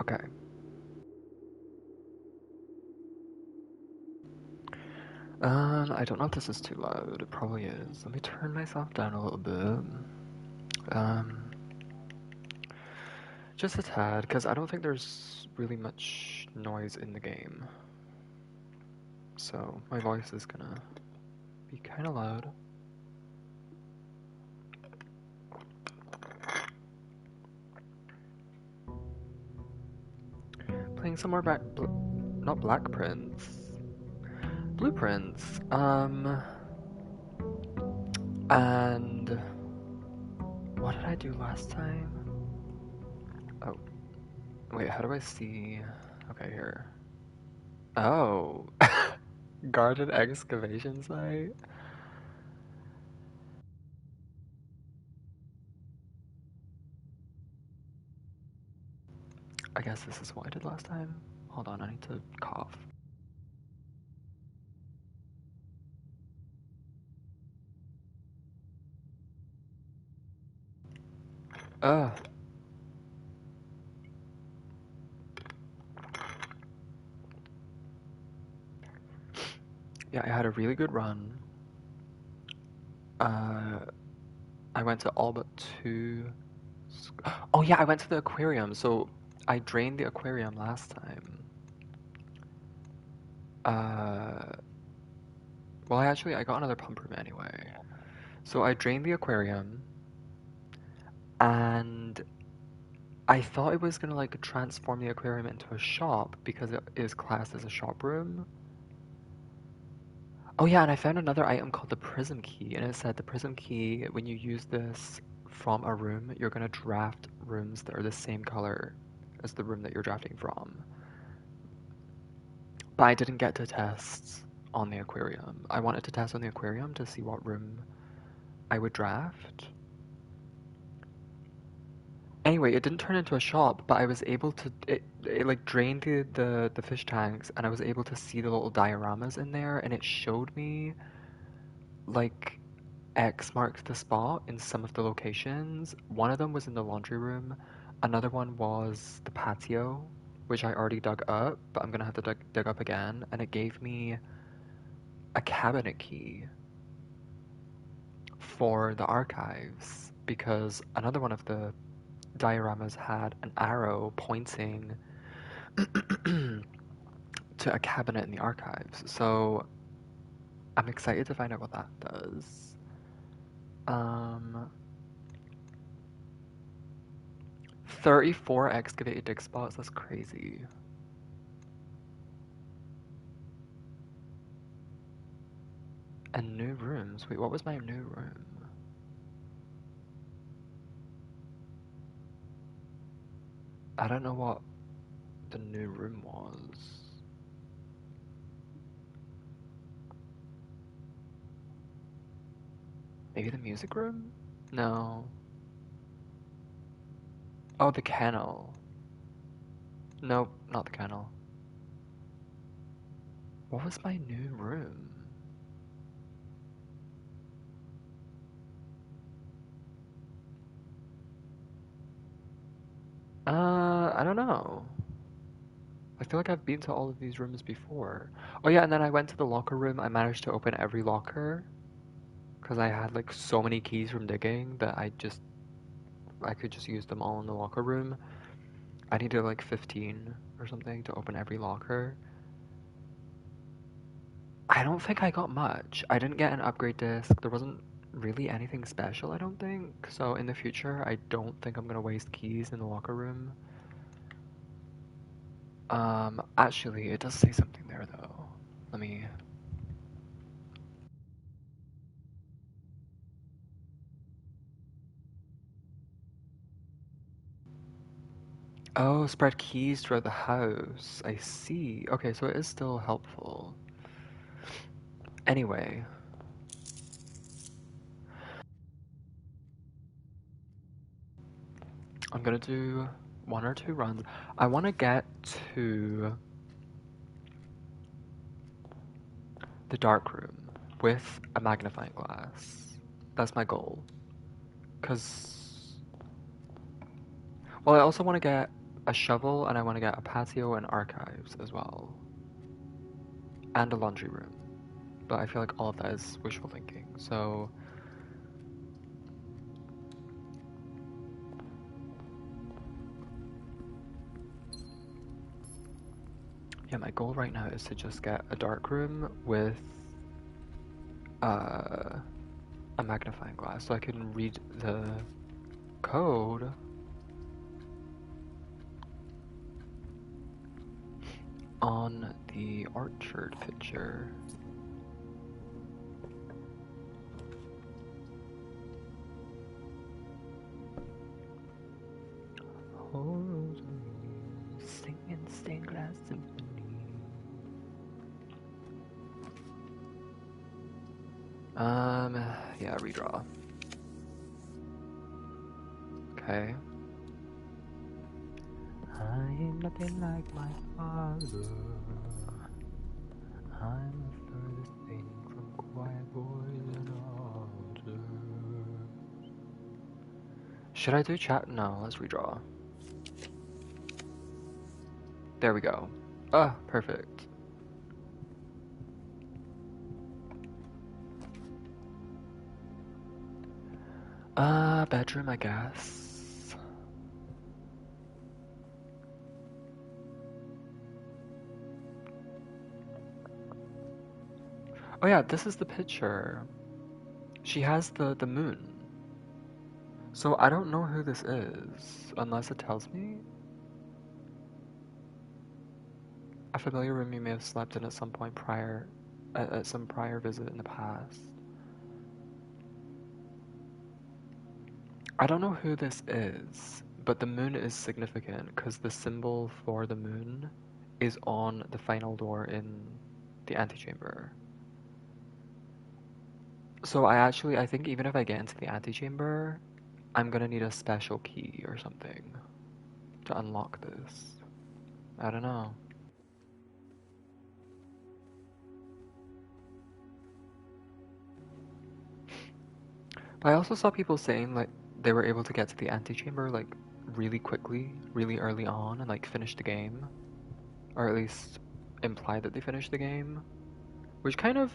Okay. I don't know if this is too loud. It probably is. Let me turn myself down a little bit. Um, just a tad, because I don't think there's really much noise in the game. So my voice is gonna be kind of loud. Playing some more not Black Prince. Blueprints. And what did I do last time? Oh, wait, how do I see? Okay, here. Oh, guarded excavation site? I guess this is what I did last time. Hold on, I need to cough. Ugh. Yeah, I had a really good run. Uh, I went to all but two. Oh yeah, I went to the aquarium. So I drained the aquarium last time. Uh, well, I got another pump room anyway. So I drained the aquarium, and I thought it was gonna like transform the aquarium into a shop because it is classed as a shop room. Oh yeah, and I found another item called the Prism Key, and it said the Prism Key, when you use this from a room, you're gonna draft rooms that are the same color as the room that you're drafting from. But I didn't get to test on the aquarium. I wanted to test on the aquarium to see what room I would draft. Anyway, it didn't turn into a shop, but I was able to it like drained the fish tanks, and I was able to see the little dioramas in there, and it showed me like X marked the spot in some of the locations. One of them was in the laundry room. Another one was the patio, which I already dug up, but I'm gonna have to dig up again. And it gave me a cabinet key for the archives because another one of the dioramas had an arrow pointing to a cabinet in the archives. So I'm excited to find out what that does. Um, 34 excavated dig spots, that's crazy. And new rooms. Wait, what was my new room? I don't know what the new room was. Maybe the music room? No. Oh, the kennel. Nope, not the kennel. What was my new room? I don't know. I feel like I've been to all of these rooms before. Oh yeah, and then I went to the locker room. I managed to open every locker because I had like so many keys from digging that I could just use them all in the locker room. I needed like 15 or something to open every locker. I don't think I got much. I didn't get an upgrade disc. There wasn't really anything special, I don't think. So in the future, I don't think I'm gonna waste keys in the locker room. Actually, it does say something there though. Let me. Oh, spread keys throughout the house. I see. Okay, so it is still helpful. Anyway, I'm gonna do one or two runs. I want to get to the dark room with a magnifying glass. That's my goal. Cause, well, I also want to get a shovel, and I want to get a patio and archives as well. And a laundry room. But I feel like all of that is wishful thinking, so... Yeah, my goal right now is to just get a dark room with a magnifying glass so I can read the code on the orchard picture. Hold me, singing stained glass symphony. Yeah, redraw. Okay. I am nothing like my father. I'm the furthest thing from quiet boys and altars. Should I do chat? No, let's redraw. There we go. Ah, perfect. Bedroom, I guess. Oh yeah, this is the picture. She has the moon. So I don't know who this is, unless it tells me. A familiar room you may have slept in at some point prior, at some prior visit in the past. I don't know who this is, but the moon is significant because the symbol for the moon is on the final door in the antechamber. So I think even if I get into the antechamber, I'm gonna need a special key or something to unlock this. I don't know. But I also saw people saying like they were able to get to the antechamber like really quickly, really early on, and like finish the game, or at least imply that they finished the game, which kind of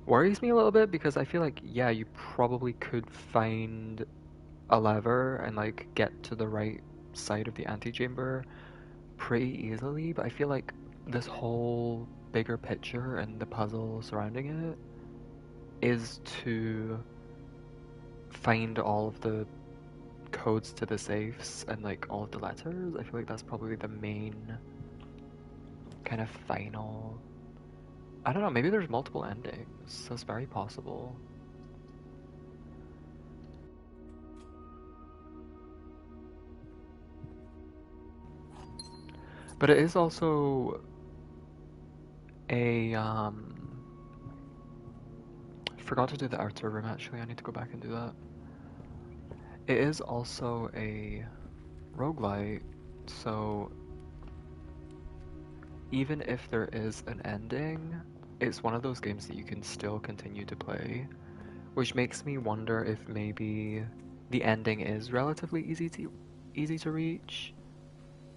worries me a little bit because I feel like yeah, you probably could find a lever and like get to the right side of the antechamber pretty easily, but I feel like this whole bigger picture and the puzzle surrounding it is to find all of the codes to the safes and like all of the letters. I feel like that's probably the main kind of final. I don't know, maybe there's multiple endings. That's very possible. But it is also a I forgot to do the outer room actually. I need to go back and do that. It is also a roguelite, so even if there is an ending, it's one of those games that you can still continue to play, which makes me wonder if maybe the ending is relatively easy to reach,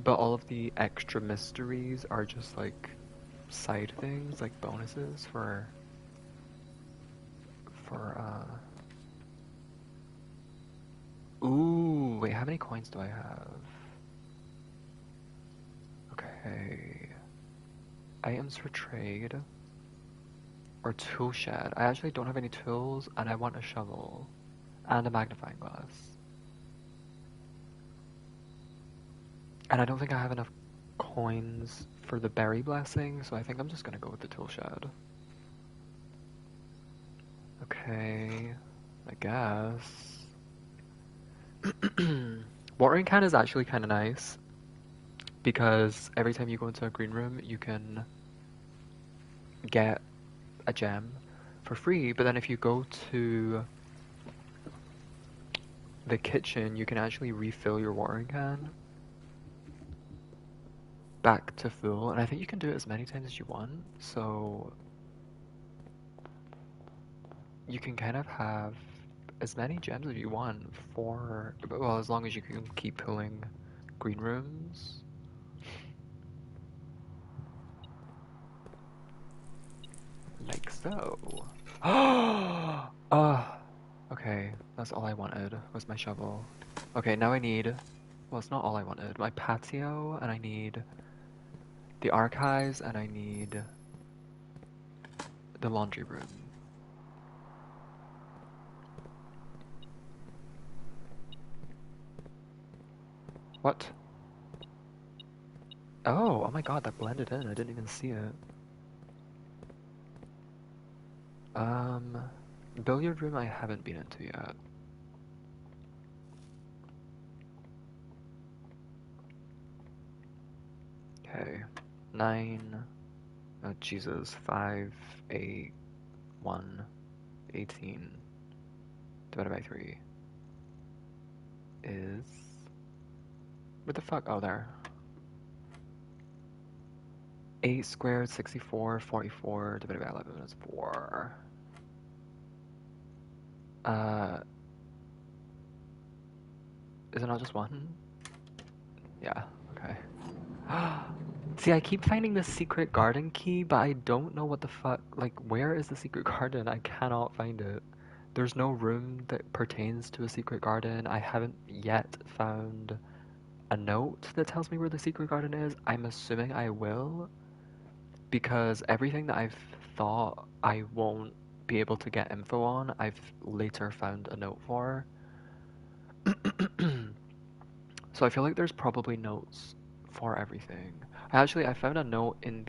but all of the extra mysteries are just like side things, like bonuses for. Ooh, wait, how many coins do I have? Okay. Items for trade. Or tool shed. I actually don't have any tools, and I want a shovel. And a magnifying glass. And I don't think I have enough coins for the berry blessing, so I think I'm just gonna go with the tool shed. Okay, I guess. Watering can is actually kind of nice because every time you go into a green room, you can get a gem for free, but then if you go to the kitchen, you can actually refill your watering can back to full, and I think you can do it as many times as you want, so you can kind of have as many gems as you want for, well, as long as you can keep pulling green rooms. Like so. Okay, that's all I wanted, was my shovel. Okay, now I need, well, it's not all I wanted, my patio, and I need the archives, and I need the laundry room. What? Oh my god, that blended in, I didn't even see it. Um, billiard room I haven't been into yet. Okay, 9, oh Jesus, 5, 8, 1, 18, divided by 3 is... What the fuck? Oh, there. 8 squared, 64, 44, divided by 11 is 4. Uh, is it not just 1? Yeah, okay. See, I keep finding the secret garden key, but I don't know what the fuck, like, where is the secret garden? I cannot find it. There's no room that pertains to a secret garden. I haven't yet found a note that tells me where the secret garden is. I'm assuming I will, because everything that I've thought I won't be able to get info on, I've later found a note for. So I feel like there's probably notes for everything. I found a note in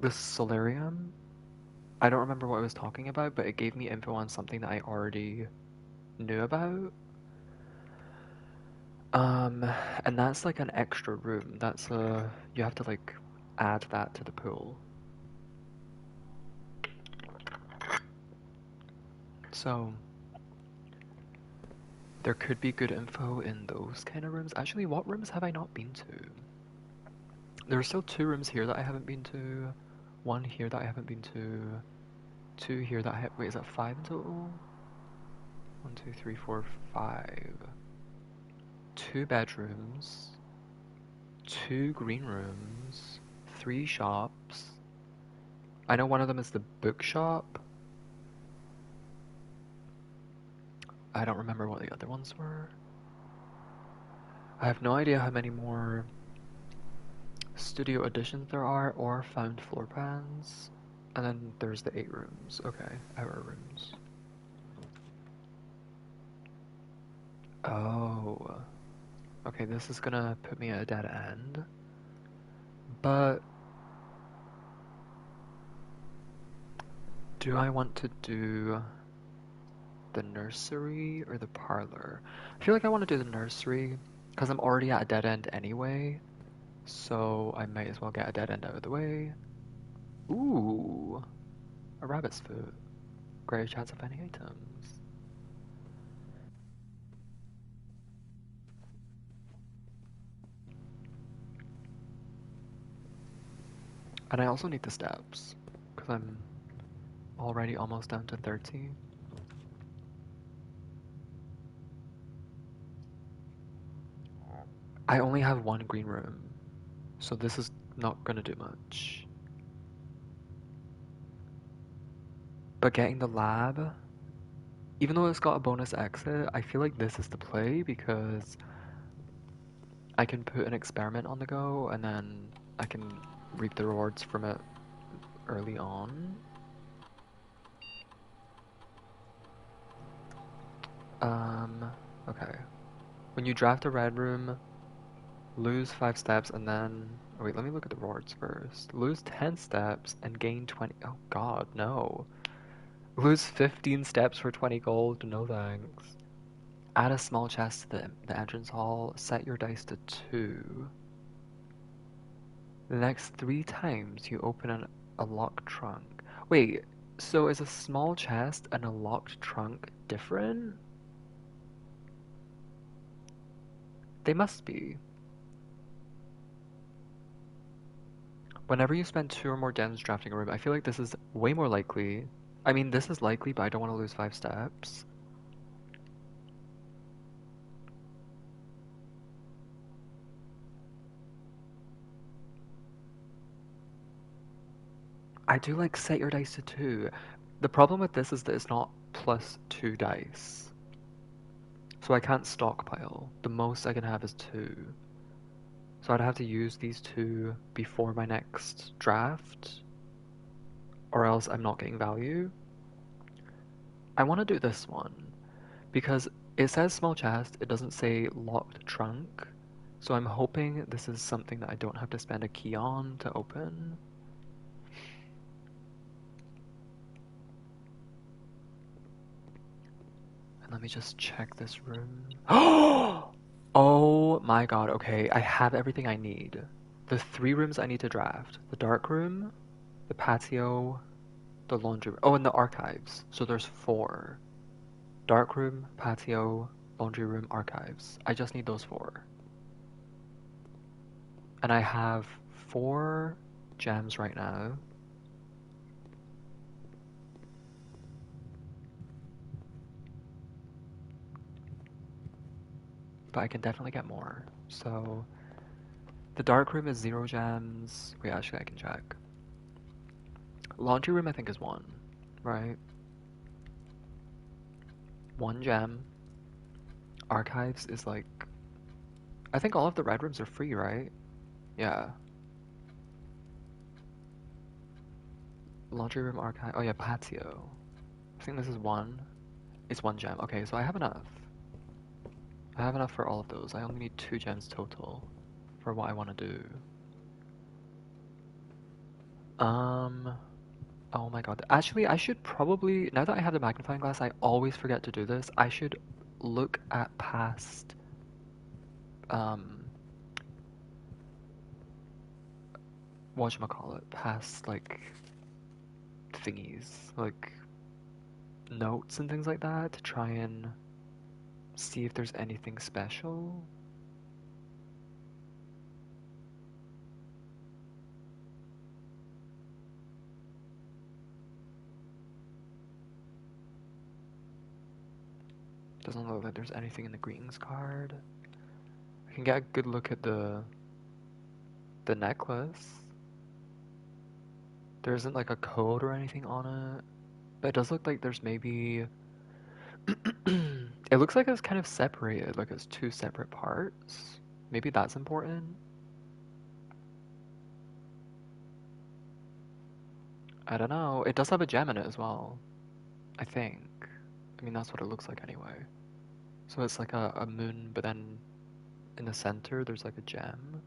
the solarium. I don't remember what I was talking about, but it gave me info on something that I already knew about. Um, and that's like an extra room. That's you have to like add that to the pool. So there could be good info in those kind of rooms. Actually, what rooms have I not been to? There are still 2 rooms here that I haven't been to. 1 here that I haven't been to. 2 here that I have. Wait, is that 5 in total? 1, 2, 3, 4, 5. 2 bedrooms. 2 green rooms. 3 shops. I know one of them is the bookshop. I don't remember what the other ones were. I have no idea how many more studio additions there are or found floor plans. And then there's the 8 rooms. Okay, our rooms. Oh. Okay, this is gonna put me at a dead end. But do I want to do the nursery or the parlor? I feel like I want to do the nursery because I'm already at a dead end anyway. So I might as well get a dead end out of the way. Ooh, a rabbit's foot. Great chance of finding items. And I also need the steps because I'm already almost down to 30. I only have 1 green room, so this is not gonna do much. But getting the lab, even though it's got a bonus exit, I feel like this is the play because I can put an experiment on the go and then I can reap the rewards from it early on. Okay. When you draft a red room, lose 5 steps and then... Oh wait, let me look at the rewards first. Lose 10 steps and gain 20... Oh god, no. Lose 15 steps for 20 gold? No thanks. Add a small chest to the entrance hall. Set your dice to 2. The next 3 times you open a locked trunk. Wait, so is a small chest and a locked trunk different? They must be. Whenever you spend 2 or more dens drafting a room, I feel like this is way more likely. I mean, this is likely, but I don't want to lose 5 steps. I do like set your dice to 2. The problem with this is that it's not plus 2 dice. So I can't stockpile. The most I can have is 2. So I'd have to use these 2 before my next draft, or else I'm not getting value. I want to do this one, because it says small chest, it doesn't say locked trunk, so I'm hoping this is something that I don't have to spend a key on to open. And let me just check this room. Oh my god, okay, I have everything I need. The 3 rooms I need to draft. The dark room, the patio, the laundry room. Oh, and the archives. So there's 4. Dark room, patio, laundry room, archives. I just need those 4. And I have 4 gems right now. But I can definitely get more. So the dark room is 0 gems. Wait, actually I can check. Laundry room I think is 1, right? 1 gem. Archives is like... I think all of the red rooms are free, right? Yeah. Laundry room, archive... Oh yeah, patio. I think this is 1. It's 1 gem. Okay, so I have enough. I have enough for all of those. I only need 2 gems total for what I want to do. Oh my god. Actually, I should probably, now that I have the magnifying glass, I always forget to do this. I should look at past, whatchamacallit, past, like, thingies, like, notes and things like that to try and see if there's anything special. Doesn't look like there's anything in the greetings card. I can get a good look at the necklace. There isn't like a code or anything on it, but it does look like there's maybe it looks like it's kind of separated, like it's 2 separate parts. Maybe that's important. I don't know. It does have a gem in it as well, I think. I mean, that's what it looks like anyway. So it's like a moon, but then in the center there's like a gem.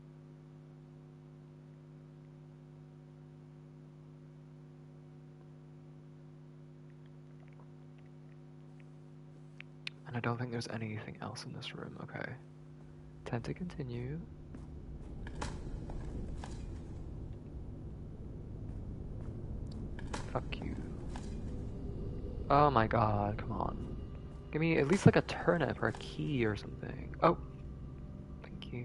And I don't think there's anything else in this room. Okay. Time to continue. Fuck you. Oh my god, come on. Give me at least like a turnip or a key or something. Oh, thank you.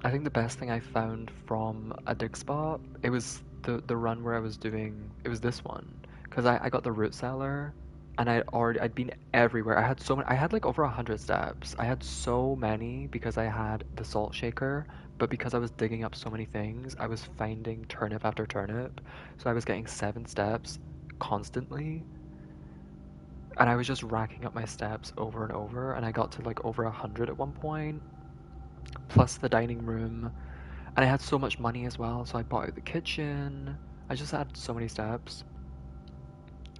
I think the best thing I found from a dig spot, it was the run where I was doing, it was this one. Because I got the root cellar and I'd been everywhere. I had so many, I had like over 100 steps. I had so many because I had the salt shaker, but because I was digging up so many things, I was finding turnip after turnip. So I was getting 7 steps constantly. And I was just racking up my steps over and over, and I got to like over 100 at one point, plus the dining room. And I had so much money as well, so I bought out the kitchen. I just had so many steps.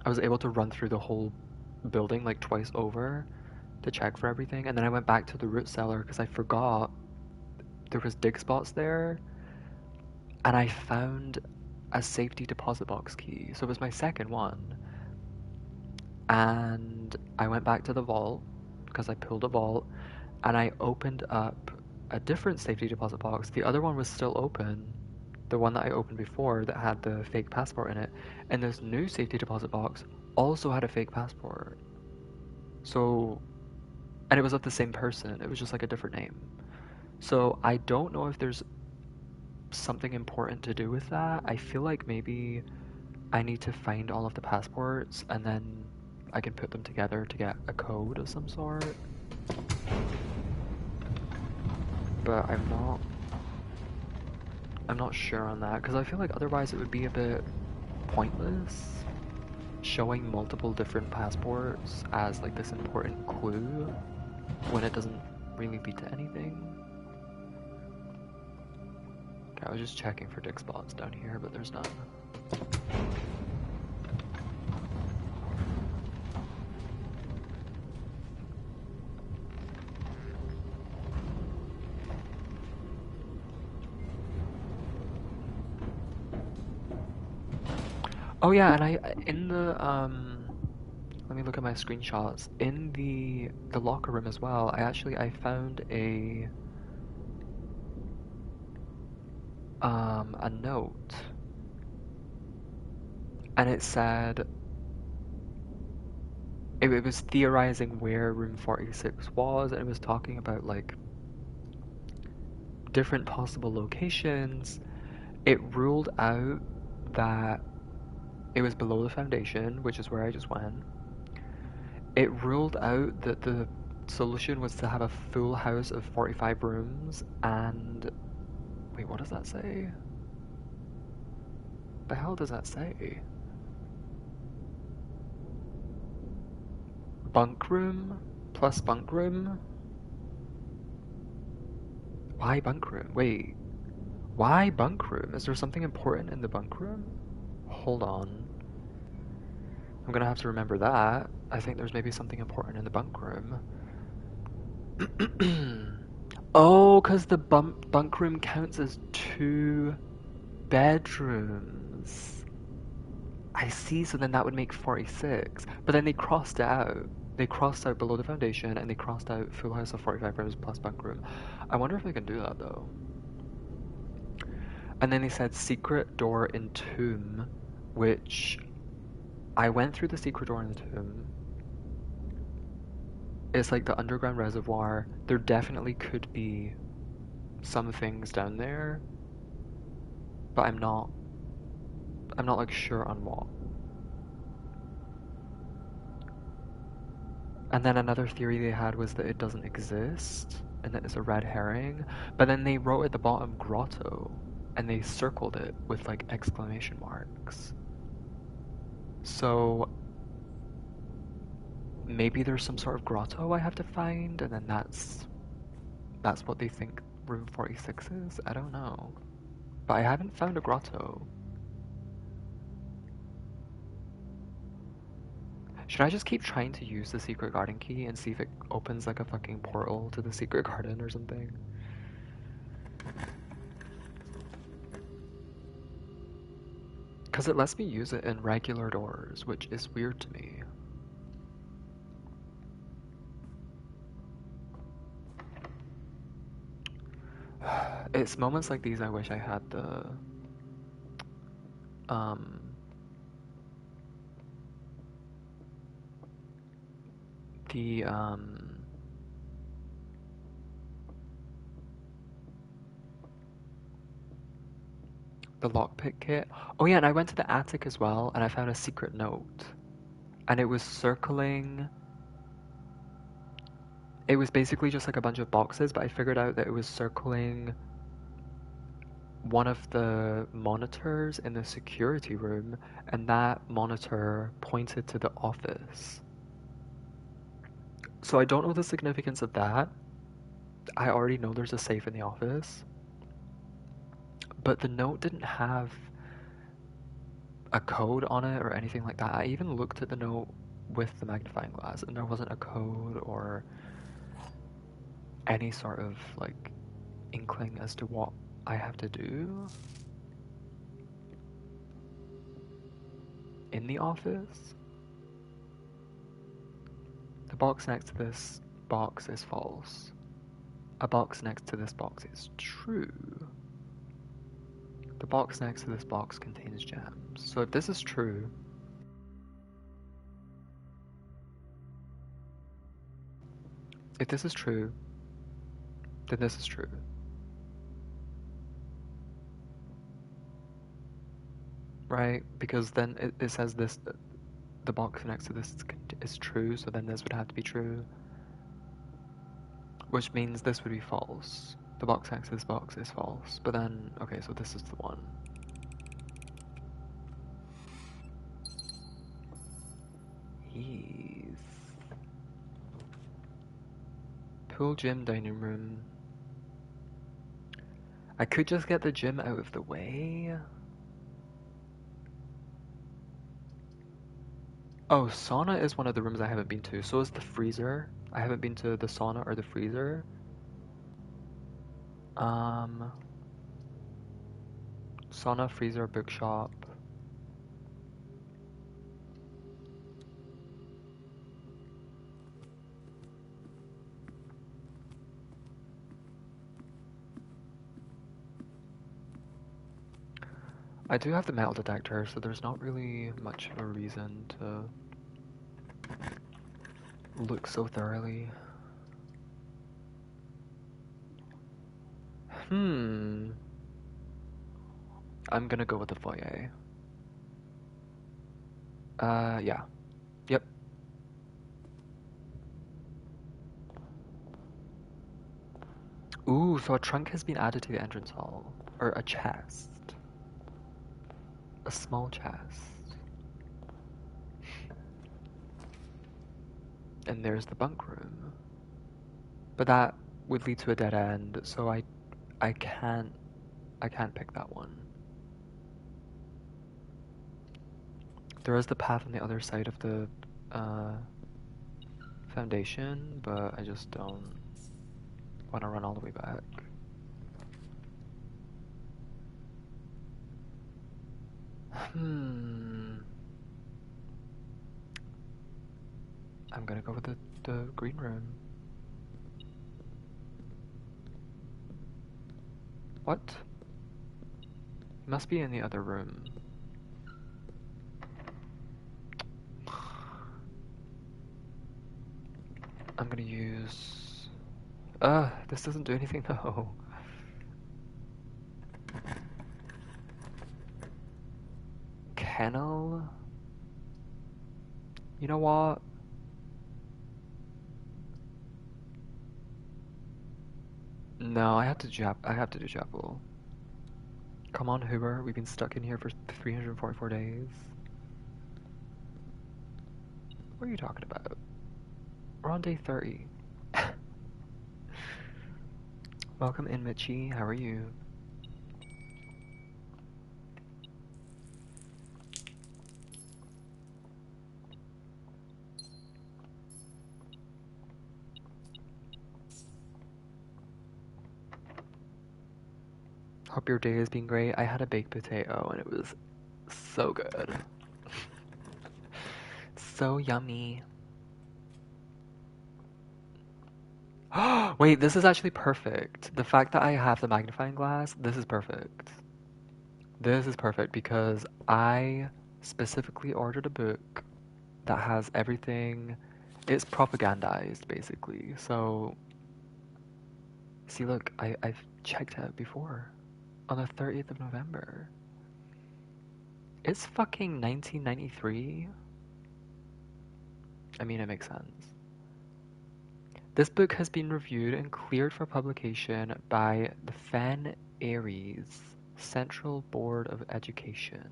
I was able to run through the whole building like twice over to check for everything, and then I went back to the root cellar because I forgot there was dig spots there, and I found a safety deposit box key. So it was my second one. And I went back to the vault because I pulled a vault, and I opened up a different safety deposit box. The other one was still open, the one that I opened before that had the fake passport in it, and this new safety deposit box also had a fake passport. So, and it was of the same person, it was just like a different name. So I don't know if there's something important to do with that. I feel like maybe I need to find all of the passports and then I can put them together to get a code of some sort. But I'm not I'm not sure on that, because I feel like otherwise it would be a bit pointless showing multiple different passports as like this important clue when it doesn't really lead to anything. Okay, I was just checking for dig spots down here, but there's none. Oh yeah, and I in the let me look at my screenshots. In the locker room as well, I found a note, and it said it was theorizing where room 46 was, and it was talking about like different possible locations. It ruled out that it was below the foundation, which is where I just went. It ruled out that the solution was to have a full house of 45 rooms and... Wait, what does that say? The hell does that say? Bunk room plus bunk room? Why bunk room? Wait, why bunk room? Is there something important in the bunk room? Hold on. I'm gonna have to remember that. I think there's maybe something important in the bunk room. Oh, because the bunk room counts as 2 bedrooms. I see, so then that would make 46. But then they crossed it out. They crossed out below the foundation and they crossed out full house of 45 rooms plus bunk room. I wonder if they can do that though. And then they said secret door in tomb, which I went through the secret door in the tomb. It's like the underground reservoir. There definitely could be some things down there, but I'm not like sure on what. And then another theory they had was that it doesn't exist and that it's a red herring. But then they wrote at the bottom grotto and they circled it with like exclamation marks. So maybe there's some sort of grotto I have to find, and then that's what they think room 46 is. I don't know. But I haven't found a grotto. Should I just keep trying to use the secret garden key and see if it opens like a fucking portal to the secret garden or something? Because it lets me use it in regular doors, which is weird to me. It's moments like these I wish I had um, the, the lockpick kit. Oh yeah, and I went to the attic as well, and I found a secret note. And it was circling... It was basically just like a bunch of boxes, but I figured out that it was circling one of the monitors in the security room, and that monitor pointed to the office. So I don't know the significance of that. I already know there's a safe in the office, but the note didn't have a code on it or anything like that. I even looked at the note with the magnifying glass, and there wasn't a code or any sort of like inkling as to what I have to do in the office. The box next to this box is false. A box next to this box is true. The box next to this box contains gems. So if this is true, if this is true, then this is true. Right? Because then it says this, the box next to this is true, so then this would have to be true. Which means this would be false. The box X is box is false. But then, okay, so this is the one. He's... Pool, gym, dining room. I could just get the gym out of the way. Oh, sauna is one of the rooms I haven't been to. So is the freezer. I haven't been to the sauna or the freezer. Sauna, freezer, bookshop. I do have the metal detector, so there's not really much of a reason to look so thoroughly. I'm gonna go with the foyer. Yeah. Yep. Ooh, so a trunk has been added to the entrance hall. Or a chest. A small chest. And there's the bunk room. But that would lead to a dead end, so I can't pick that one. There is the path on the other side of the foundation, but I just don't want to run all the way back. I'm gonna go with the green room. What? It must be in the other room. I'm gonna use... this doesn't do anything though. Kennel? You know what? No, I have to do chapel. Come on, Hoover. We've been stuck in here for 344 days. What are you talking about? We're on day 30. Welcome in, Mitchie. How are you? Hope your day has been great. I had a baked potato and it was so good. So yummy. Wait, this is actually perfect. The fact that I have the magnifying glass, this is perfect. This is perfect because I specifically ordered a book that has everything. It's propagandized, basically. So, see, look, I've checked it out before. On the 30th of November. It's fucking 1993. I mean, it makes sense. This book has been reviewed and cleared for publication by the Fen Aries Central Board of Education.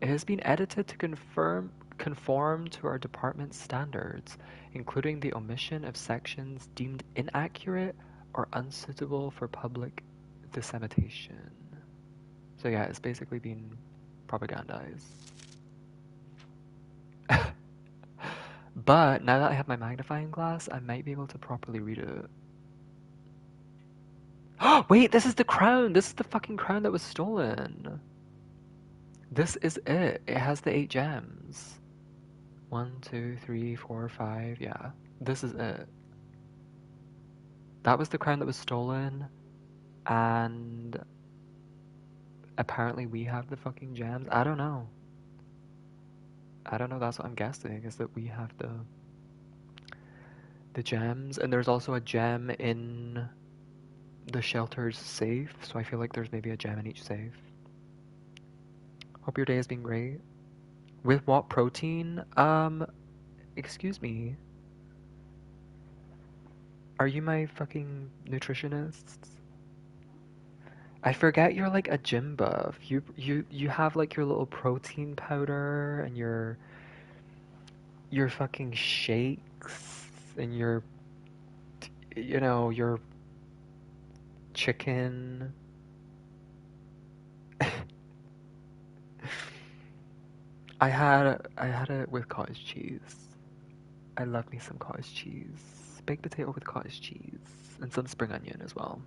It has been edited to conform to our department's standards, including the omission of sections deemed inaccurate or unsuitable for public dissemination. So yeah, it's basically been propagandized. But now that I have my magnifying glass, I might be able to properly read it. Wait, this is the crown! This is the fucking crown that was stolen! This is it. It has the 8 gems. 1, 2, 3, 4, 5, yeah. This is it. That was the crown that was stolen, and apparently we have the fucking gems. I don't know. I don't know, that's what I'm guessing, is that we have the gems, and there's also a gem in the shelter's safe, so I feel like there's maybe a gem in each safe. Hope your day has been great. With what protein? Excuse me. Are you my fucking nutritionist? I forget you're like a gym buff. You have like your little protein powder and your fucking shakes and your chicken. I had it with cottage cheese. I love me some cottage cheese. Baked potato with cottage cheese and some spring onion as well.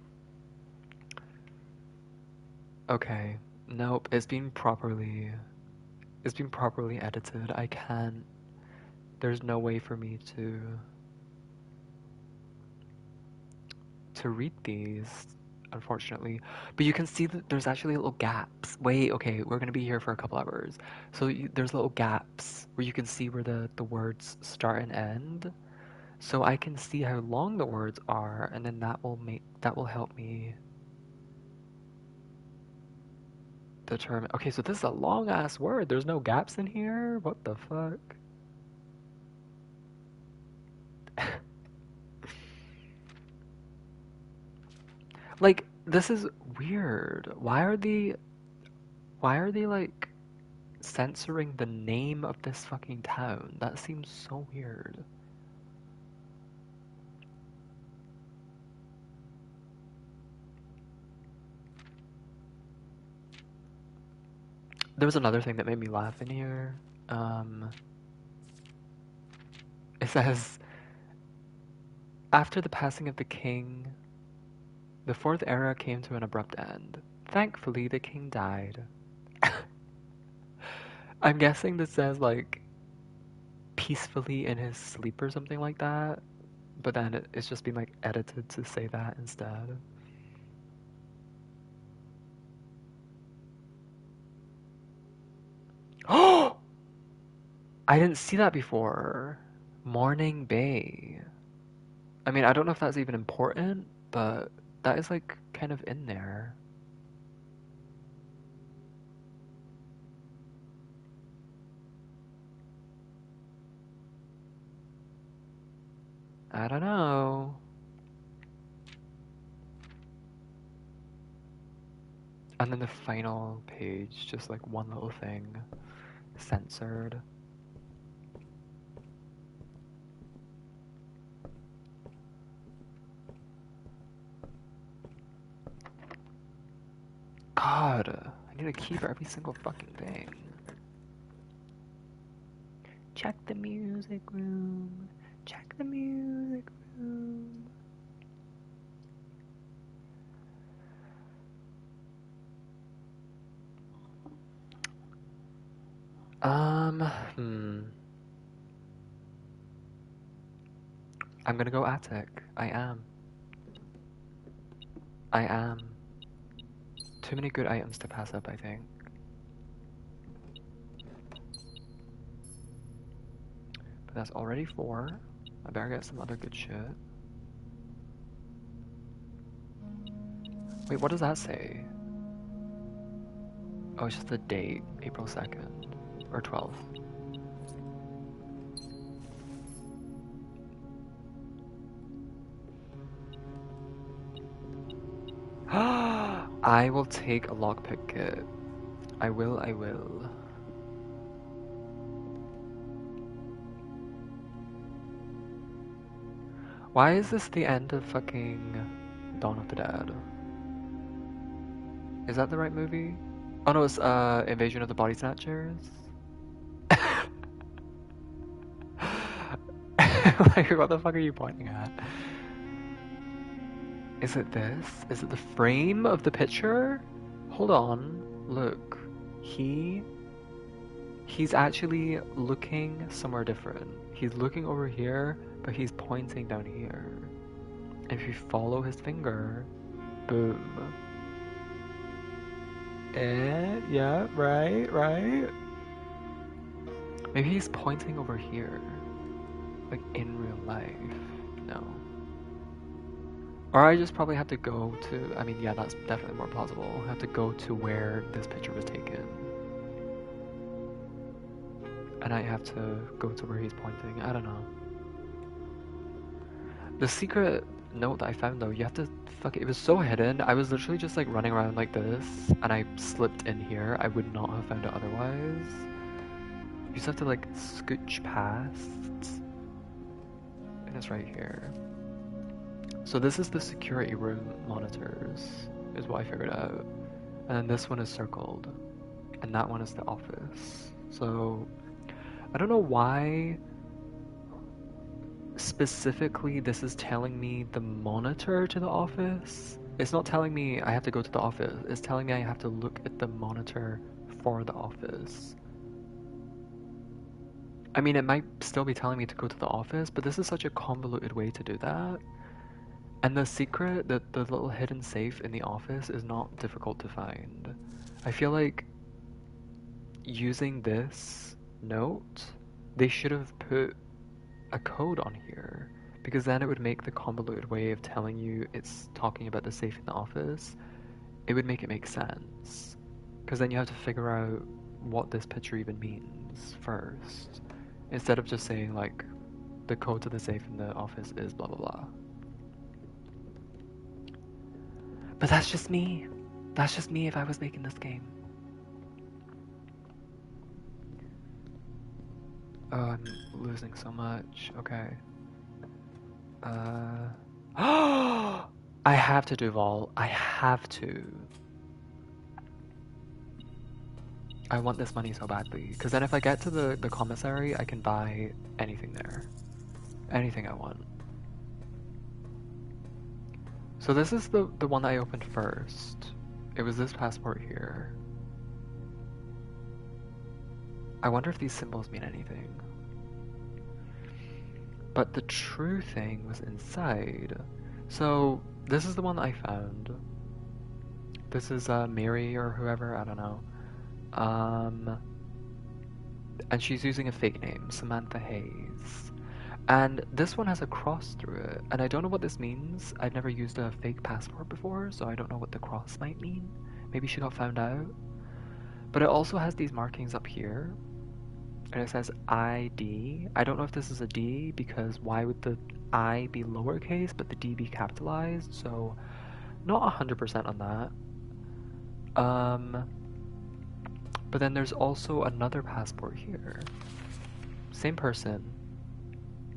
Okay. Nope, it's been properly edited. I can't. There's no way for me to read these, unfortunately. But you can see that there's actually little gaps. Wait, okay, we're gonna be here for a couple hours. So there's little gaps where you can see where the words start and end. So I can see how long the words are, and then that will help me determine. Okay, so this is a long ass word. There's no gaps in here. What the fuck? Like this is weird. Why are they like censoring the name of this fucking town? That seems so weird. There was another thing that made me laugh in here. Um, it says, after the passing of the king, the fourth era came to an abrupt end. Thankfully, the king died. I'm guessing this says like peacefully in his sleep or something like that, but then it's just been like edited to say that instead. Oh! I didn't see that before. Morning Bay. I mean, I don't know if that's even important, but that is like kind of in there. I don't know. And then the final page, just like one little thing censored. God, I need to keep every single fucking thing. Check the music room. Check the music room. Hmm. I'm gonna go attic. I am. I am. Too many good items to pass up, I think. But that's already 4. I better get some other good shit. Wait, what does that say? Oh, it's just the date, April 2nd. Or 12th. I will take a lockpick kit. I will. Why is this the end of fucking Dawn of the Dead? Is that the right movie? Oh no, it's Invasion of the Body Snatchers. Like, what the fuck are you pointing at? Is it this? Is it the frame of the picture? Hold on. Look. He's actually looking somewhere different. He's looking over here, but he's pointing down here. If you follow his finger, boom. Yeah, right. Maybe he's pointing over here. Like in real life. No. Or I just probably have to go to, I mean, yeah, that's definitely more plausible. I have to go to where this picture was taken. And I have to go to where he's pointing. I don't know. The secret note that I found though, you have to it was so hidden. I was literally just like running around like this and I slipped in here. I would not have found it otherwise. You just have to like scooch past. And it's right here. So this is the security room monitors, is what I figured out. And then this one is circled. And that one is the office. So I don't know why specifically this is telling me the monitor to the office. It's not telling me I have to go to the office. It's telling me I have to look at the monitor for the office. I mean, it might still be telling me to go to the office, but this is such a convoluted way to do that. And the secret, the little hidden safe in the office is not difficult to find. I feel like using this note, they should have put a code on here, because then it would make the convoluted way of telling you it's talking about the safe in the office, it would make it make sense. Because then you have to figure out what this picture even means first, instead of just saying like the code to the safe in the office is blah blah blah. But that's just me. That's just me if I was making this game. Oh, I'm losing so much. Okay. I have to do Vault. I have to. I want this money so badly. Because then if I get to the commissary, I can buy anything there. Anything I want. So this is the one that I opened first. It was this passport here. I wonder if these symbols mean anything. But the true thing was inside. So this is the one that I found. This is Mary or whoever, I don't know. And she's using a fake name, Samantha Hayes. And this one has a cross through it, and I don't know what this means. I've never used a fake passport before, so I don't know what the cross might mean. Maybe she got found out. But it also has these markings up here, and it says ID. I don't know if this is a D, because why would the I be lowercase, but the D be capitalized? So, not 100% on that. But then there's also another passport here. Same person,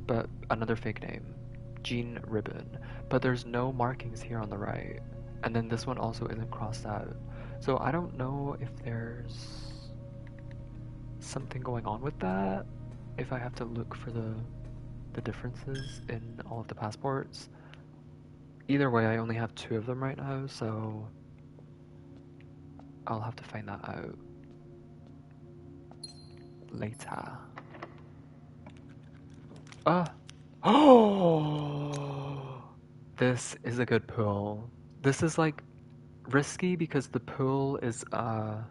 but another fake name, Jean Ribbon. But there's no markings here on the right. And then this one also isn't crossed out. So I don't know if there's something going on with that. If I have to look for the differences in all of the passports. Either way, I only have 2 of them right now, so I'll have to find that out later. Oh, this is a good pull. This is like risky because the pull is a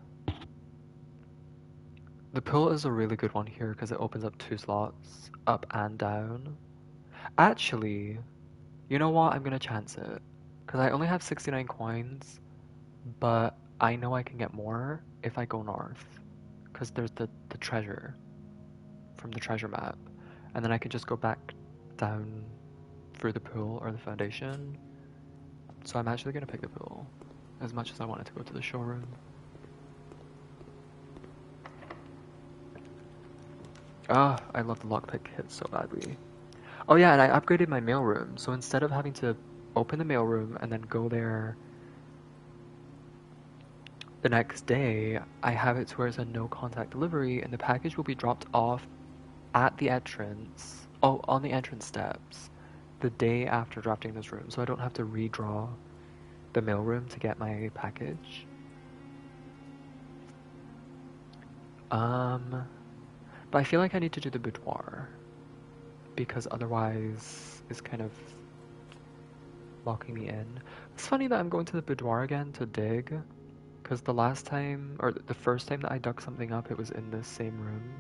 really good one here because it opens up 2 slots, up and down. Actually, you know what? I'm gonna chance it because I only have 69 coins, but I know I can get more if I go north because there's the treasure from the treasure map, and then I can just go back down through the pool or the foundation. So I'm actually gonna pick the pool, as much as I wanted to go to the showroom. Ah, I love the lockpick hit so badly. Oh yeah, and I upgraded my mailroom, so instead of having to open the mailroom and then go there the next day, I have it to where it's a no contact delivery and the package will be dropped off at the entrance, on the entrance steps, the day after drafting this room, so I don't have to redraw the mailroom to get my package. But I feel like I need to do the boudoir, because otherwise it's kind of locking me in. It's funny that I'm going to the boudoir again to dig, because the last time, or the first time that I dug something up, it was in this same room.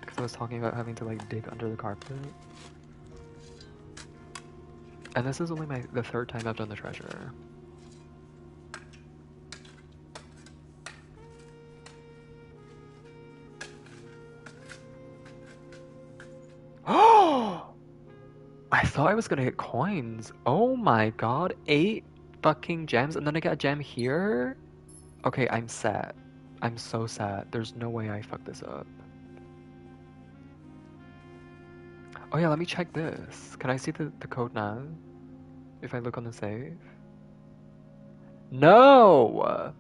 Because I was talking about having to like dig under the carpet. And this is only the 3rd time I've done the treasure. Oh! I thought I was gonna get coins. Oh my god, 8 fucking gems, and then I get a gem here? Okay, I'm sad. I'm so sad. There's no way I fucked this up. Oh yeah, let me check this. Can I see the code now? If I look on the save? No!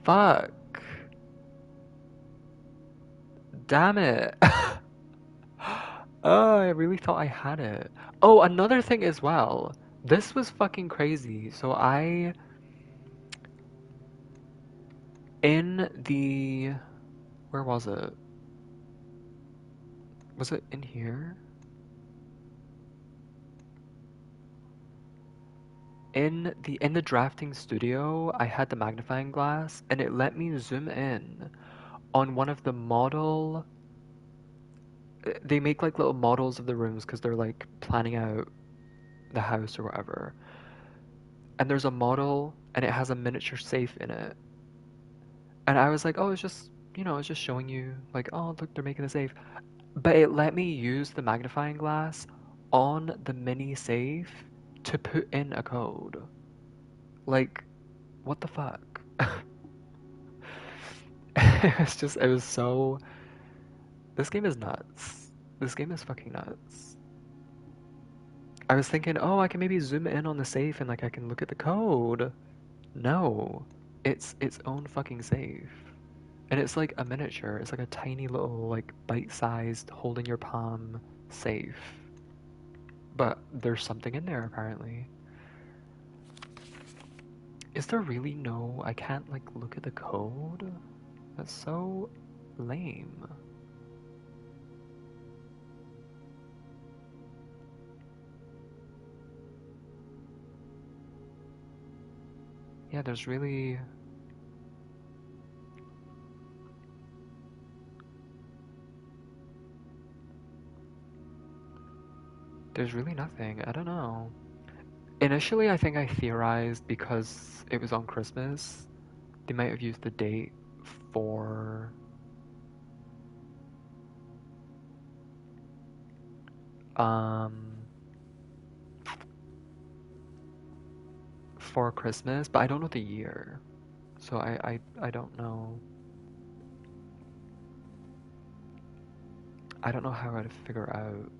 Fuck. Damn it. Oh, I really thought I had it. Oh, another thing as well. This was fucking crazy. So in the, where was it? Was it in here? In the drafting studio, I had the magnifying glass and it let me zoom in on one of the model. They make like little models of the rooms because they're like planning out the house or whatever. And there's a model and it has a miniature safe in it. And I was like, oh, it's just showing you like, oh, look, they're making a safe. But it let me use the magnifying glass on the mini safe to put in a code. Like, what the fuck? It was so. This game is nuts. This game is fucking nuts. I was thinking, oh, I can maybe zoom in on the safe and like I can look at the code. No, it's its own fucking safe. And it's like a miniature. It's like a tiny little, like bite-sized, hold in your palm safe. But there's something in there apparently. Is there really no? I can't like look at the code? That's so lame. Yeah, there's really nothing. I don't know. Initially, I think I theorized because it was on Christmas, they might have used the date for um for Christmas, but I don't know the year. So I don't know. I don't know how I'd figure out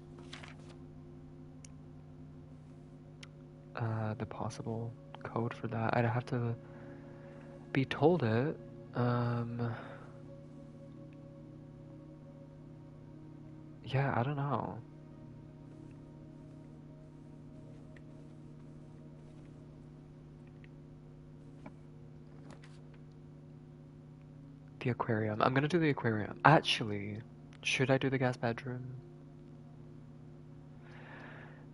the possible code for that. I'd have to be told it. Um, yeah, I don't know. The aquarium. I'm gonna do the aquarium. Actually, should I do the guest bedroom?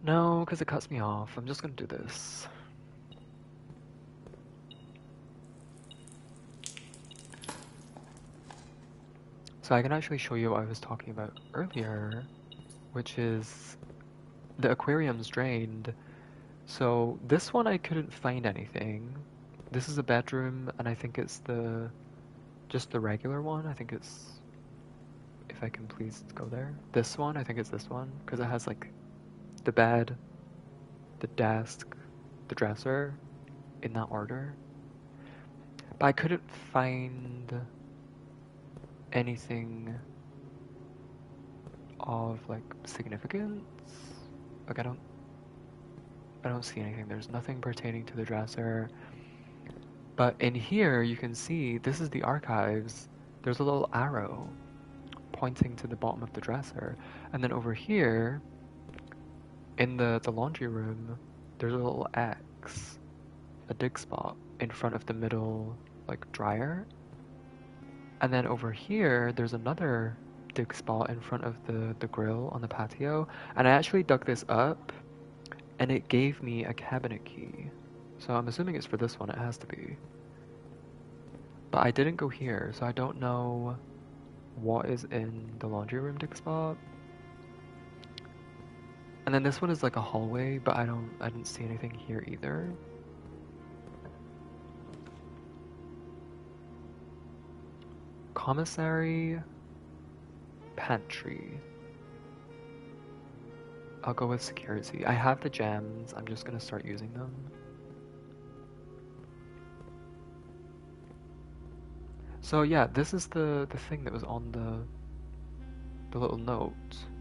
No, because it cuts me off. I'm just gonna do this. So I can actually show you what I was talking about earlier, which is the aquarium's drained. So this one I couldn't find anything. This is a bedroom, and I think it's just the regular one. I think it's, if I can please go there. This one, I think it's this one, because it has like the bed, the desk, the dresser, in that order. But I couldn't find anything of like significance. Like I don't see anything. There's nothing pertaining to the dresser. But in here you can see this is the archives. There's a little arrow pointing to the bottom of the dresser. And then over here in the laundry room, there's a little X, a dig spot in front of the middle like dryer. And then over here there's another dig spot in front of the grill on the patio. And I actually dug this up and it gave me a cabinet key. So I'm assuming it's for this one, it has to be. But I didn't go here, so I don't know what is in the laundry room dig spot. And then this one is like a hallway, but I didn't see anything here either. Commissary, pantry. I'll go with security. I have the gems. I'm just gonna start using them. So yeah, this is the thing that was on the little note.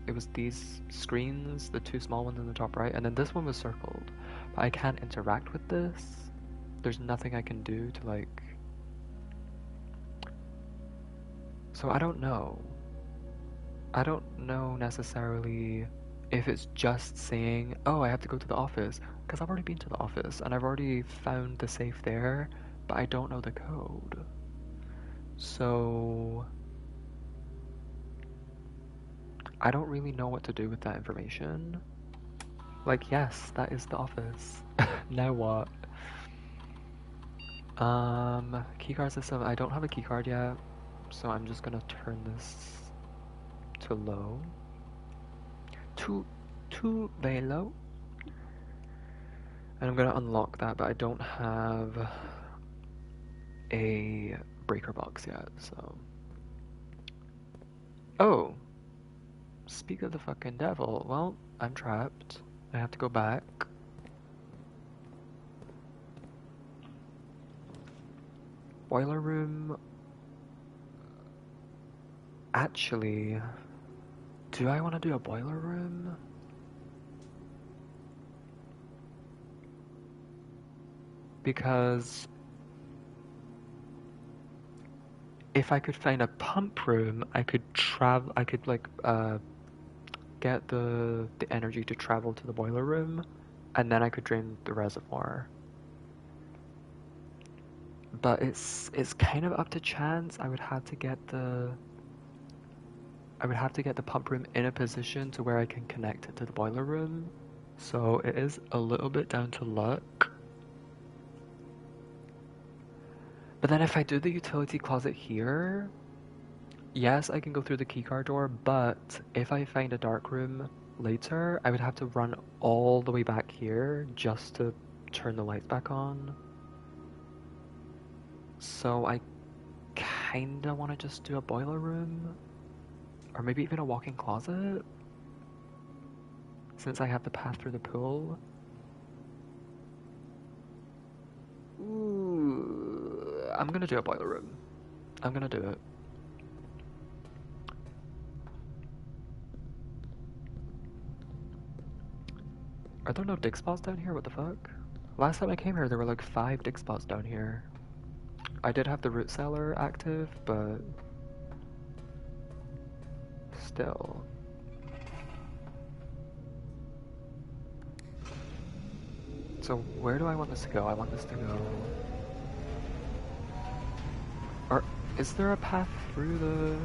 It was these screens, the two small ones in the top right, and then this one was circled. But I can't interact with this. There's nothing I can do to like... So I don't know. I don't know necessarily if it's just saying, oh, I have to go to the office, because I've already been to the office and I've already found the safe there, but I don't know the code. So I don't really know what to do with that information. Like, yes, that is the office. Now what? Keycard system. I don't have a keycard yet, so I'm just gonna turn this to low. To very low. And I'm gonna unlock that, but I don't have a breaker box yet, so... Oh! Speak of the fucking devil. Well, I'm trapped. I have to go back. Boiler room... Actually... Do I want to do a boiler room? Because... if I could find a pump room, I could get the energy to travel to the boiler room, and then I could drain the reservoir. But it's kind of up to chance. I would have to get the pump room in a position to where I can connect it to the boiler room. So it is a little bit down to luck. But then if I do the utility closet here, yes, I can go through the keycard door, but if I find a dark room later, I would have to run all the way back here just to turn the lights back on. So I kinda want to just do a boiler room, or maybe even a walk-in closet, since I have the path through the pool. Ooh, I'm gonna do a boiler room. I'm gonna do it. Are there no dig spots down here? What the fuck? Last time I came here, there were like 5 dig spots down here. I did have the root cellar active, but still. So where do I want this to go? I want this to go... Or is there a path through the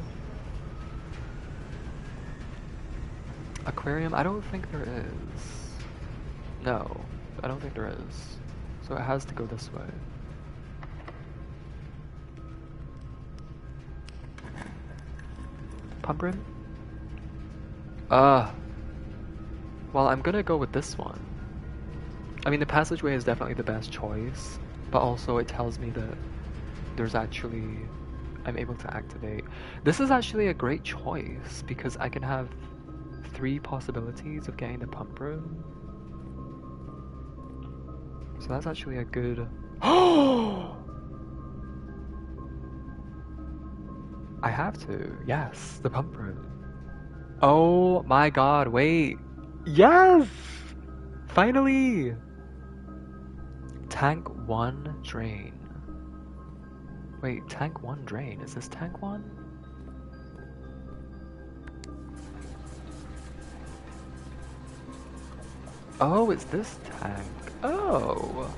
aquarium? I don't think there is. No, I don't think there is. So it has to go this way. Pump room? Well, I'm gonna go with this one. I mean, the passageway is definitely the best choice, but also it tells me that there's actually... I'm able to activate. This is actually a great choice, because I can have 3 possibilities of getting the pump room. So that's actually a good... Oh! I have to. Yes, the pump room. Oh my god, wait. Yes! Finally! Tank 1 drain. Wait, tank 1 drain. Is this tank 1? Oh, it's this tank. Oh!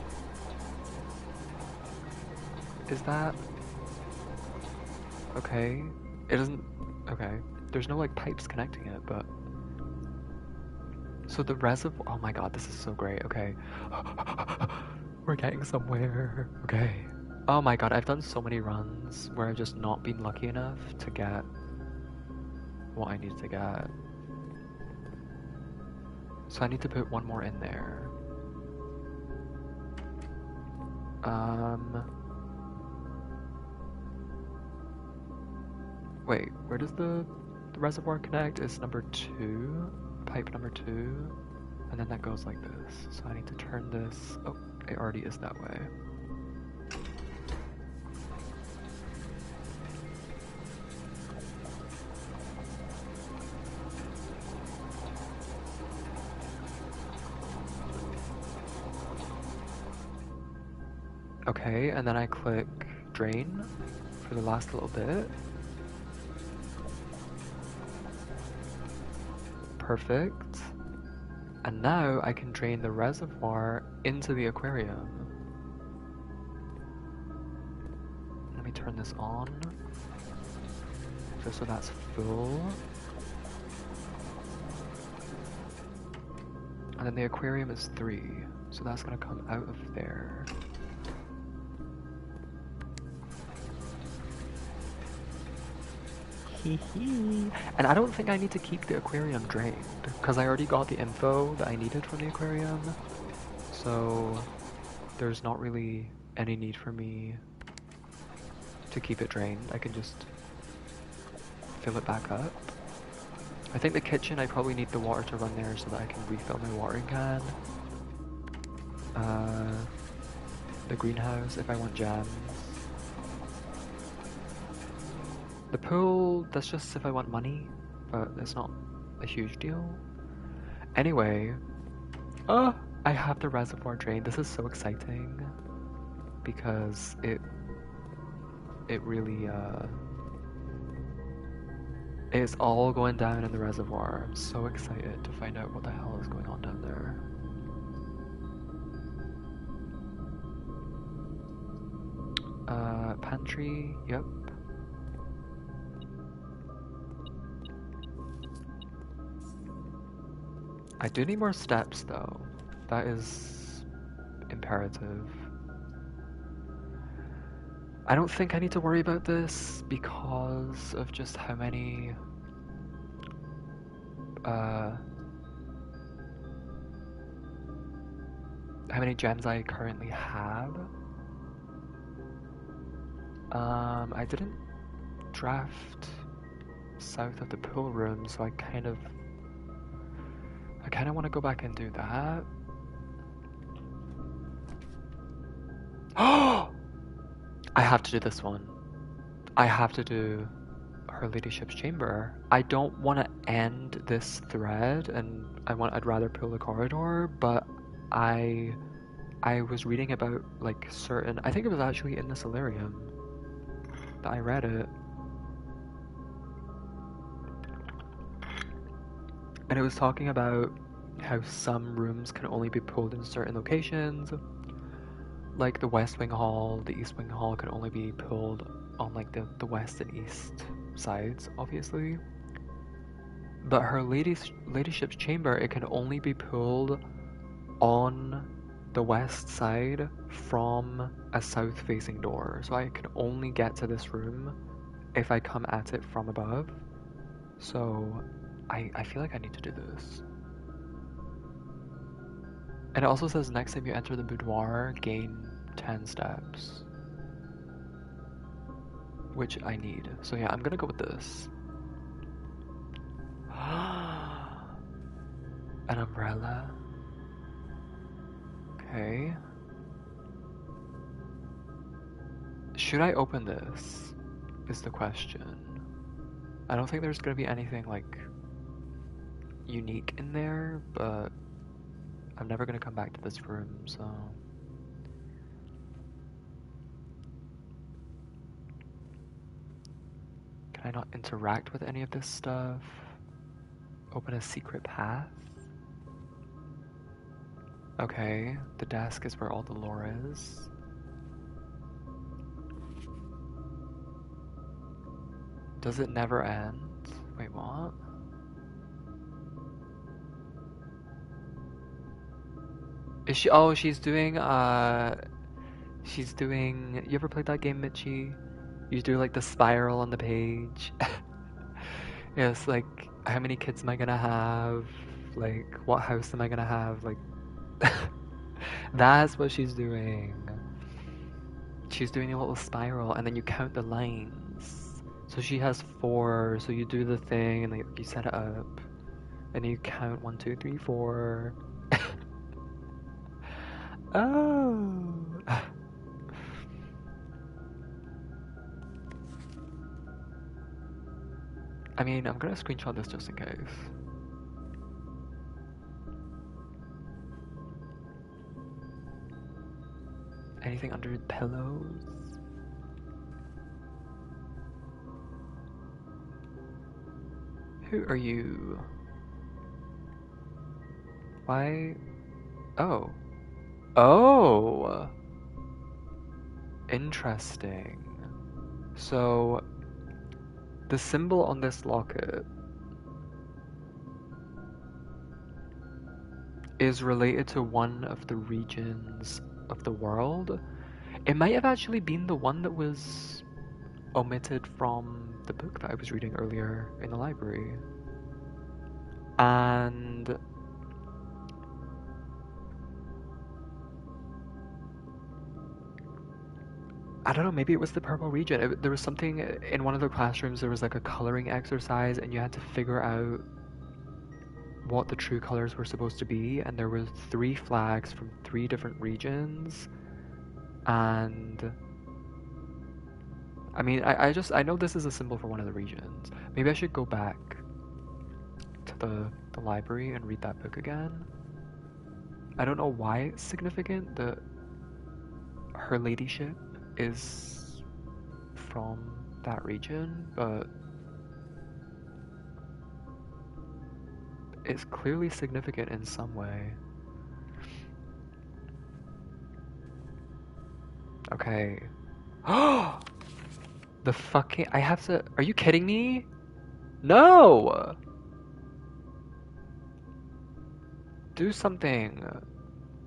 Is that... Okay. It doesn't... Okay. There's no, like, pipes connecting it, but... So the reservoir... Oh my god, this is so great. Okay. We're getting somewhere. Okay. Oh my god, I've done so many runs where I've just not been lucky enough to get what I need to get. So I need to put one more in there. Wait, where does the reservoir connect? Is number 2? pipe number 2, and then that goes like this. So I need to turn this. Oh, it already is that way. Okay, and then I click drain for the last little bit. Perfect. And now I can drain the reservoir into the aquarium. Let me turn this on, just so that's full. And then the aquarium is 3, so that's gonna come out of there. And I don't think I need to keep the aquarium drained, because I already got the info that I needed from the aquarium, so there's not really any need for me to keep it drained. I can just fill it back up. I think the kitchen, I probably need the water to run there so that I can refill my watering can. The greenhouse if I want jams. The pool, that's just if I want money, but it's not a huge deal. Anyway, I have the reservoir drain. This is so exciting because it really it's all going down in the reservoir. I'm so excited to find out what the hell is going on down there. Pantry, yep. I do need more steps though. That is imperative. I don't think I need to worry about this because of just how many gems I currently have. I didn't draft south of the pool room, so I kind of want to go back and do that. Oh! I have to do this one. I have to do Her Ladyship's Chamber. I don't want to end this thread, and I'd rather pull the corridor, but I was reading about like certain. I think it was actually in the Solarium that I read it, and it was talking about how some rooms can only be pulled in certain locations. Like the West Wing Hall, the East Wing Hall can only be pulled on like the west and east sides, obviously. But Her Ladyship's Chamber, it can only be pulled on the west side from a south-facing door. So I can only get to this room if I come at it from above. So I feel like I need to do this. And it also says next time you enter the boudoir, gain 10 steps. Which I need. So yeah, I'm gonna go with this. An umbrella. Okay. Should I open this? Is the question. I don't think there's gonna be anything like unique in there, but I'm never gonna come back to this room, so. Can I not interact with any of this stuff? Open a secret path? Okay, the desk is where all the lore is. Does it never end? Wait, what? Is she? Oh, she's doing, you ever played that game, Mitchie? You do like the spiral on the page. Yeah, it's like, how many kids am I gonna have? Like, what house am I gonna have? Like, that's what she's doing. She's doing a little spiral, and then you count the lines. So she has 4, so you do the thing, and like, you set it up. And you count 1, 2, 3, 4. Oh. I mean, I'm gonna screenshot this just in case. Anything under pillows? Who are you? Why? Oh. Oh! Interesting. So, the symbol on this locket is related to one of the regions of the world. It might have actually been the one that was omitted from the book that I was reading earlier in the library. And I don't know, maybe it was the purple region. There was something in one of the classrooms, there was like a coloring exercise, and you had to figure out what the true colors were supposed to be, and there were 3 flags from 3 different regions. And I mean, I know this is a symbol for one of the regions. Maybe I should go back to the library and read that book again. I don't know why it's significant that her ladyship is from that region, but it's clearly significant in some way. Okay. The fucking... I have to... Are you kidding me? No! Do something.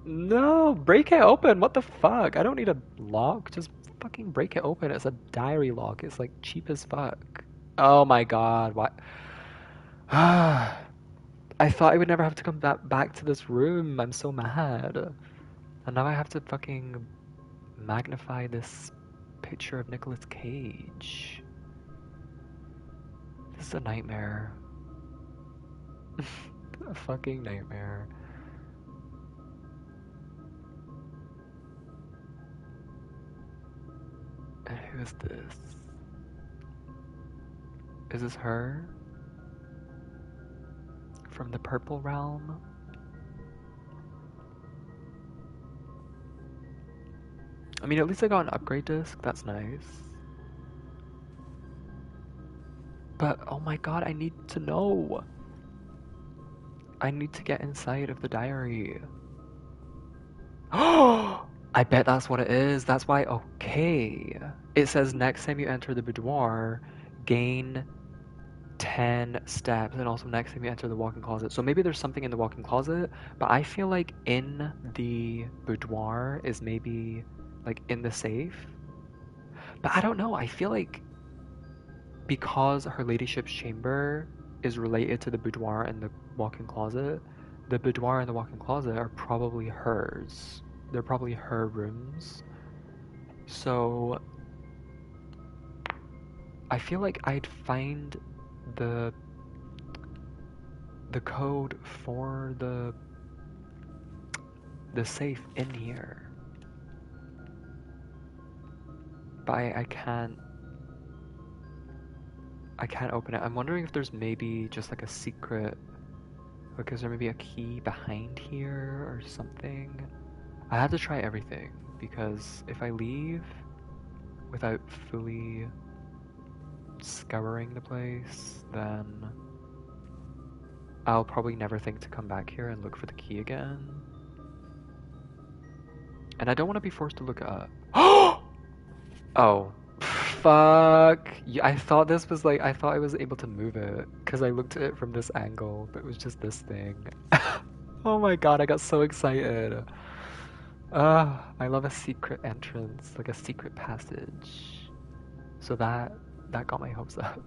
No! Break it open! What the fuck? I don't need a lock. Just fucking break it open. It's a diary lock. It's like cheap as fuck. Oh my god. What? I thought I would never have to come back to this room. I'm so mad. And now I have to fucking magnify this picture of Nicolas Cage. This is a nightmare. A fucking nightmare. And who is this? Is this her? From the Purple Realm? I mean, at least I got an upgrade disc. That's nice. But, oh my god, I need to know. I need to get inside of the diary. Oh! I bet that's what it is. That's why, okay. It says next time you enter the boudoir, gain 10 steps, and also next time you enter the walk-in closet. So maybe there's something in the walk-in closet, but I feel like in the boudoir is maybe like in the safe. But I don't know. I feel like because her ladyship's chamber is related to the boudoir and the walk-in closet, the boudoir and the walk-in closet are probably hers. They're probably her rooms. So I feel like I'd find the code for the safe in here. But I can't open it. I'm wondering if there's maybe just like a secret, like is there maybe a key behind here or something? I have to try everything because if I leave without fully scouring the place, then I'll probably never think to come back here and look for the key again. And I don't want to be forced to look it up. Oh, fuck. Yeah, I thought this was like, I thought I was able to move it because I looked at it from this angle, but it was just this thing. Oh my god, I got so excited. I love a secret entrance, like a secret passage. So that got my hopes up.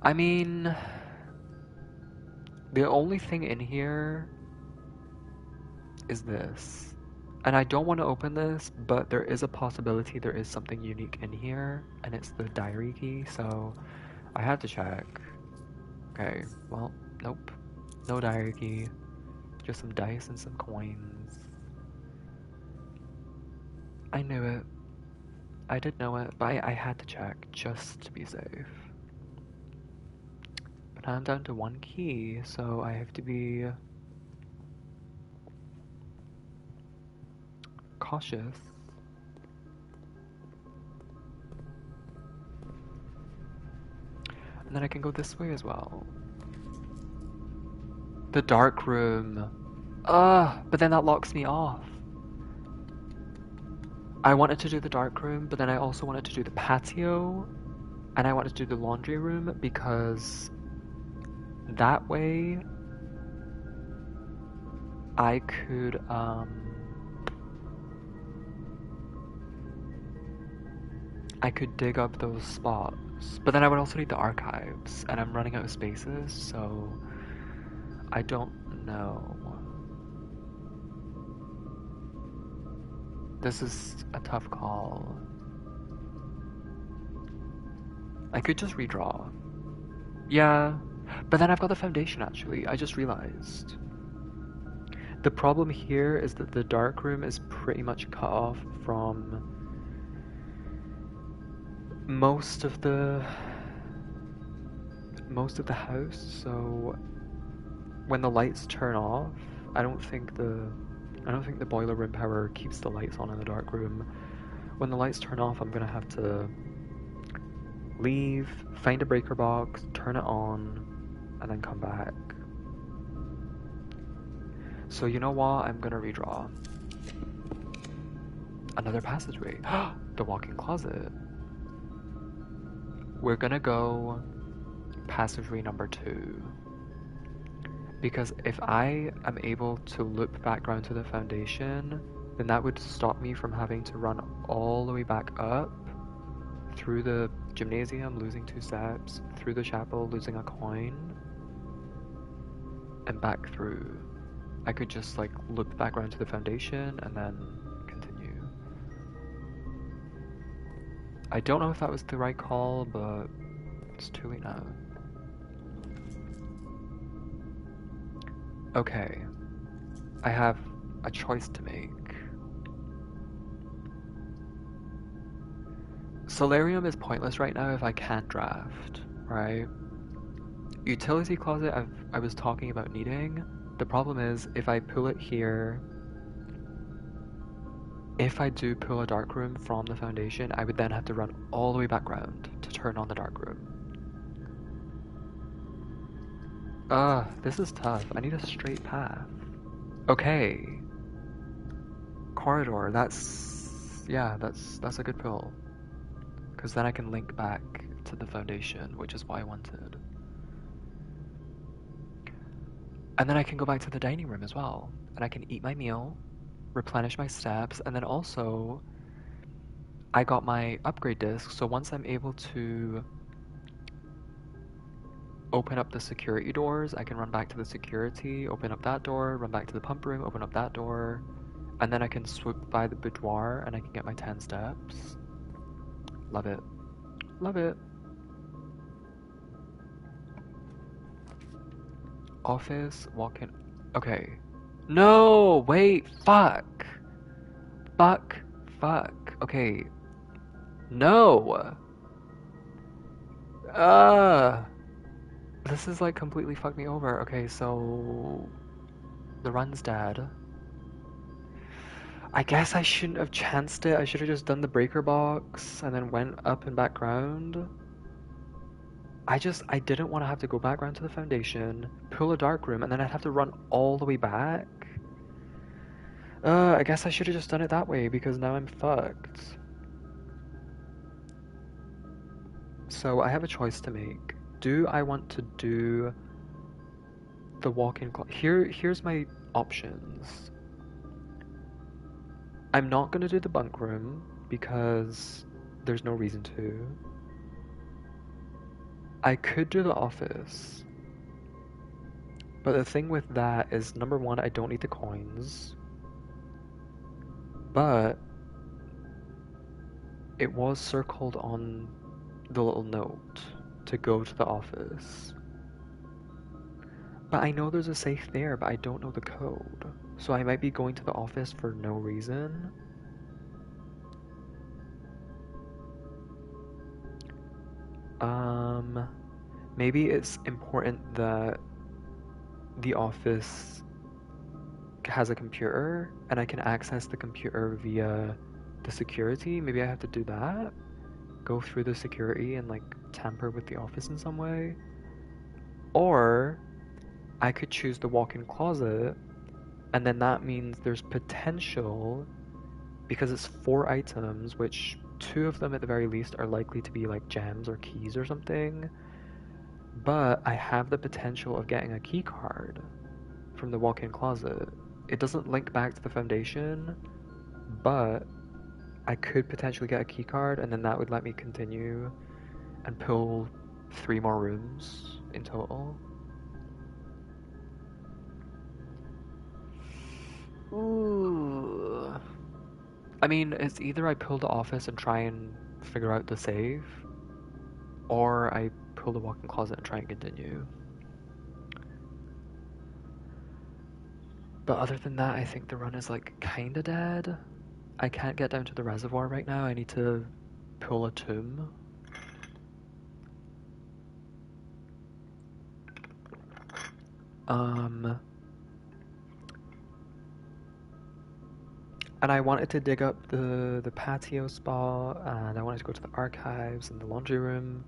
I mean, the only thing in here is this. And I don't want to open this, but there is a possibility there is something unique in here, and it's the diary key, so I had to check. Okay, well, nope. No diary key. Just some dice and some coins. I knew it. I did know it, but I had to check just to be safe. But I'm down to one key, so I have to be cautious. And then I can go this way as well. The dark room. But then that locks me off. I wanted to do the dark room, but then I also wanted to do the patio, and I wanted to do the laundry room because that way I could, I could dig up those spots. But then I would also need the archives, and I'm running out of spaces, so I don't know. This is a tough call. I could just redraw. Yeah, but then I've got the foundation actually, I just realized. The problem here is that the dark room is pretty much cut off from most of the house, so when the lights turn off, I don't think the boiler room power keeps the lights on in the dark room. When the lights turn off, I'm gonna have to leave, find a breaker box, turn it on, and then come back. So you know what? I'm gonna redraw. Another passageway. The walk-in closet. We're gonna go passageway number 2. Because if I am able to loop back around to the foundation, then that would stop me from having to run all the way back up through the gymnasium, losing 2 steps, through the chapel, losing a coin, and back through. I could just like loop back around to the foundation and then continue. I don't know if that was the right call, but it's too late now. Okay, I have a choice to make. Solarium is pointless right now if I can't draft, right? Utility closet I was talking about needing. The problem is if I pull it here, if I do pull a dark room from the foundation, I would then have to run all the way back around to turn on the dark room. This is tough. I need a straight path. Okay. Corridor, yeah, that's a good pull. Because then I can link back to the foundation, which is what I wanted. And then I can go back to the dining room as well. And I can eat my meal, replenish my steps, and then also I got my upgrade disc, so once I'm able to open up the security doors, I can run back to the security, open up that door, run back to the pump room, open up that door, and then I can swoop by the boudoir and I can get my 10 steps. Love it. Love it. Office, walk in. Okay. No! Wait! Fuck! Fuck! Fuck! Okay. No! This is like completely fucked me over. Okay, so the run's dead. I guess I shouldn't have chanced it. I should have just done the breaker box and then went up and back round. I didn't want to have to go back round to the foundation, pull a dark room, and then I'd have to run all the way back. I guess I should have just done it that way because now I'm fucked. So I have a choice to make. Do I want to do the walk-in closet? Here's my options. I'm not gonna do the bunk room because there's no reason to. I could do the office. But the thing with that is, number one, I don't need the coins. But it was circled on the little note. to go to the office. But I know there's a safe there, but I don't know the code. So I might be going to the office for no reason. Maybe it's important that the office has a computer and I can access the computer via the security. Maybe I have to do that. Go through the security and like tamper with the office in some way. Or I could choose the walk-in closet, and then that means there's potential, because it's 4 items, which 2 of them at the very least are likely to be like gems or keys or something. But I have the potential of getting a key card from the walk-in closet. It doesn't link back to the foundation, but I could potentially get a key card, and then that would let me continue and pull 3 more rooms in total. Ooh. I mean, it's either I pull the office and try and figure out the save, or I pull the walk-in closet and try and continue. But other than that, I think the run is like kinda dead. I can't get down to the reservoir right now. I need to pull a tomb. And I wanted to dig up the patio spot, and I wanted to go to the archives and the laundry room.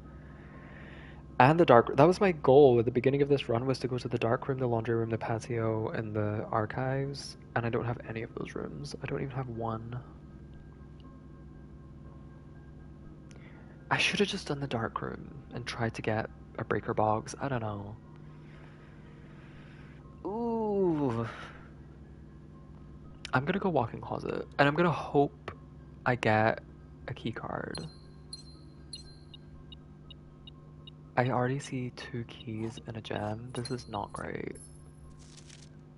And the dark. That was my goal at the beginning of this run, was to go to the dark room, the laundry room, the patio, and the archives. And I don't have any of those rooms. I don't even have one. I should have just done the dark room and tried to get a breaker box. I don't know. Ooh. I'm gonna go walk-in closet, and I'm gonna hope I get a key card. I already see 2 keys and a gem. This is not great.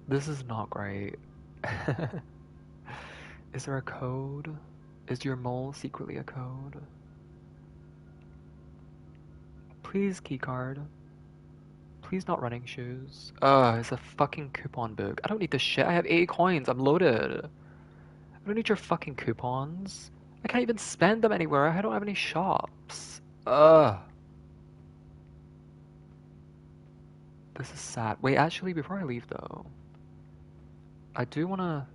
This is not great. Is there a code? Is your mole secretly a code? Please, keycard. Please not running shoes. It's a fucking coupon book. I don't need this shit. I have 80 coins. I'm loaded. I don't need your fucking coupons. I can't even spend them anywhere. I don't have any shops. This is sad. Wait, actually, before I leave though, I do want to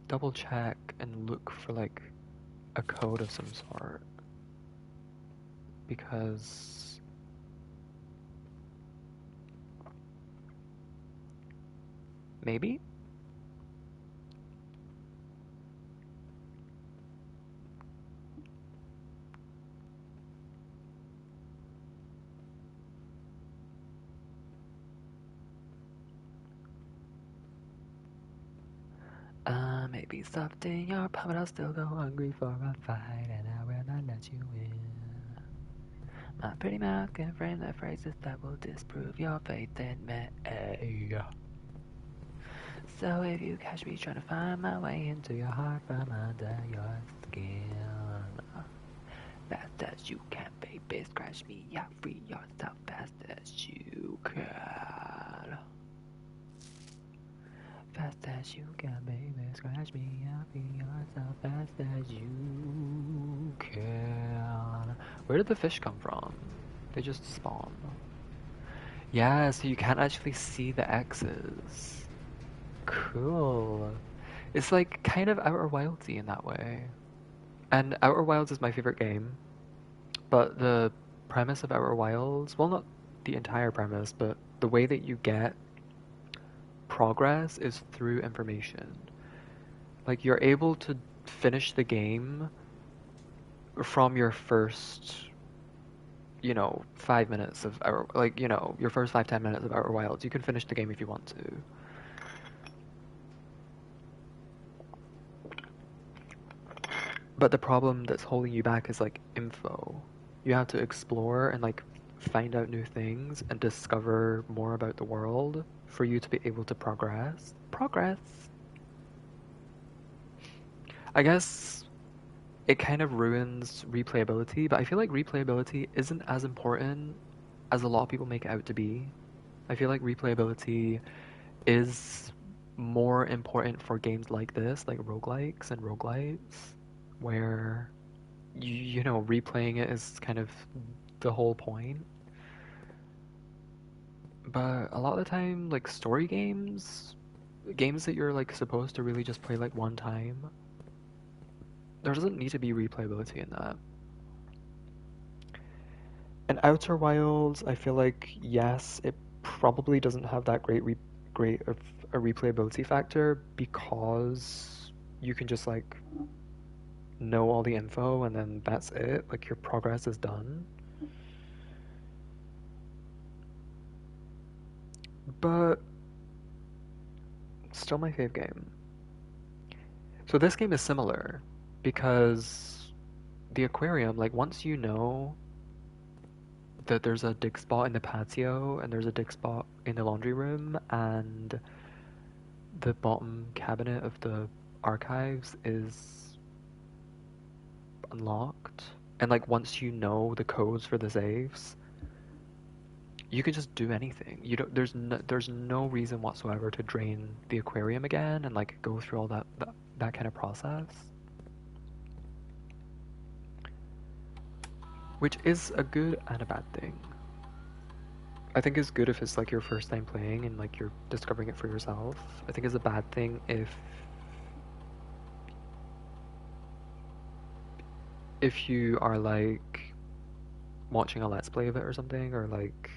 double check and look for like a code of some sort. Because maybe? Maybe soft in your palm, but I'll still go hungry for a fight, and I will not let you in. My pretty mouth can frame the phrases that will disprove your faith in me. So if you catch me trying to find my way into your heart from under your skin, fast as you can, baby, scratch me out, free yourself fast as you can. Fast as you can, baby, scratch me out, free yourself fast as you can. Where did the fish come from? They just spawn. Yeah, so you can't actually see the X's. Cool. It's like kind of Outer Wildsy in that way. And Outer Wilds is my favorite game, but the premise of Outer Wilds, well, not the entire premise, but the way that you get progress is through information. Like you're able to finish the game from your first, 5 minutes of Outer, like, your first 5-10 minutes of Outer Wilds. You can finish the game if you want to. But the problem that's holding you back is like info. You have to explore and like find out new things and discover more about the world for you to be able to progress. Progress. I guess it kind of ruins replayability, but I feel like replayability isn't as important as a lot of people make it out to be. I feel like replayability is more important for games like this, like roguelikes and roguelites, where replaying it is kind of the whole point. But a lot of the time, like story games that you're like supposed to really just play like one time, there doesn't need to be replayability in that. And Outer Wilds, I feel like yes, it probably doesn't have that great of a replayability factor because you can just like know all the info and then that's it. Like your progress is done. But still my fave game. So this game is similar because the aquarium, like once you know that there's a dig spot in the patio and there's a dig spot in the laundry room and the bottom cabinet of the archives is unlocked, and like once you know the codes for the saves, you can just do anything. You don't there's no reason whatsoever to drain the aquarium again and like go through all that kind of process. Which is a good and a bad thing. I think it's good if it's like your first time playing and like you're discovering it for yourself. I think it's a bad thing if you are like watching a let's play of it or something, or like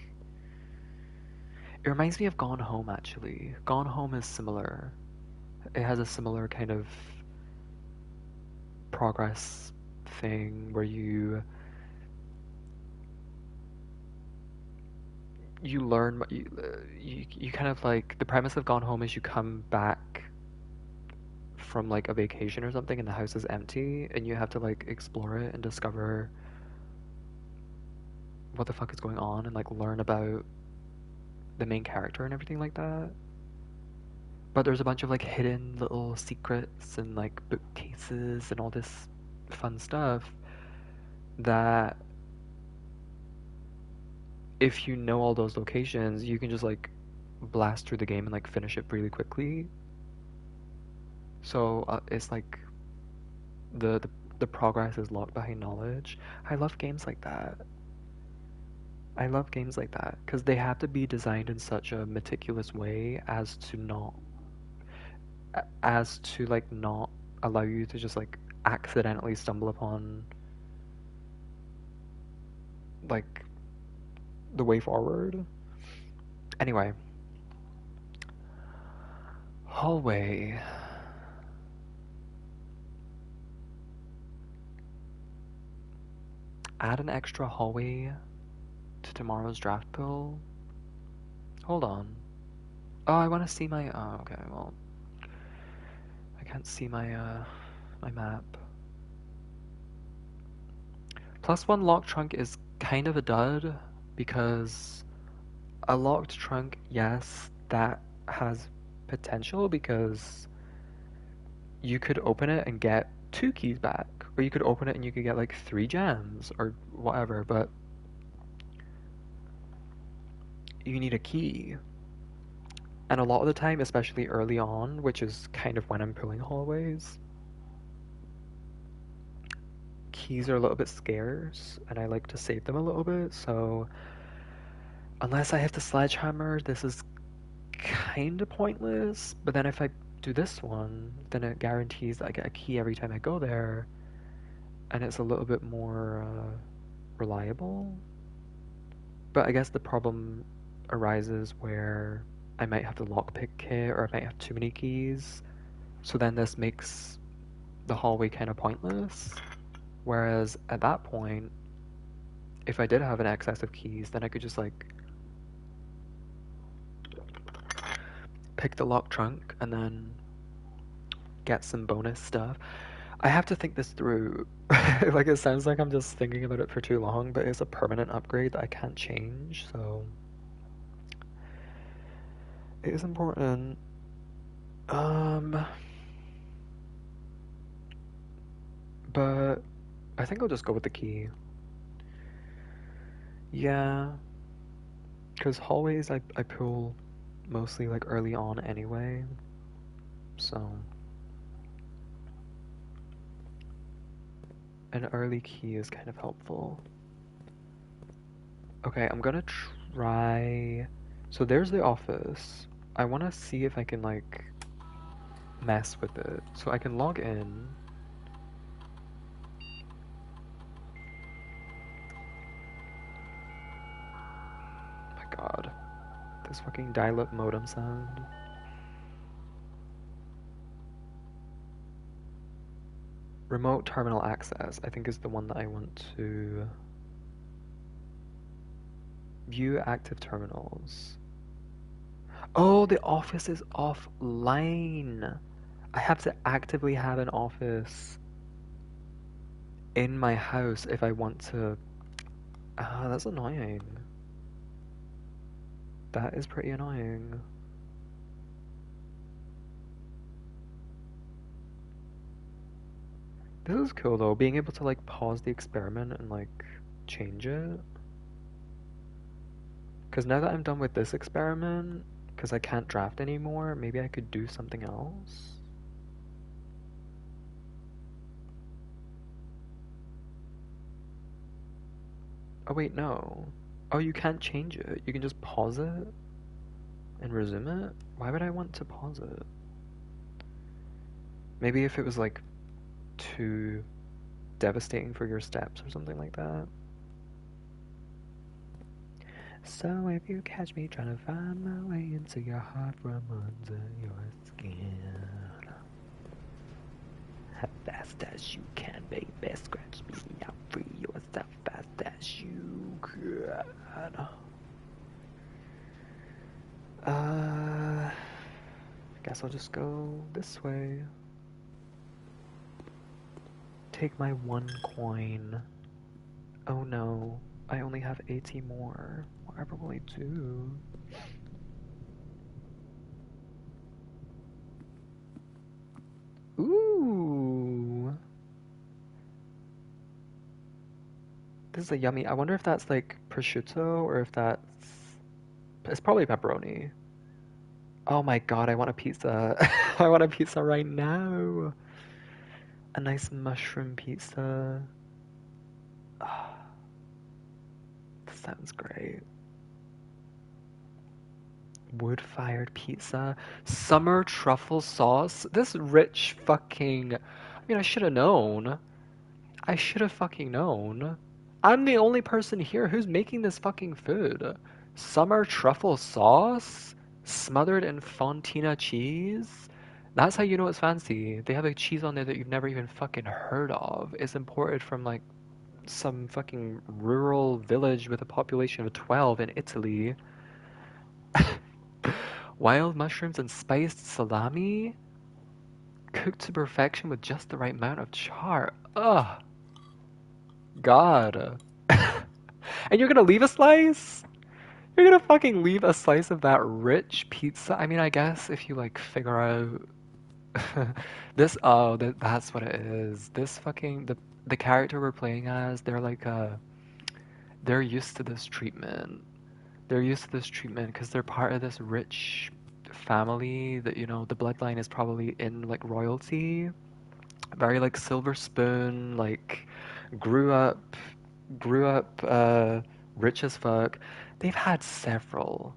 it reminds me of Gone Home actually. Gone Home is similar. It has a similar kind of progress thing where you learn you kind of like the premise of Gone Home is you come back from like a vacation or something and the house is empty and you have to like explore it and discover what the fuck is going on and like learn about the main character and everything like that. But there's a bunch of like hidden little secrets and like bookcases and all this fun stuff that if you know all those locations, you can just like blast through the game and like finish it really quickly. So it's like the, the the progress is locked behind knowledge. I love games like that. I love games like that because they have to be designed in such a meticulous way as to like not allow you to just like accidentally stumble upon like the way forward. Anyway, hallway. Add an extra hallway to tomorrow's draft pool. Hold on. Oh, I want to see my. Oh, okay. Well, I can't see my map. Plus one locked trunk is kind of a dud because a locked trunk, yes, that has potential because you could open it and get two keys back, or you could open it and you could get like three gems or whatever, but you need a key. And a lot of the time, especially early on, which is kind of when I'm pulling hallways, keys are a little bit scarce and I like to save them a little bit, so unless I have to sledgehammer, this is kind of pointless. But then if I do this one, then it guarantees that I get a key every time I go there, and it's a little bit more reliable. But I guess the problem arises where I might have the lockpick kit or I might have too many keys. So then this makes the hallway kind of pointless. Whereas at that point, if I did have an excess of keys, then I could just like pick the lock trunk and then get some bonus stuff. I have to think this through. Like it sounds like I'm just thinking about it for too long, but it's a permanent upgrade that I can't change, so it is important. Um, but I think I'll just go with the key. Yeah. Because hallways I pull mostly like early on anyway, so an early key is kind of helpful. Okay, I'm gonna try. So there's the office. I want to see if I can like mess with it. So I can log in. Oh my god. This fucking dial-up modem sound. Remote terminal access, I think is the one that I want to view active terminals. Oh, the office is offline. I have to actively have an office in my house if I want to. Ah, that's annoying. That is pretty annoying. This is cool though, being able to like pause the experiment and like change it. Because now that I'm done with this experiment, because I can't draft anymore, maybe I could do something else. Oh wait, no. Oh, you can't change it. You can just pause it and resume it? Why would I want to pause it? Maybe if it was like too devastating for your steps or something like that. So if you catch me trying to find my way into your heart from under your skin, how fast as you can, baby, scratch me out, free yourself fast as you can. I guess I'll just go this way. Take my 1 coin. Oh no, I only have 80 more. Whatever will I do? Ooh! This is a yummy. I wonder if that's like prosciutto or if that's. It's probably pepperoni. Oh my god, I want a pizza. I want a pizza right now. A nice mushroom pizza. Oh, this sounds great. Wood-fired pizza. Summer truffle sauce. This rich fucking. I mean, I should have known. I should have fucking known. I'm the only person here who's making this fucking food. Summer truffle sauce? Smothered in fontina cheese? That's how you know it's fancy. They have a cheese on there that you've never even fucking heard of. It's imported from like some fucking rural village with a population of 12 in Italy. Wild mushrooms and spiced salami? Cooked to perfection with just the right amount of char. Ugh. God. And you're gonna leave a slice? You're gonna fucking leave a slice of that rich pizza? I mean, I guess if you like figure out this, oh, that's what it is. This fucking the character we're playing as, they're like they're used to this treatment. They're used to this treatment because they're part of this rich family that, you know, the bloodline is probably in like royalty. Very like silver spoon, like grew up rich as fuck. They've had several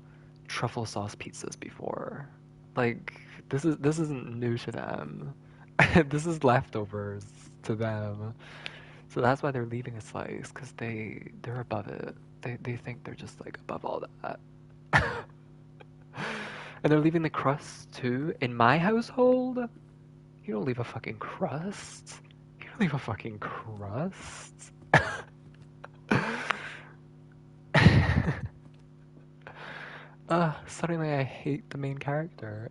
truffle sauce pizzas before. Like this isn't new to them. This is leftovers to them. So that's why they're leaving a slice, because they're above it. They think they're just like above all that. And they're leaving the crust too. In my household, you don't leave a fucking crust. You don't leave a fucking crust. Suddenly I hate the main character.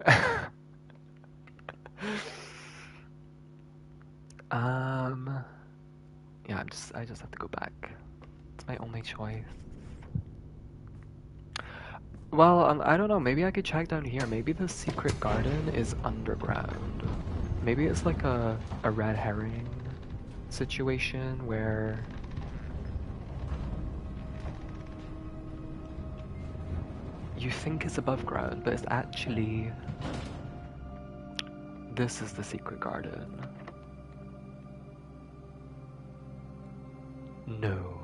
Yeah, I just have to go back. It's my only choice. Well, I don't know, maybe I could check down here. Maybe the secret garden is underground. Maybe it's like a red herring situation where you think it's above ground, but it's actually... This is the secret garden. No.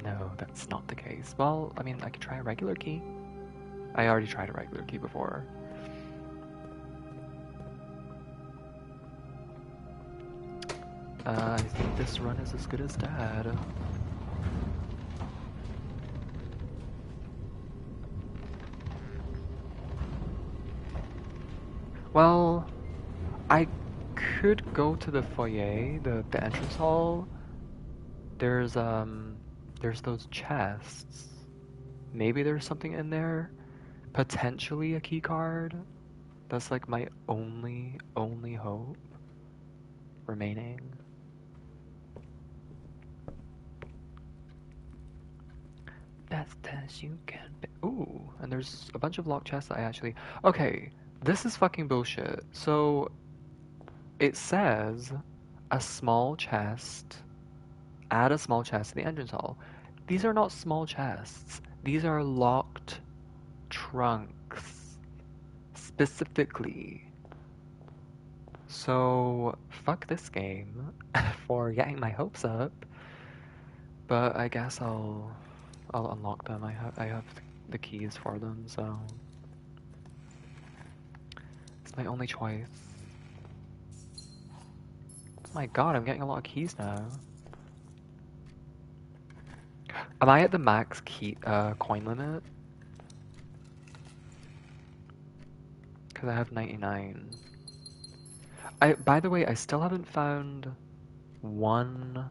No, that's not the case. Well, I mean, I could try a regular key. I already tried a regular key before. I think this run is as good as Dad. Well, I could go to the foyer, the entrance hall. There's those chests. Maybe there's something in there. Potentially a key card. That's like my only hope remaining. Best as you can be. Ooh, and there's a bunch of locked chests that I actually... Okay, this is fucking bullshit. So, it says a small chest, add a small chest to the entrance hall. These are not small chests. These are locked trunks. Specifically. So, fuck this game for getting my hopes up. But I guess I'll unlock them. I have the keys for them, so it's my only choice. My God, I'm getting a lot of keys now. Am I at the max coin limit? Because I have 99. By the way, I still haven't found one.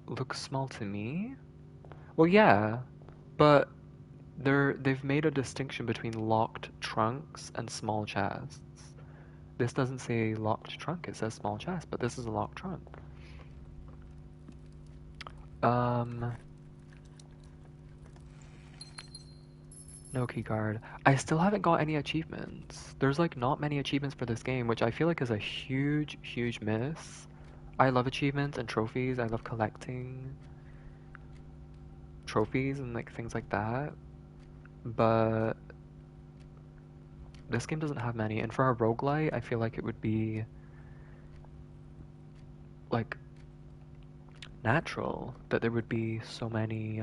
Looks small to me? Well, yeah, but they've made a distinction between locked trunks and small chests. This doesn't say locked trunk, it says small chest, but this is a locked trunk. No key card. I still haven't got any achievements. There's like not many achievements for this game, which I feel like is a huge, huge miss. I love achievements and trophies. I love collecting trophies and like things like that. But this game doesn't have many. And for a roguelite, I feel like it would be like natural that there would be so many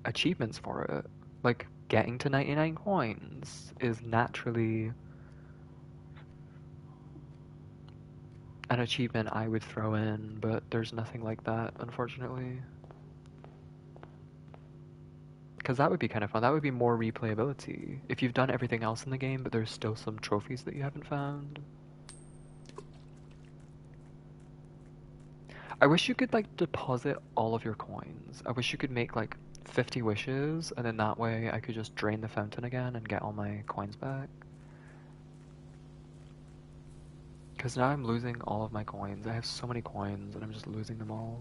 achievements for it. Like getting to 99 coins is naturally an achievement I would throw in, but there's nothing like that, unfortunately. Because that would be kind of fun. That would be more replayability. If you've done everything else in the game, but there's still some trophies that you haven't found. I wish you could like deposit all of your coins. I wish you could make like 50 wishes, and then that way I could just drain the fountain again and get all my coins back. Because now I'm losing all of my coins. I have so many coins, and I'm just losing them all.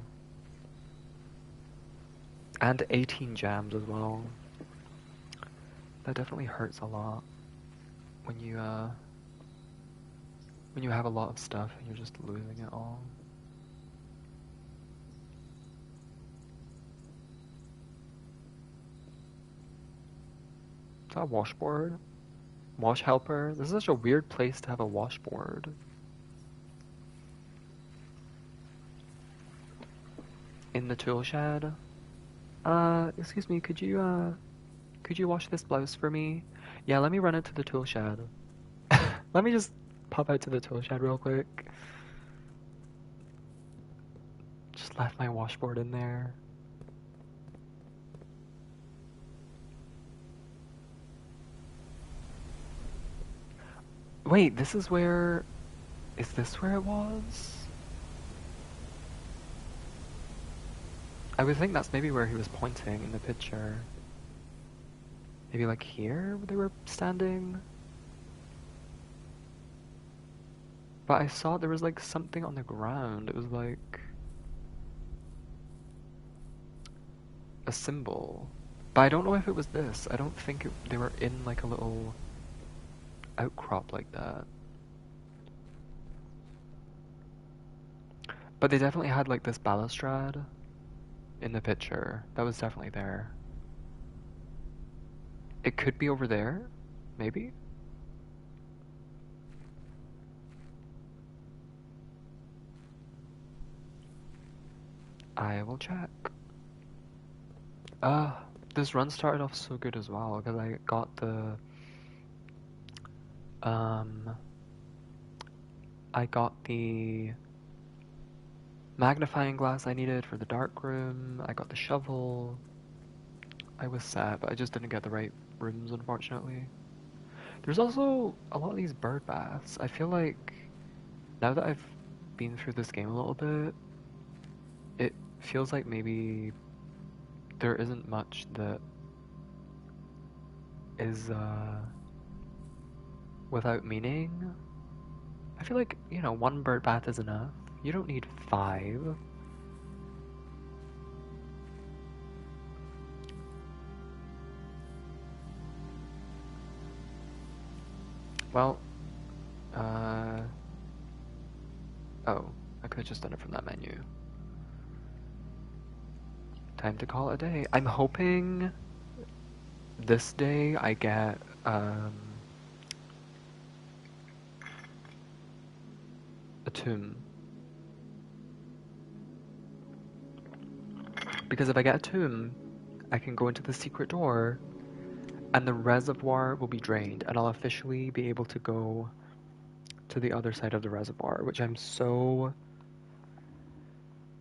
And 18 gems as well. That definitely hurts a lot when you have a lot of stuff and you're just losing it all. Is that a washboard? Wash helper? This is such a weird place to have a washboard. In the tool shed? Excuse me, could you wash this blouse for me? Yeah, let me run it to the tool shed. Let me just pop out to the tool shed real quick. Just left my washboard in there. Wait, this is where... Is this where it was? I would think that's maybe where he was pointing in the picture. Maybe like here where they were standing? But I saw there was like something on the ground. It was like a symbol. But I don't know if it was this. I don't think they were in like a little outcrop like that. But they definitely had like this balustrade in the picture. That was definitely there. It could be over there, maybe? I will check. Uh, this run started off so good as well because I got um the magnifying glass I needed for the dark room. I got the shovel. I was sad, but I just didn't get the right rooms, unfortunately. There's also a lot of these bird baths. I feel like now that I've been through this game a little bit, it feels like maybe there isn't much that is without meaning. I feel like, one bird bath is enough. You don't need five. Well, uh, oh, I could have just done it from that menu. Time to call it a day. I'm hoping this day I get, a tomb. Because if I get a tomb, I can go into the secret door and the reservoir will be drained and I'll officially be able to go to the other side of the reservoir, which I'm so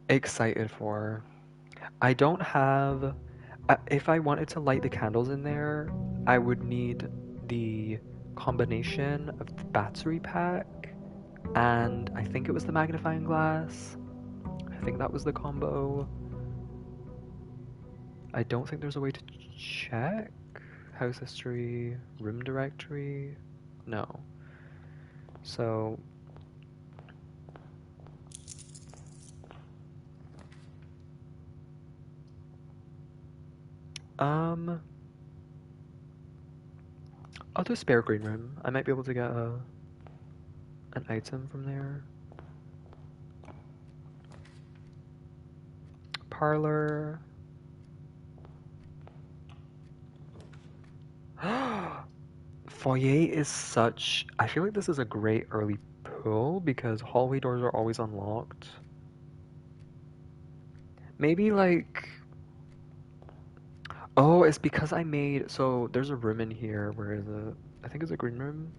excited for. I don't have. If I wanted to light the candles in there, I would need the combination of the battery pack and I think it was the magnifying glass. I think that was the combo. I don't think there's a way to check. House history, room directory. No. So, um, I'll do spare green room. I might be able to get an item from there. Parlor. Foyer is such. I feel like this is a great early pull because hallway doors are always unlocked. Maybe like. Oh, it's because I made. So there's a room in here where the. I think it's a green room.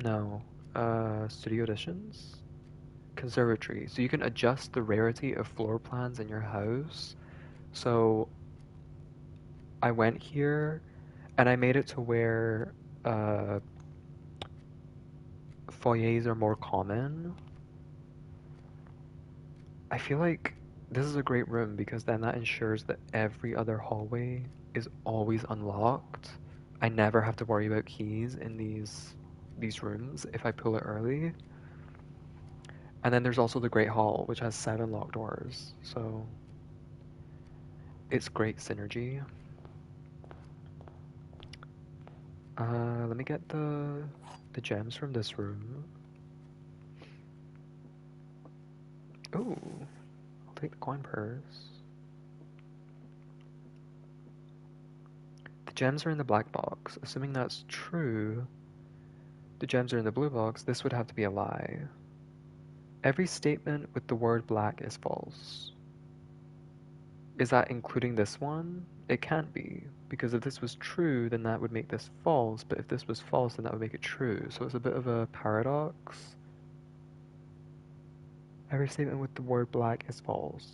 No. Studio additions? Conservatory. So you can adjust the rarity of floor plans in your house. So I went here and I made it to where uh, foyers are more common. I feel like this is a great room because then that ensures that every other hallway is always unlocked. I never have to worry about keys in these rooms if I pull it early. And then there's also the Great Hall, which has 7 locked doors. So it's great synergy. Let me get the gems from this room. Ooh, I'll take the coin purse. The gems are in the black box. Assuming that's true, the gems are in the blue box. This would have to be a lie. Every statement with the word black is false. Is that including this one? It can't be, because if this was true, then that would make this false, but if this was false, then that would make it true. So it's a bit of a paradox. Every statement with the word black is false.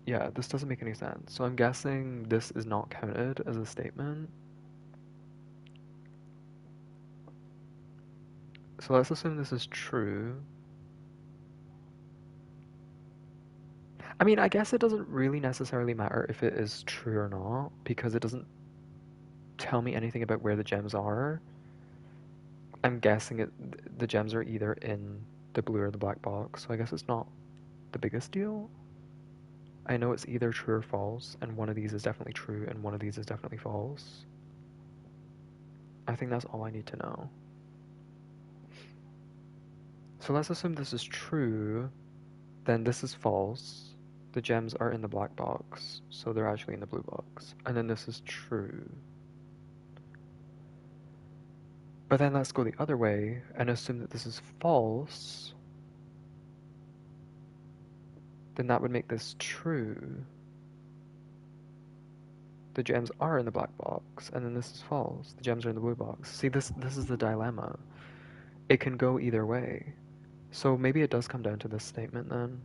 Yeah, this doesn't make any sense. So I'm guessing this is not counted as a statement. So let's assume this is true. I mean, I guess it doesn't really necessarily matter if it is true or not, because it doesn't tell me anything about where the gems are. I'm guessing the gems are either in the blue or the black box, so I guess it's not the biggest deal. I know it's either true or false, and one of these is definitely true, and one of these is definitely false. I think that's all I need to know. So let's assume this is true, then this is false. The gems are in the black box, so they're actually in the blue box. And then this is true. But then let's go the other way and assume that this is false. Then that would make this true. The gems are in the black box, and then this is false. The gems are in the blue box. See, this is the dilemma. It can go either way. So maybe it does come down to this statement then.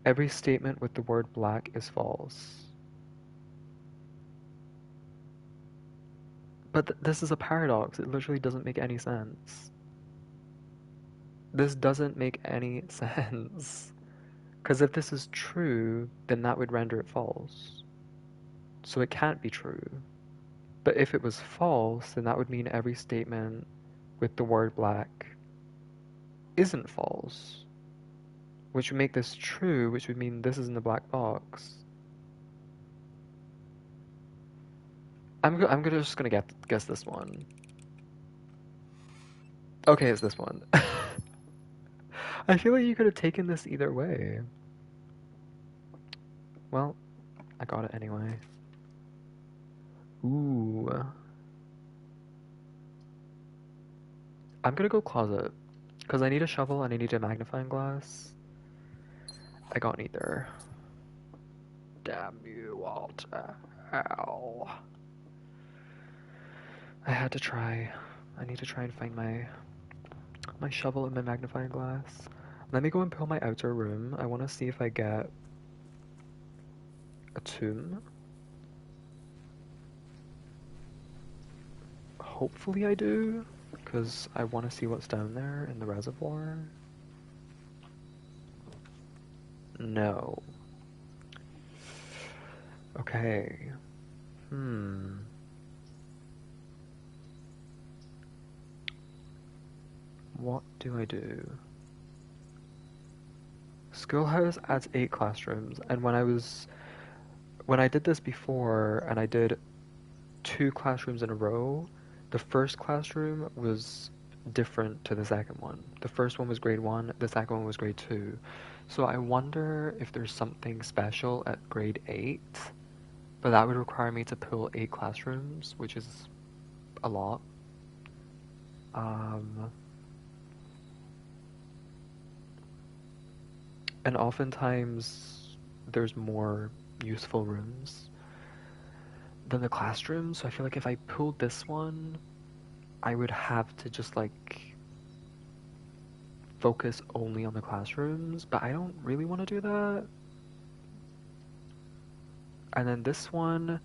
Every statement with the word black is false. But this is a paradox. It literally doesn't make any sense. This doesn't make any sense. Because if this is true, then that would render it false. So it can't be true. But if it was false, then that would mean every statement with the word black isn't false. Which would make this true, which would mean this is in the black box. just gonna guess this one. Okay, it's this one. I feel like you could have taken this either way. Well, I got it anyway. Ooh. I'm gonna go closet. Because I need a shovel and I need a magnifying glass. I got neither. Damn you, Walter. Ow. I had to try. I need to try and find my shovel and my magnifying glass. Let me go and pull my outer room. I want to see if I get a tomb. Hopefully I do, because I want to see what's down there in the reservoir. No. Okay. What do I do? Schoolhouse adds 8 classrooms, and when I did this before, and I did 2 classrooms in a row, the first classroom was different to the second one. The first one was grade 1, the second one was grade 2. So I wonder if there's something special at grade 8, but that would require me to pull 8 classrooms, which is a lot. And oftentimes there's more useful rooms than the classroom, so I feel like if I pulled this one, I would have to just like focus only on the classrooms, but I don't really want to do that. And then this one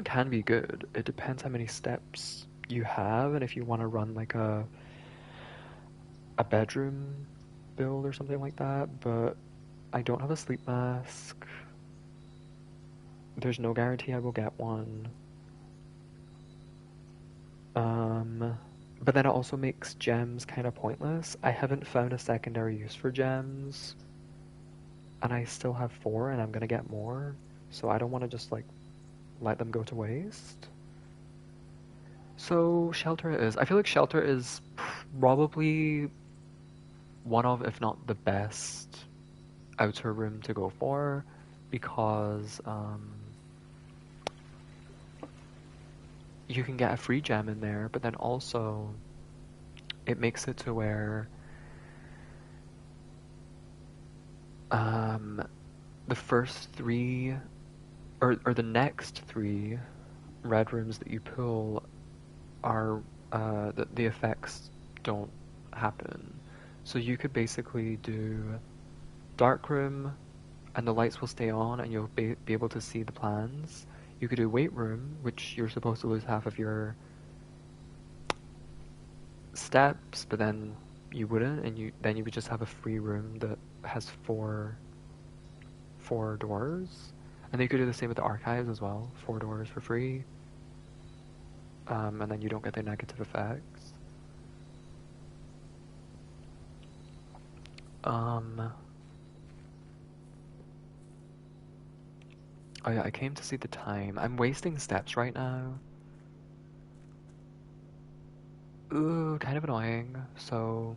can be good. It depends how many steps you have and if you want to run like a bedroom build or something like that, but I don't have a sleep mask. There's no guarantee I will get one. But then it also makes gems kind of pointless. I haven't found a secondary use for gems, and I still have 4 and I'm gonna get more, so I don't want to just like let them go to waste. So shelter it is. I feel like shelter is probably one of, if not the best outer room to go for, because you can get a free gem in there, but then also it makes it to where the first 3 or the next 3 red rooms that you pull are the effects don't happen. So you could basically do dark room and the lights will stay on and you'll be able to see the plans. You could do weight room, which you're supposed to lose half of your steps, but then you wouldn't, and you would just have a free room that has 4 doors. And then you could do the same with the archives as well, 4 doors for free. And then you don't get the negative effects. Oh yeah, I came to see the time. I'm wasting steps right now. Ooh, kind of annoying. So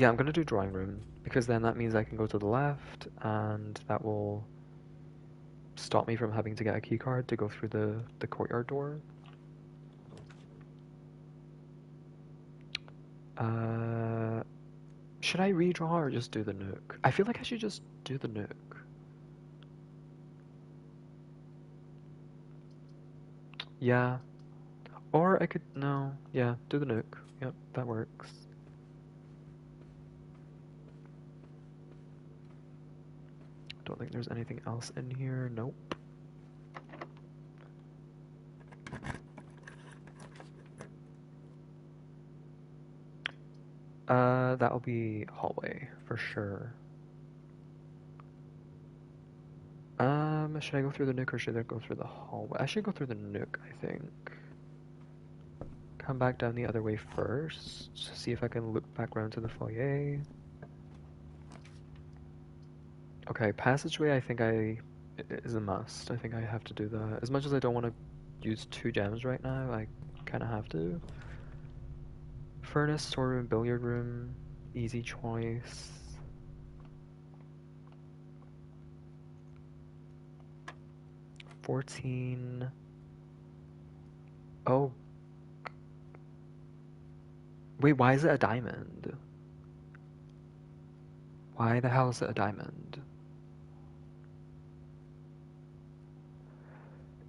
Yeah, I'm gonna do drawing room because then that means I can go to the left and that will stop me from having to get a key card to go through the courtyard door. Uh, should I redraw or just do the Nook? I feel like I should just do the Nook. Yeah. Or I could, no, yeah, do the Nook. Yep, that works. Don't think there's anything else in here. Nope. That'll be hallway for sure. Should I go through the Nook or should I go through the hallway? I should go through the Nook, I think. Come back down the other way first. See if I can loop back around to the foyer. Okay, passageway I think is a must. I think I have to do that. As much as I don't want to use 2 gems right now, I kind of have to. Furnace, storeroom, billiard room, easy choice. $14. Oh, wait, why is it a diamond? Why the hell is it a diamond?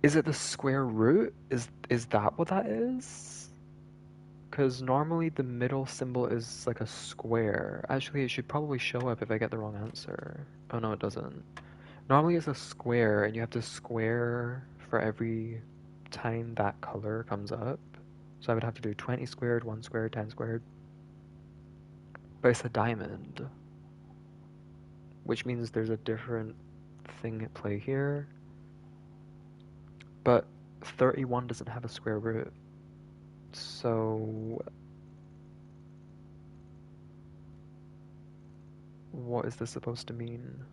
Is it the square root? Is that what that is? Because normally the middle symbol is like a square. Actually, it should probably show up if I get the wrong answer. Oh no, it doesn't. Normally it's a square, and you have to square for every time that color comes up. So I would have to do 20 squared, 1 squared, 10 squared. But it's a diamond, which means there's a different thing at play here. But 31 doesn't have a square root. So what is this supposed to mean?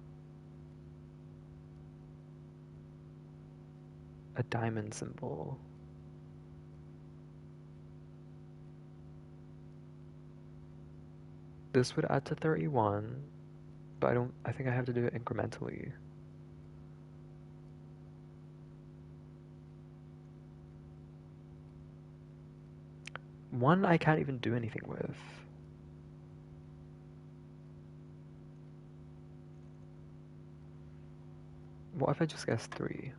A diamond symbol. This would add to 31, but I think I have to do it incrementally. One I can't even do anything with. What if I just guess 3?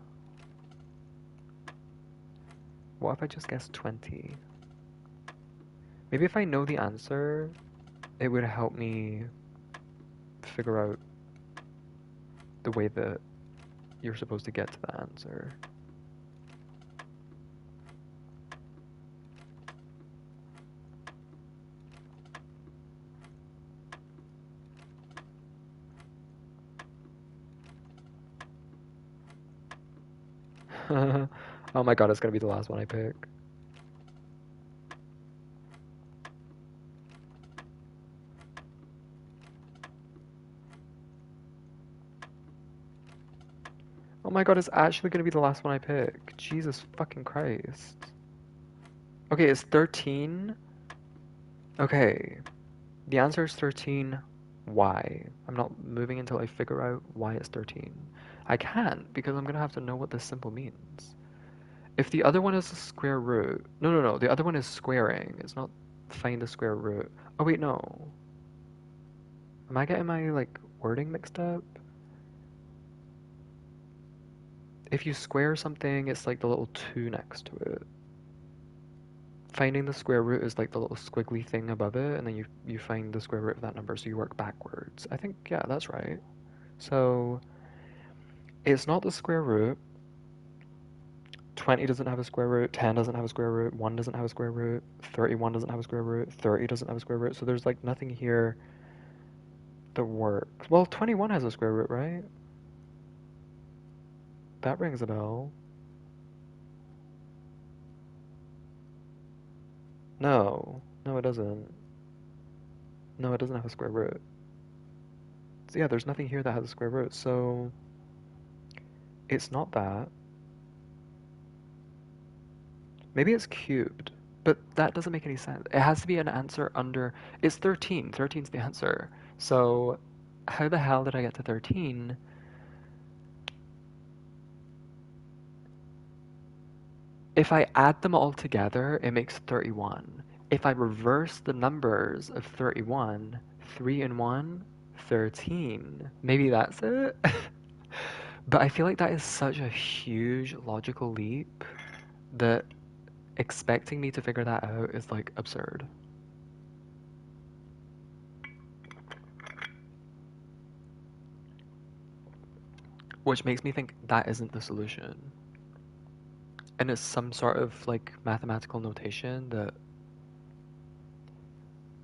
What if I just guess 20? Maybe if I know the answer, it would help me figure out the way that you're supposed to get to the answer. Oh my god, it's gonna be the last one I pick. Oh my god, it's actually gonna be the last one I pick. Jesus fucking Christ. Okay, it's 13. Okay, the answer is 13. Why? I'm not moving until I figure out why it's 13. I can't, because I'm gonna have to know what this symbol means. If the other one is a square root... No, no, no, the other one is squaring. It's not find the square root. Oh wait, no. Am I getting my, like, wording mixed up? If you square something, it's like the little 2 next to it. Finding the square root is like the little squiggly thing above it, and then you find the square root of that number, so you work backwards. I think, yeah, that's right. So, it's not the square root. 20 doesn't have a square root, 10 doesn't have a square root, 1 doesn't have a square root, 31 doesn't have a square root, 30 doesn't have a square root, so there's like nothing here that works. Well, 21 has a square root, right? That rings a bell. No. No, it doesn't. No, it doesn't have a square root. So yeah, there's nothing here that has a square root, so it's not that. Maybe it's cubed. But that doesn't make any sense. It has to be an answer under. It's 13. 13's the answer. So, how the hell did I get to 13? If I add them all together, it makes 31. If I reverse the numbers of 31, 3 and 1, 13. Maybe that's it? But I feel like that is such a huge logical leap that expecting me to figure that out is like absurd. Which makes me think that isn't the solution. And it's some sort of like mathematical notation that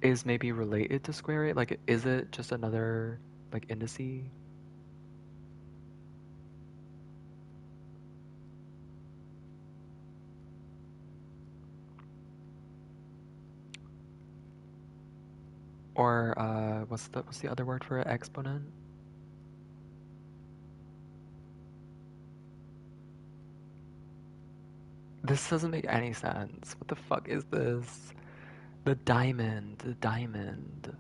is maybe related to square root. Like, is it just another like indice? Or what's the other word for it? Exponent? This doesn't make any sense. What the fuck is this? The diamond, the diamond.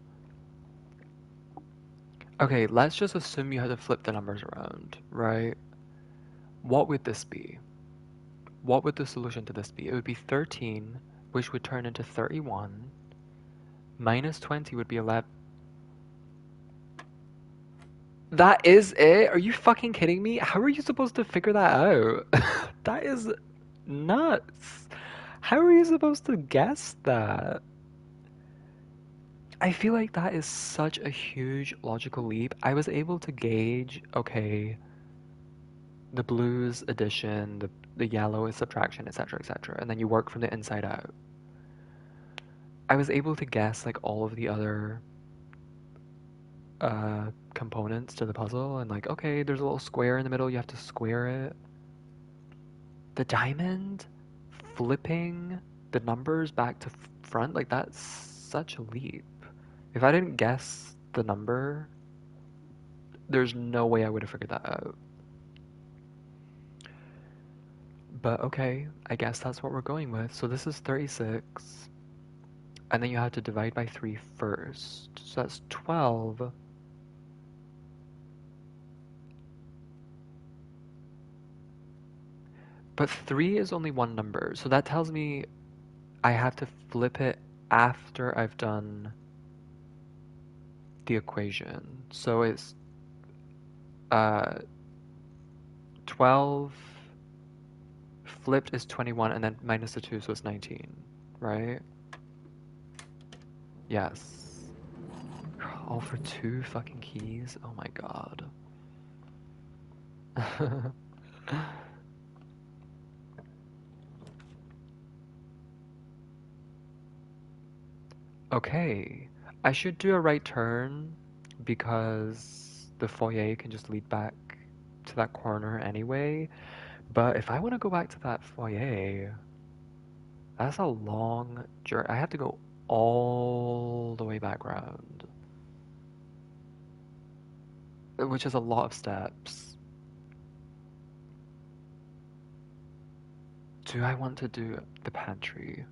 Okay, let's just assume you had to flip the numbers around, right? What would this be? What would the solution to this be? It would be 13, which would turn into 31, minus 20 would be 11. That is it? Are you fucking kidding me? How are you supposed to figure that out? That is nuts. How are you supposed to guess that? I feel like that is such a huge logical leap. I was able to gauge, okay, the blues addition, the yellow is subtraction, etc., etc., and then you work from the inside out. I was able to guess like all of the other components to the puzzle, and like, okay, there's a little square in the middle, you have to square it. The diamond, flipping the numbers back to front, like that's such a leap. If I didn't guess the number, there's no way I would have figured that out. But okay, I guess that's what we're going with. So this is 36, and then you have to divide by 3 first. So that's 12. But 3 is only one number, so that tells me I have to flip it after I've done the equation. So it's uh, 12 flipped is 21, and then minus the 2, so it's 19, right? Yes. All for 2 fucking keys? Oh my god. Okay, I should do a right turn because the foyer can just lead back to that corner anyway. But if I want to go back to that foyer, that's a long journey. I have to go all the way back around, which is a lot of steps. Do I want to do the pantry?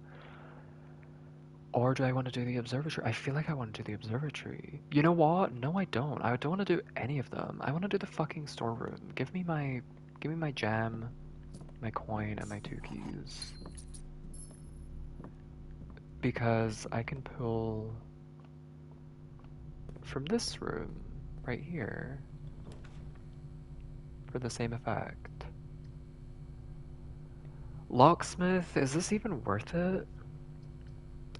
Or do I want to do the observatory? I feel like I want to do the observatory. You know what? No, I don't. I don't want to do any of them. I want to do the fucking storeroom. Give me my jam, my coin, and my 2 keys. Because I can pull from this room right here for the same effect. Locksmith, is this even worth it?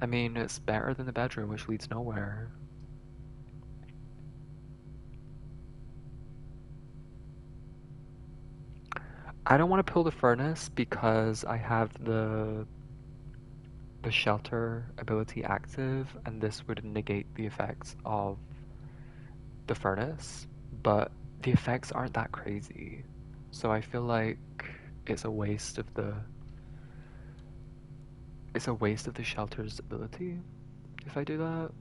I mean, it's better than the bedroom, which leads nowhere. I don't want to pull the furnace because I have the shelter ability active, and this would negate the effects of the furnace, but the effects aren't that crazy. So I feel like it's a waste of the shelter's ability if I do that.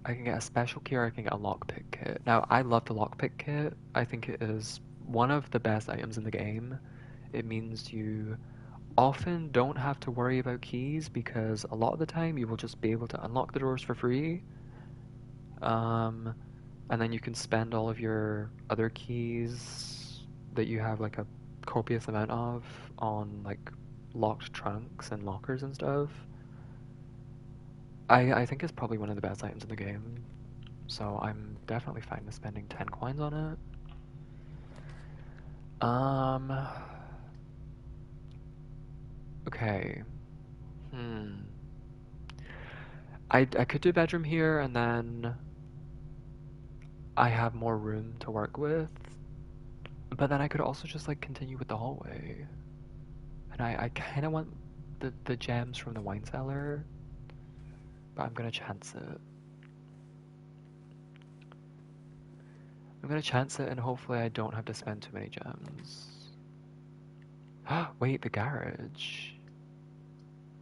I can get a special key or I can get a lockpick kit. Now, I love the lockpick kit. I think it is one of the best items in the game. It means you often don't have to worry about keys because a lot of the time you will just be able to unlock the doors for free. Um, and then you can spend all of your other keys that you have like a copious amount of on like locked trunks and lockers and stuff. I think it's probably one of the best items in the game, so I'm definitely fine with spending 10 coins on it. Um, okay. Hmm. I could do bedroom here and then I have more room to work with, but then I could also just like continue with the hallway. And I kind of want the gems from the wine cellar, but I'm gonna chance it. I'm gonna chance it and hopefully I don't have to spend too many gems. Wait, the garage.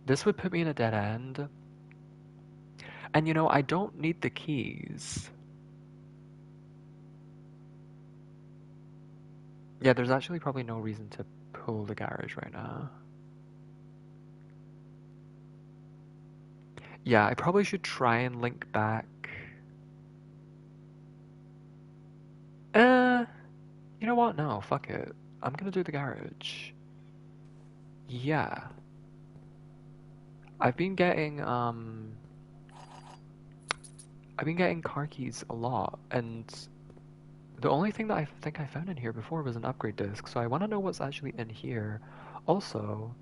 This would put me in a dead end. And you know, I don't need the keys. Yeah, there's actually probably no reason to pull the garage right now. Yeah, I probably should try and link back. Uh, you know what? No, fuck it. I'm gonna do the garage. Yeah. I've been getting I've been getting car keys a lot, and the only thing that I think I found in here before was an upgrade disc, so I want to know what's actually in here. Also,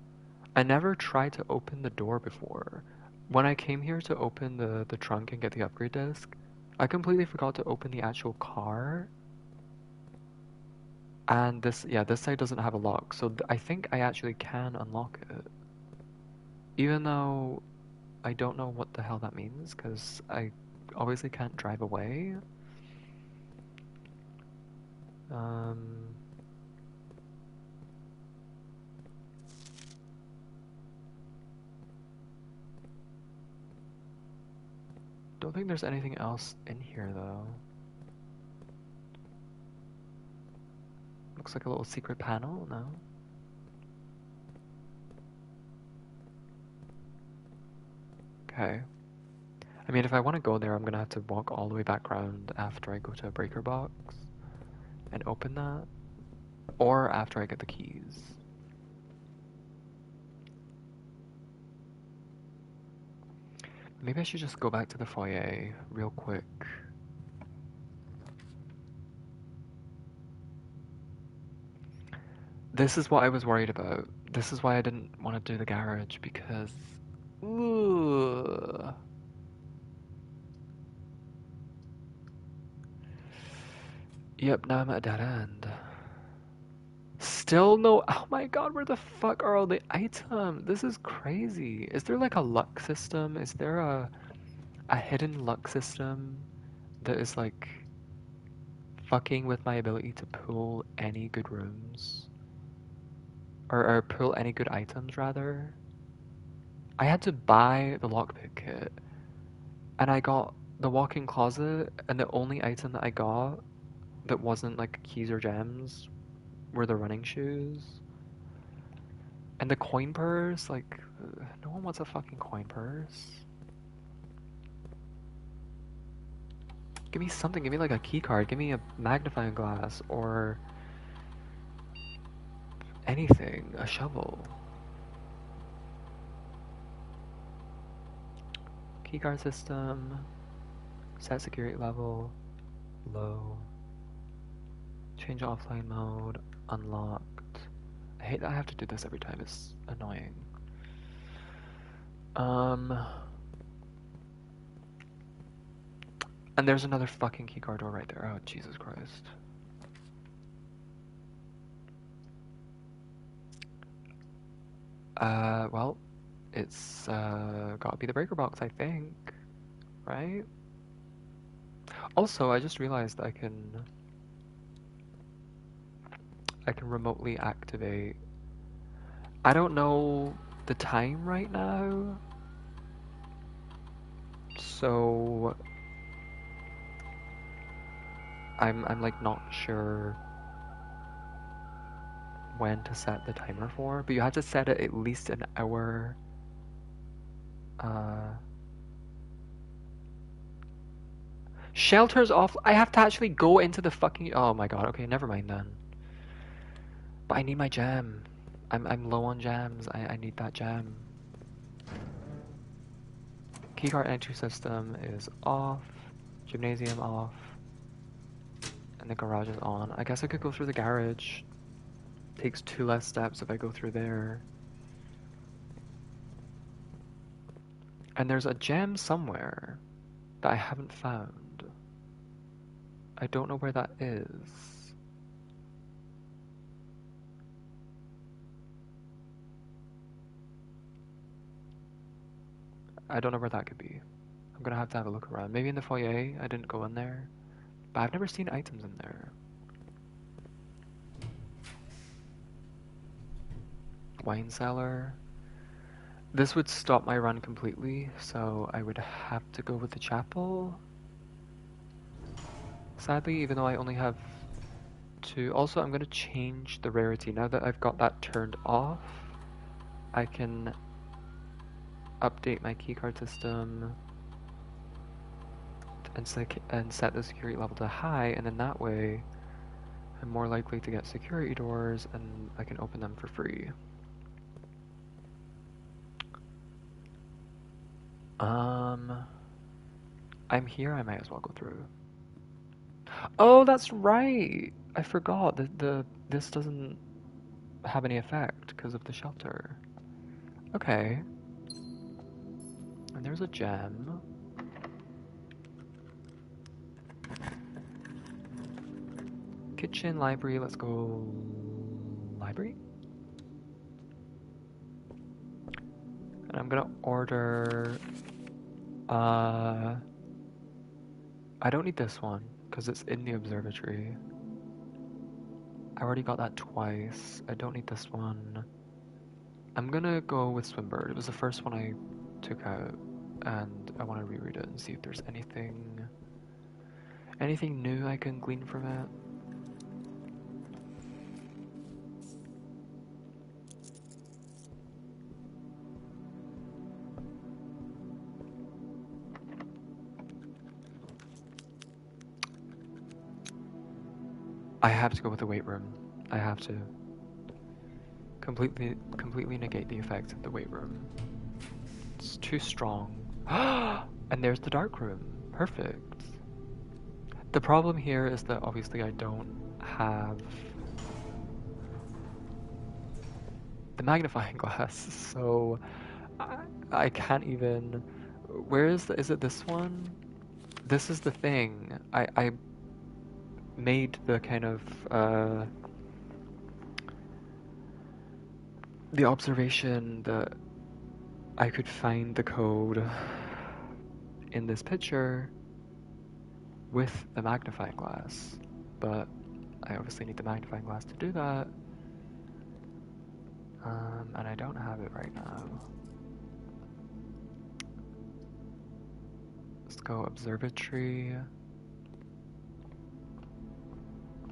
I never tried to open the door before. When I came here to open the trunk and get the upgrade disc, I completely forgot to open the actual car. And this, yeah, this side doesn't have a lock, so I think I actually can unlock it. Even though I don't know what the hell that means, because I obviously can't drive away. Um, don't think there's anything else in here though. Looks like a little secret panel, no? Okay. I mean, if I want to go there, I'm gonna have to walk all the way back around after I go to a breaker box and open that, or after I get the keys. Maybe I should just go back to the foyer real quick. This is what I was worried about. This is why I didn't want to do the garage, because... Ooh. Yep, now I'm at a dead end. Still no... Oh my god, where the fuck are all the items? This is crazy. Is there like a luck system? Is there a hidden luck system that is like fucking with my ability to pull any good rooms? Or pull any good items, rather? I had to buy the lockpick kit, and I got the walk-in closet, and the only item that I got that wasn't like keys or gems were the running shoes. And the coin purse, like, no one wants a fucking coin purse. Give me something, give me like a key card, give me a magnifying glass, or anything, a shovel. Keycard system, set security level, low, change offline mode, unlocked. I hate that I have to do this every time, it's annoying. Um, and there's another fucking keycard door right there. Oh, Jesus Christ. Well, it's, gotta be the breaker box, I think. Right? Also, I just realized I can remotely activate. I don't know the time right now, so I'm like not sure when to set the timer for, but you have to set it at least an hour. Uh, Shelter's off. I have to actually go into the fucking. Oh my god. Okay, never mind then. But I need my gem. I'm low on gems. I need that gem. Keycard entry system is off. Gymnasium off. And the garage is on. I guess I could go through the garage. Takes 2 less steps if I go through there. And there's a gem somewhere that I haven't found. I don't know where that is. I don't know where that could be. I'm gonna have to have a look around. Maybe in the foyer. I didn't go in there. But I've never seen items in there. Wine cellar. This would stop my run completely, so I would have to go with the chapel. Sadly, even though I only have 2. Also, I'm gonna change the rarity. Now that I've got that turned off, I can update my keycard system and set the security level to high, and then that way I'm more likely to get security doors and I can open them for free. I'm here, I might as well go through. Oh, that's right! I forgot that this doesn't have any effect because of the shelter. Okay. And there's a gem. Kitchen, library, let's go... library? And I'm gonna order... I don't need this one, because it's in the observatory. I already got that twice. I don't need this one. I'm gonna go with Swimbird. It was the first one I took out, and I want to reread it and see if there's anything new I can glean from it. I have to go with the weight room. I have to. Completely negate the effects of the weight room. It's too strong. And there's the dark room. Perfect. The problem here is that obviously I don't have the magnifying glass, so I can't even... Where is it this one? This is the thing. I made the kind of the observation that I could find the code in this picture with the magnifying glass, but I obviously need the magnifying glass to do that, and I don't have it right now. Let's go observatory.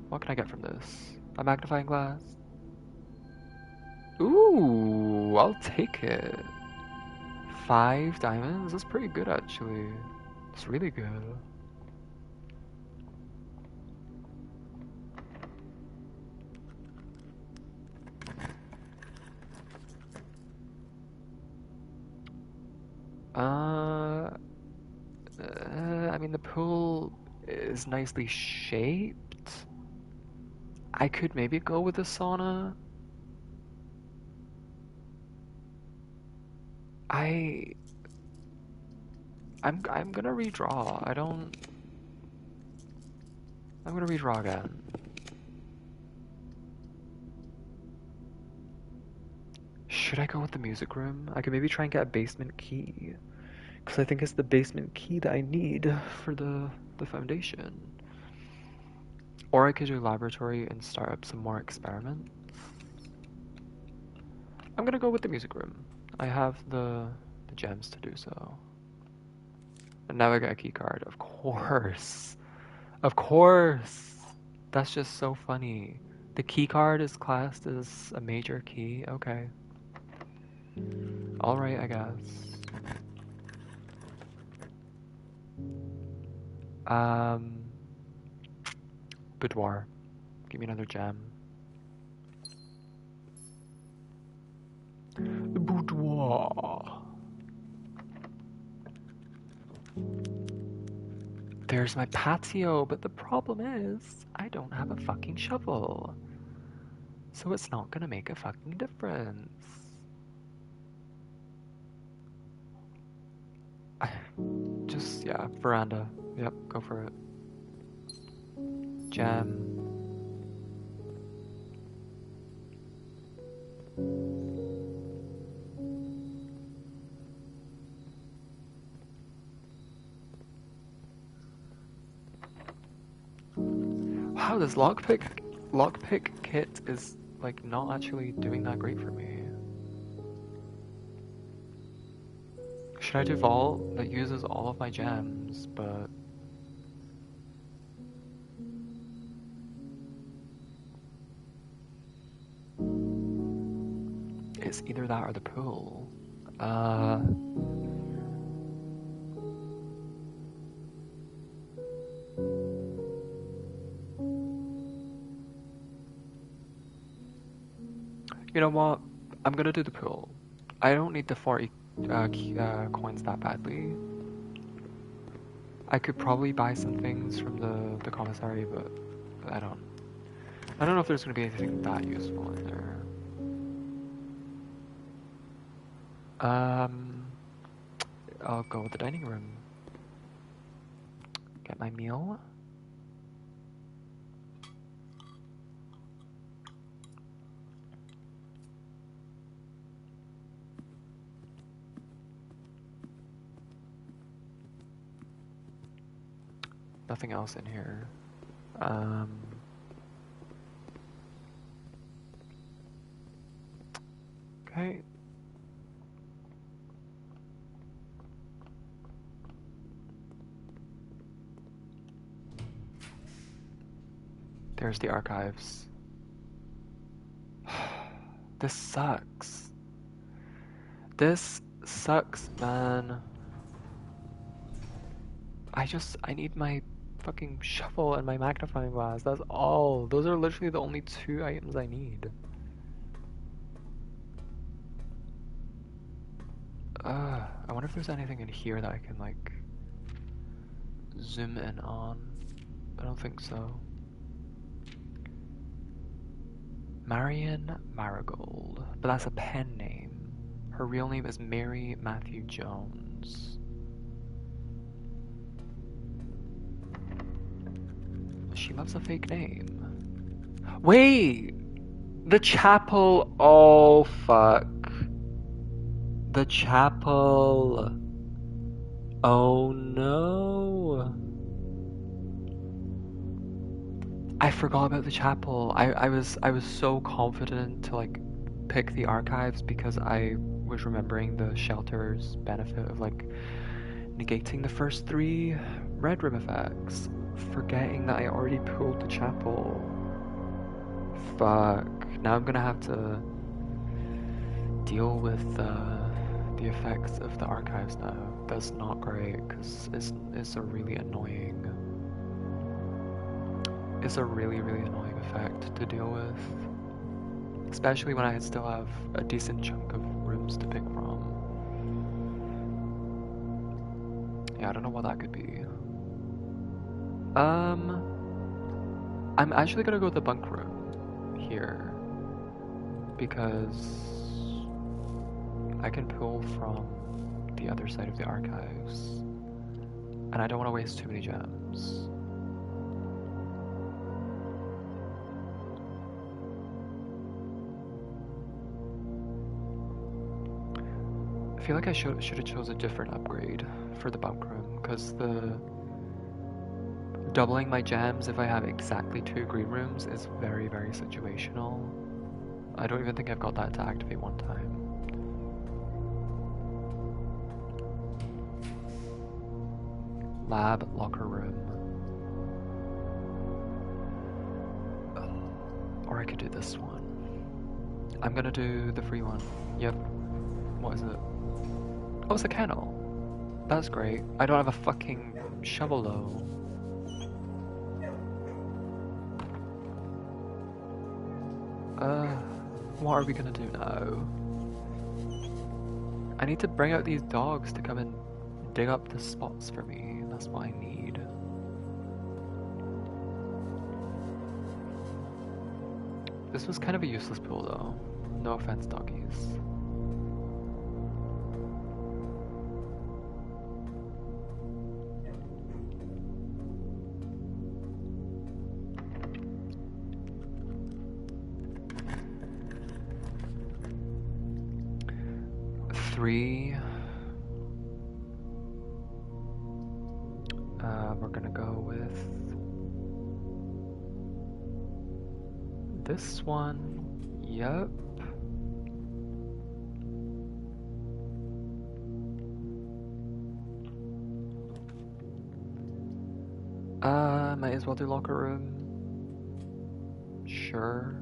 What can I get from this? A magnifying glass? Ooh, I'll take it. 5 diamonds? That's pretty good actually. It's really good. I mean the pool is nicely shaped. I could maybe go with the sauna. I'm gonna redraw. I'm gonna redraw again. Should I go with the music room? I could maybe try and get a basement key. Because I think it's the basement key that I need for the foundation. Or I could do laboratory and start up some more experiments. I'm gonna go with the music room. I have the gems to do so. And now I got a key card. Of course. Of course. That's just so funny. The key card is classed as a major key. Okay. Alright, I guess. Um, Boudoir. Give me another gem. The boudoir. There's my patio, but the problem is, I don't have a fucking shovel. So it's not gonna make a fucking difference. Just, yeah, veranda. Yep, go for it. Gem. Wow, this lockpick kit is like not actually doing that great for me. Should I do vault? That uses all of my gems, but it's either that or the pool. You know what? I'm gonna do the pool. I don't need the 40 coins that badly. I could probably buy some things from the commissary, but I don't know if there's gonna be anything that useful in there. I'll go with the dining room. Get my meal. Nothing else in here. Okay. There's the archives. This sucks. This sucks, man. I need my fucking shovel and my magnifying glass. That's all. Those are literally the only 2 items I need. I wonder if there's anything in here that I can, like, zoom in on. I don't think so. Marion Marigold. But that's a pen name. Her real name is Mary Matthew Jones. She loves a fake name. Wait! The chapel. Oh, fuck. The chapel. Oh no. I forgot about the chapel. I was so confident to like pick the archives because I was remembering the shelter's benefit of like negating the first 3 red room effects, forgetting that I already pulled the chapel. Fuck. Now I'm gonna have to deal with the effects of the archives now. That's not great because it's a really annoying. It's a really annoying effect to deal with, especially when I still have a decent chunk of rooms to pick from. Yeah, I don't know what that could be. I'm actually gonna go to the bunk room here because I can pull from the other side of the archives, and I don't want to waste too many gems. I feel like I should have chose a different upgrade for the bunk room, because the doubling my gems if I have exactly 2 green rooms is very situational. I don't even think I've got that to activate one time. Lab locker room. Or I could do this one. I'm gonna do the free one. Yep. What is it? Oh, it's a kennel. That's great. I don't have a fucking shovel though. What are we gonna do now? I need to bring out these dogs to come and dig up the spots for me. That's what I need. This was kind of a useless pool though. No offense, doggies. Three. We're gonna go with this one. Yep. Might as well do locker room. Sure.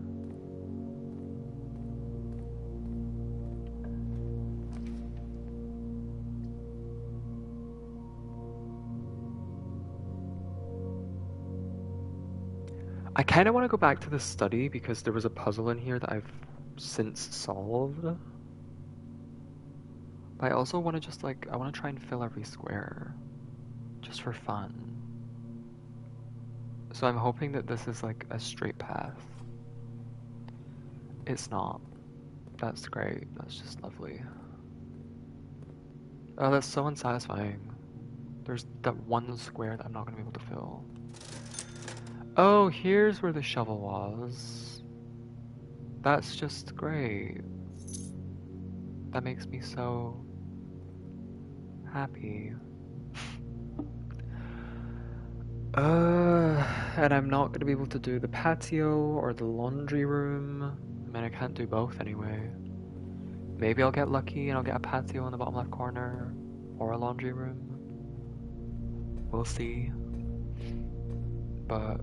I kind of want to go back to the study because there was a puzzle in here that I've since solved. But I also want to just like, I want to try and fill every square. Just for fun. So I'm hoping that this is like a straight path. It's not. That's great. That's just lovely. Oh, that's so unsatisfying. There's that one square that I'm not going to be able to fill. Oh, here's where the shovel was. That's just great. That makes me so happy. And I'm not going to be able to do the patio or the laundry room. I mean, I can't do both anyway. Maybe I'll get lucky and I'll get a patio in the bottom left corner or a laundry room. We'll see. But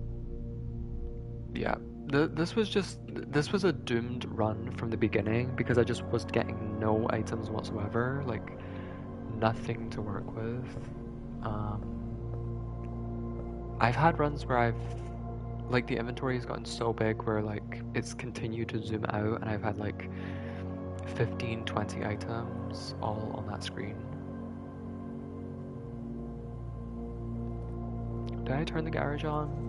yeah, this was a doomed run from the beginning because I just was getting no items whatsoever, like nothing to work with. I've had runs where like the inventory has gotten so big where like it's continued to zoom out and I've had like 15, 20 items all on that screen. Did I turn the garage on?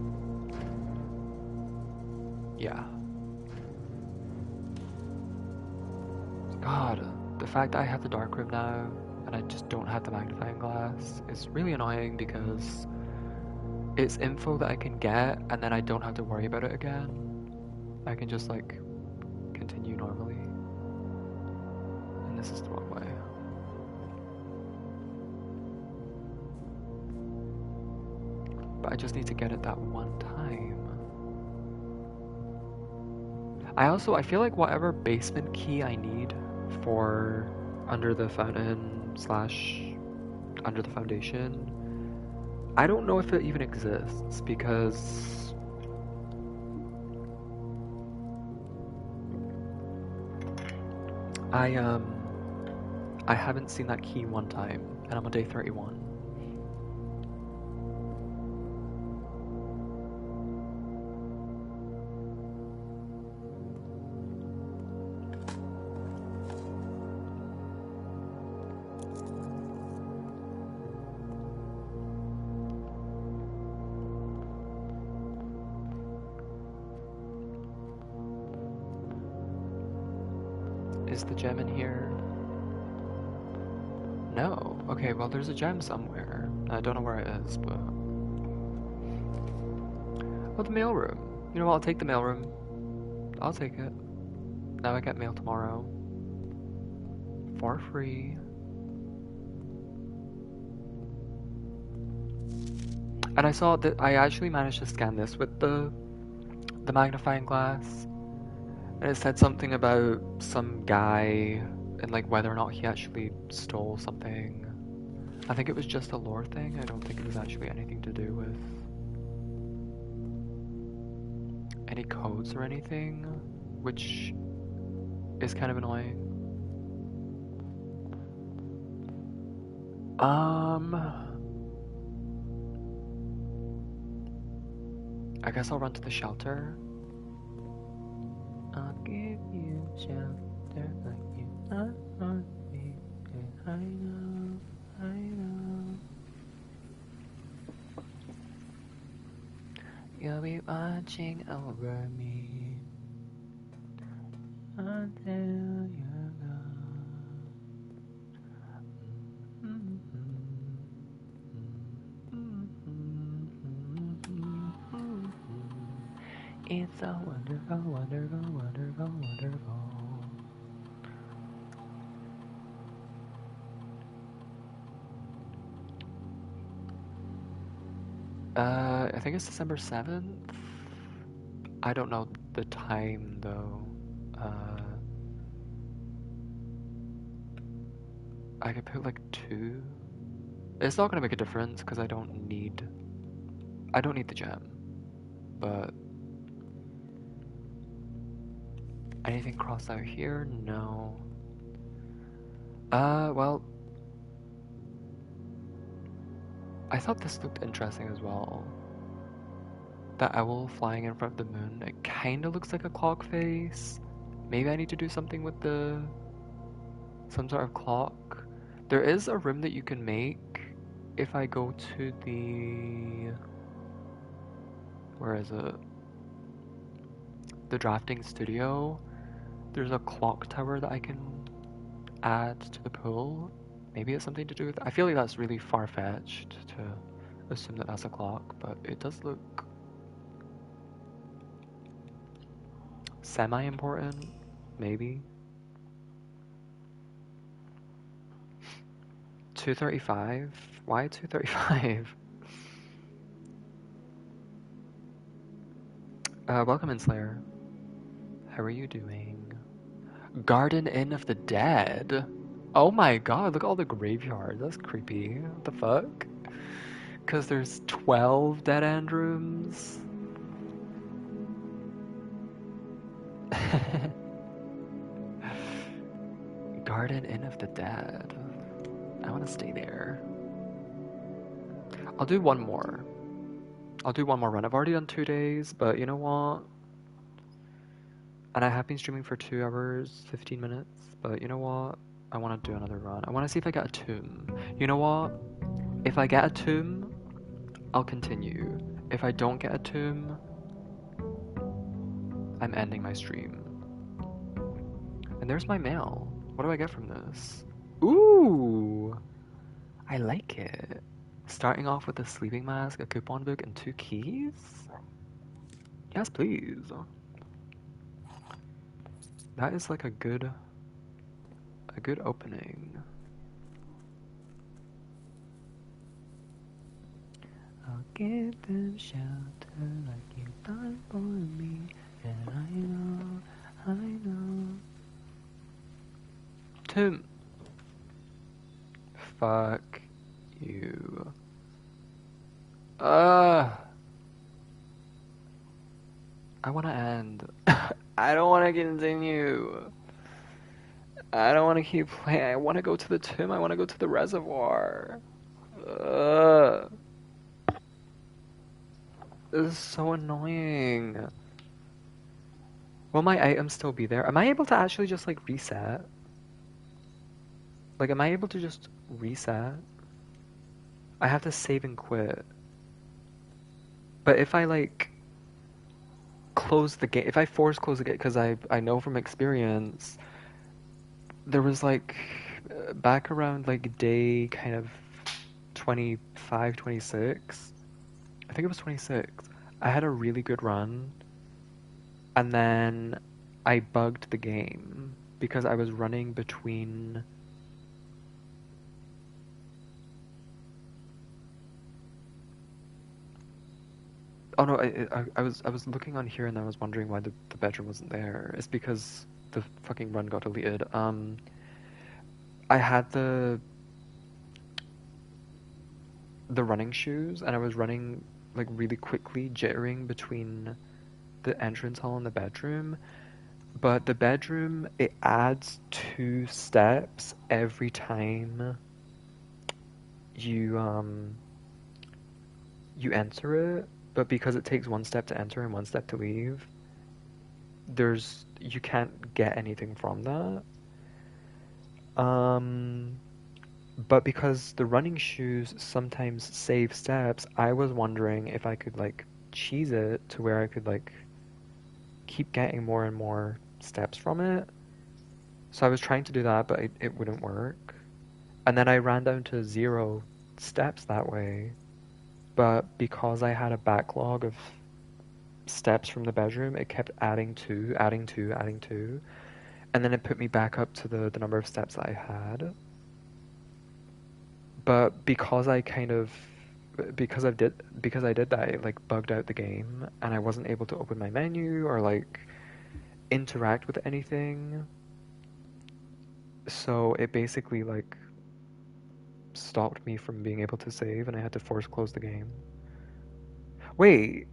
Yeah. God, the fact that I have the darkroom now and I just don't have the magnifying glass is really annoying because it's info that I can get and then I don't have to worry about it again. I can just like continue normally. And this is the wrong way. But I just need to get it that one time. I feel like whatever basement key I need for under the fountain / under the foundation, I don't know if it even exists because I haven't seen that key one time and I'm on day 31. Is the gem in here? No. Okay, well there's a gem somewhere. I don't know where it is, but... Oh, the mailroom. You know what, I'll take the mailroom. I'll take it. Now I get mail tomorrow. For free. And I saw that I actually managed to scan this with the magnifying glass. And it said something about some guy and like whether or not he actually stole something. I think it was just a lore thing. I don't think it was actually anything to do with any codes or anything, which is kind of annoying. I guess I'll run to the shelter. I'll give you shelter like you are on me. I know, I know. You'll be watching over me until you're gone. It's so wonderful, wonderful, wonderful, wonderful. I think it's December 7th. I don't know the time though. I could put like 2. It's not gonna make a difference because I don't need the gem. But anything crossed out here? No. Well, I thought this looked interesting as well. That owl flying in front of the moon, it kind of looks like a clock face. Maybe I need to do something with some sort of clock. There is a room that you can make if I go to where is it? The drafting studio. There's a clock tower that I can add to the pool. Maybe it's something to do with it. I feel like that's really far-fetched to assume that that's a clock, but it does look semi-important, maybe. 235? Why 235? Welcome in, Slayer. How are you doing? Garden Inn of the Dead? Oh my god, look at all the graveyards. That's creepy. What the fuck? Because there's 12 dead end rooms? Garden Inn of the Dead. I want to stay there. I'll do one more. I'll do one more run. I've already done 2 days, but you know what? And I have been streaming for 2 hours, 15 minutes, but you know what? I want to do another run. I want to see if I get a tomb. You know what? If I get a tomb, I'll continue. If I don't get a tomb, I'm ending my stream. And there's my mail. What do I get from this? Ooh! I like it. Starting off with a sleeping mask, a coupon book, and 2 keys? Yes, please. That is like a good opening. I'll give them shelter like you've done for me, and I know. Tim. Fuck you. I wanna end. I don't wanna continue. I don't wanna keep playing. I wanna go to the tomb. I wanna go to the reservoir. This is so annoying. Will my items still be there? Am I able to actually just like reset? Like, am I able to just reset? I have to save and quit. But if I like close the game, if I force close the game, because I know from experience, there was like back around like day kind of 25, 26. I think it was 26. I had a really good run, and then I bugged the game because I was running between. Oh no, I was looking on here and I was wondering why the bedroom wasn't there. It's because the fucking run got deleted. I had the running shoes and I was running like really quickly, jittering between the entrance hall in the bedroom, but the bedroom, it adds 2 steps every time you you enter it, but because it takes 1 step to enter and 1 step to leave, you can't get anything from that. Um, but because the running shoes sometimes save steps, I was wondering if I could like cheese it to where I could like keep getting more and more steps from it. So I was trying to do that, but it wouldn't work. And then I ran down to 0 steps that way. But because I had a backlog of steps from the bedroom, it kept adding two, adding two, adding two. And then it put me back up to the number of steps that I had. But because I did that, it like bugged out the game and I wasn't able to open my menu or like interact with anything. So it basically like stopped me from being able to save and I had to force close the game. Wait,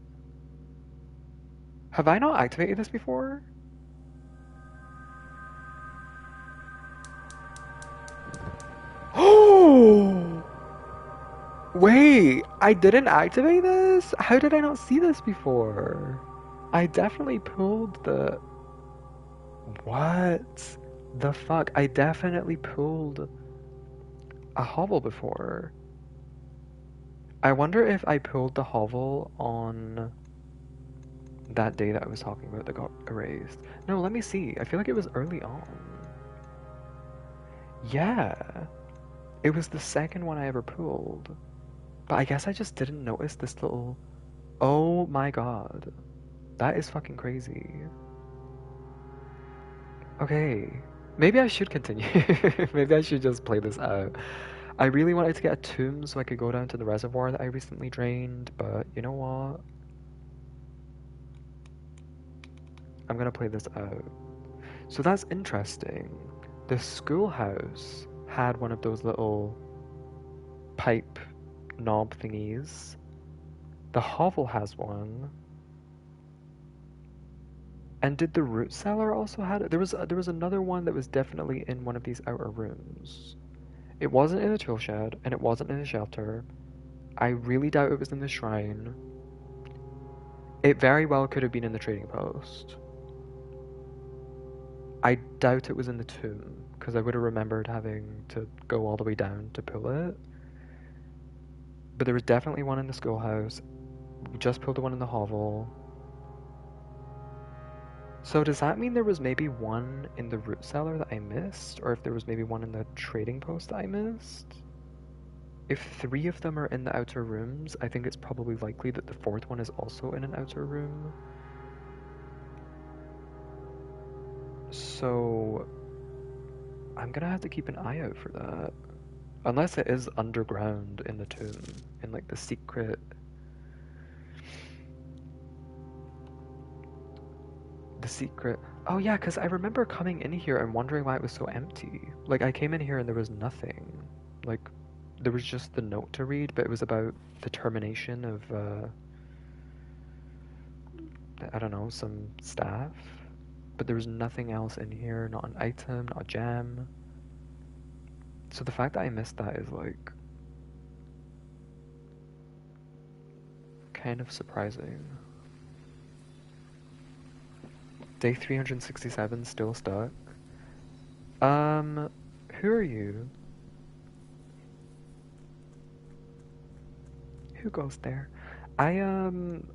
have I not activated this before? Oh! Wait, I didn't activate this? How did I not see this before? I definitely pulled the... What? The fuck? I definitely pulled a hovel before. I wonder if I pulled the hovel on that day that I was talking about that got erased. No, let me see. I feel like it was early on. Yeah. It was the second one I ever pulled. But I guess I just didn't notice this little... Oh my god. That is fucking crazy. Okay. Maybe I should continue. Maybe I should just play this out. I really wanted to get a tomb so I could go down to the reservoir that I recently drained, but you know what? I'm gonna play this out. So that's interesting. The schoolhouse had one of those little pipe knob thingies. The hovel has one. And did the root cellar also had it? There was another one that was definitely in one of these outer rooms. It wasn't in the tool shed, and it wasn't in the shelter. I really doubt it was in the shrine. It very well could have been in the trading post. I doubt it was in the tomb, because I would have remembered having to go all the way down to pull it. But there was definitely one in the schoolhouse. We just pulled the one in the hovel. So does that mean there was maybe one in the root cellar that I missed? Or if there was maybe one in the trading post that I missed? If 3 of them are in the outer rooms, I think it's probably likely that the 4th one is also in an outer room. So I'm gonna have to keep an eye out for that. Unless it is underground in the tomb, in like the secret... The secret... Oh yeah, because I remember coming in here and wondering why it was so empty. Like I came in here and there was nothing. Like there was just the note to read, but it was about the termination of, I don't know, some staff. But there was nothing else in here, not an item, not a gem. So the fact that I missed that is like kind of surprising. Day 367 still stuck. Who are you? Who goes there? I'm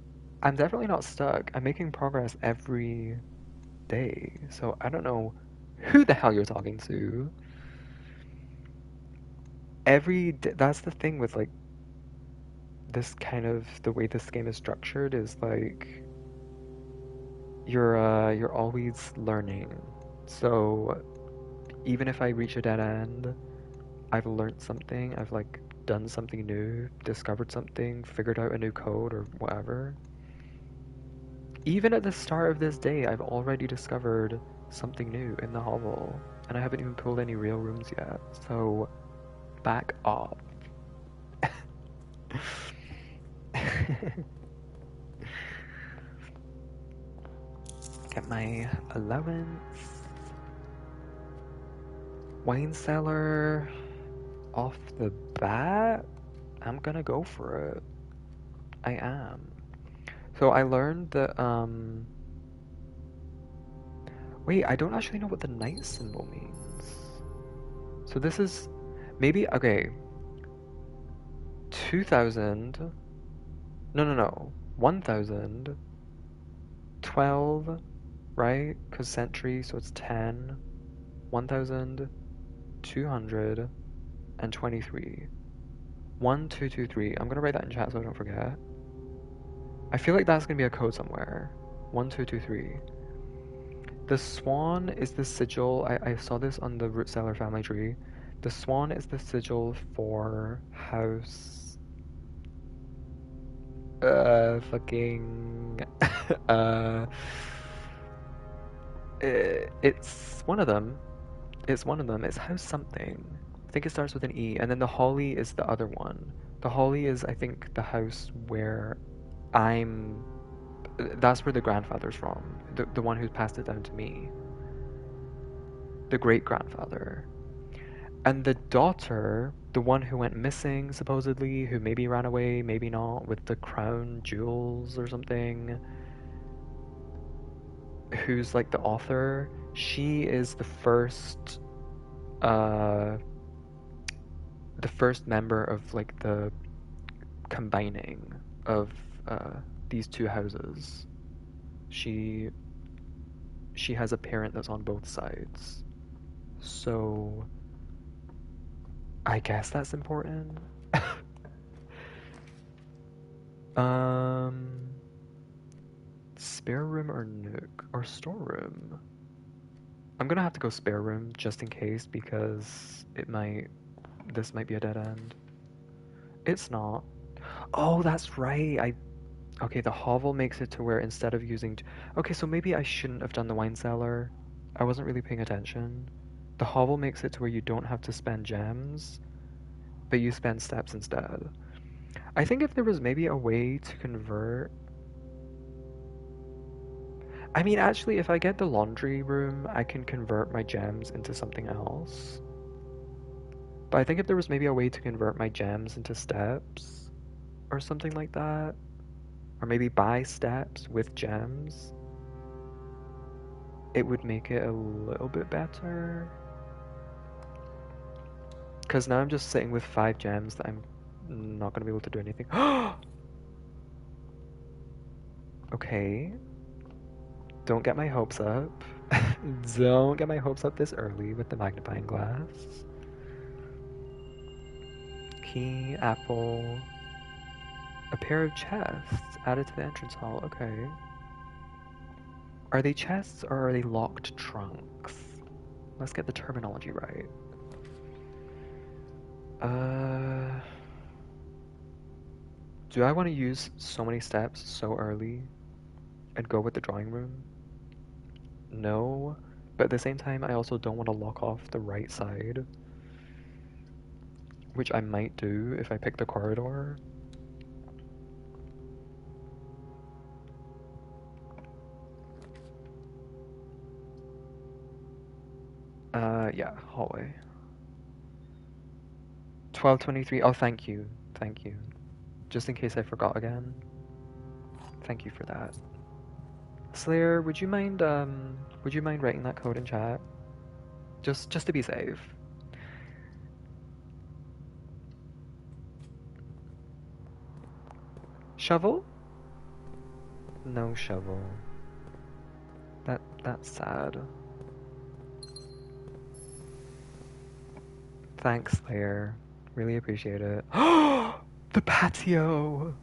definitely not stuck. I'm making progress every day, so I don't know who the hell you're talking to. That's the thing with like this kind of the way this game is structured is like you're always learning. So even if I reach a dead end, I've learned something, I've like done something new, discovered something, figured out a new code or whatever. Even at the start of this day, I've already discovered something new in the hovel, and I haven't even pulled any real rooms yet, so back off. Get my allowance. Wine cellar. Off the bat, I'm gonna go for it. I am. So I learned that, wait, I don't actually know what the knight symbol means. So this is, maybe, okay, 2000, no, 1012, right? Because century, so it's 10, 1223. 1223. I'm gonna write that in chat so I don't forget. I feel like that's gonna be a code somewhere. 1223. The swan is the sigil. I saw this on the root cellar family tree. The swan is the sigil for house. Fucking. uh. It's one of them. It's one of them. It's house something. I think it starts with an E. And then the holly is the other one. The holly is, I think, the house where I'm. That's where the grandfather's from. The one who's passed it down to me. The great grandfather. And the daughter, the one who went missing, supposedly, who maybe ran away, maybe not, with the crown jewels or something, who's like the author, she is uh, the first member of like the combining of these two houses. She has a parent that's on both sides. So I guess that's important. Spare room or nook or storeroom? I'm gonna have to go spare room just in case because this might be a dead end. It's not. Oh, that's right. Okay, the hovel makes it to where instead of using, okay, so maybe I shouldn't have done the wine cellar. I wasn't really paying attention. The hovel makes it to where you don't have to spend gems, but you spend steps instead. I think if there was maybe a way to convert. I mean, actually, if I get the laundry room, I can convert my gems into something else. But I think if there was maybe a way to convert my gems into steps or something like that, or maybe buy steps with gems, it would make it a little bit better. Because now I'm just sitting with 5 gems that I'm not going to be able to do anything. Okay. Don't get my hopes up. Don't get my hopes up this early with the magnifying glass. Key, apple. A pair of chests added to the entrance hall. Okay. Are they chests or are they locked trunks? Let's get the terminology right. Do I want to use so many steps so early and go with the drawing room? No, but at the same time, I also don't want to lock off the right side, which I might do if I pick the corridor. Yeah, hallway. 1223. Oh, thank you. Thank you. Just in case I forgot again. Thank you for that. Slayer, would you mind writing that code in chat? Just to be safe. Shovel? No shovel. That's sad. Thanks, Slayer. Really appreciate it. The patio!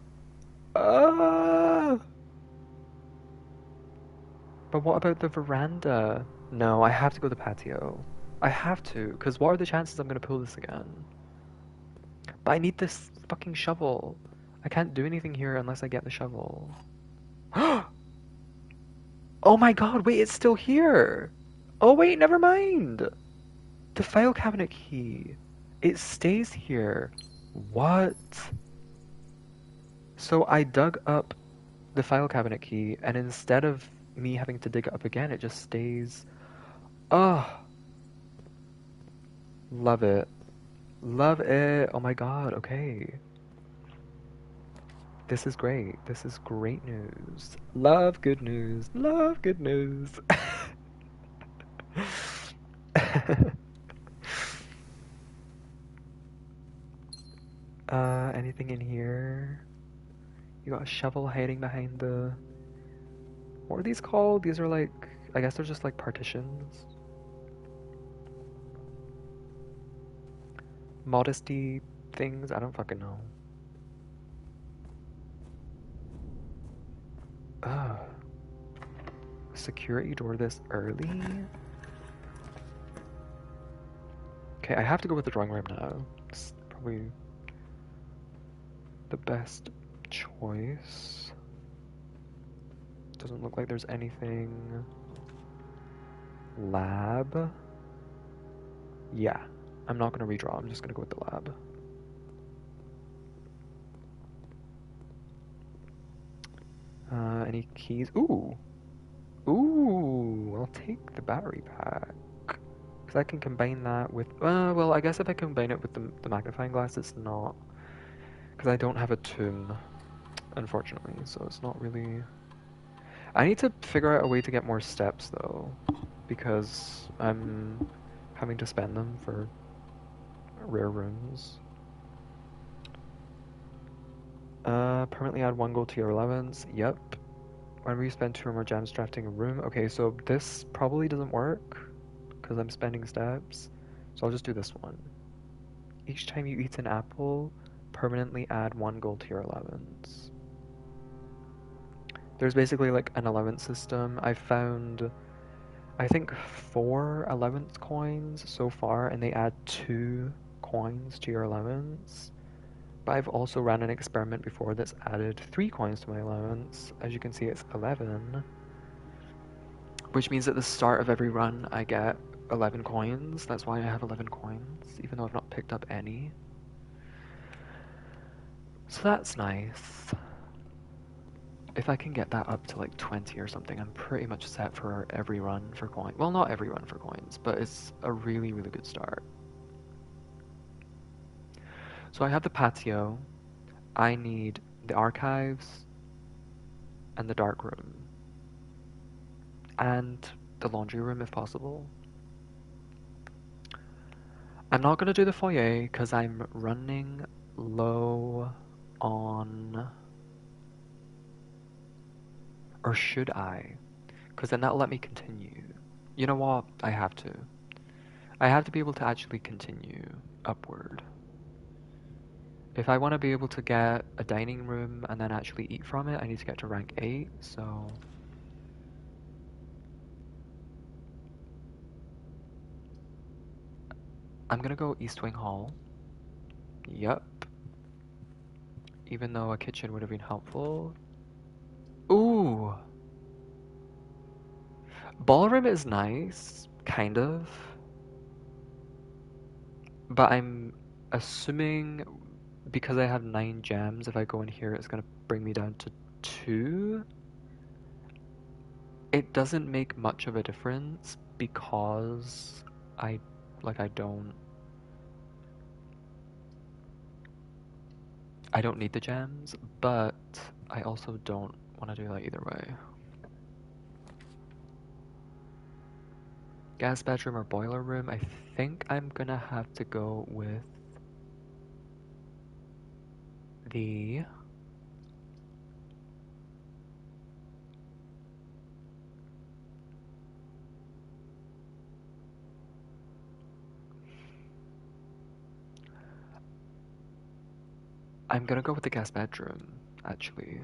Ah! But what about the veranda? No, I have to go to the patio. I have to, because what are the chances I'm gonna pull this again? But I need this fucking shovel. I can't do anything here unless I get the shovel. Oh my god, wait, it's still here! Oh wait, never mind! The file cabinet key. It stays here. What? So I dug up the file cabinet key, and instead of me having to dig it up again. It just stays. Oh, love it. Love it. Oh my god, okay. This is great. This is great news. Love good news. Love good news. Anything in here? You got a shovel hiding behind the... What are these called? These are like... I guess they're just like partitions. Modesty things? I don't fucking know. Ugh. Security door this early? Okay, I have to go with the drawing room now. It's probably the best choice. Doesn't look like there's anything. Lab? Yeah. I'm not gonna redraw, I'm just gonna go with the lab. Any keys? Ooh! Ooh! I'll take the battery pack. Because I can combine that with... well, I guess if I combine it with the magnifying glass, it's not... Because I don't have a tomb, unfortunately, so it's not really... I need to figure out a way to get more steps, though, because I'm having to spend them for rare rooms. Permanently add 1 gold to your allowance. Yep. Whenever you spend 2 or more gems drafting a room. Okay, so this probably doesn't work because I'm spending steps. So I'll just do this one. Each time you eat an apple, permanently add 1 gold to your allowance. There's basically like an allowance system. I found, I think, 4 allowance coins so far, and they add 2 coins to your allowance. But I've also ran an experiment before that's added 3 coins to my allowance. As you can see, it's 11. Which means at the start of every run, I get 11 coins. That's why I have 11 coins, even though I've not picked up any. So that's nice. If I can get that up to like 20 or something, I'm pretty much set for every run for coins. Well, not every run for coins, but it's a really, really good start. So I have the patio. I need the archives and the dark room. And the laundry room if possible. I'm not going to do the foyer because I'm running low on... Or should I? Because then that'll let me continue. You know what? I have to. I have to be able to actually continue upward. If I want to be able to get a dining room and then actually eat from it, I need to get to rank 8, so... I'm gonna go East Wing Hall. Yup. Even though a kitchen would have been helpful. Ooh! Ballroom is nice, kind of. But I'm assuming because I have 9 gems, if I go in here, it's gonna bring me down to 2. It doesn't make much of a difference because I I don't need the gems, but I also don't want to do that either way. Gas bedroom or boiler room? I think I'm gonna have to go with the... I'm gonna go with the guest bedroom, actually.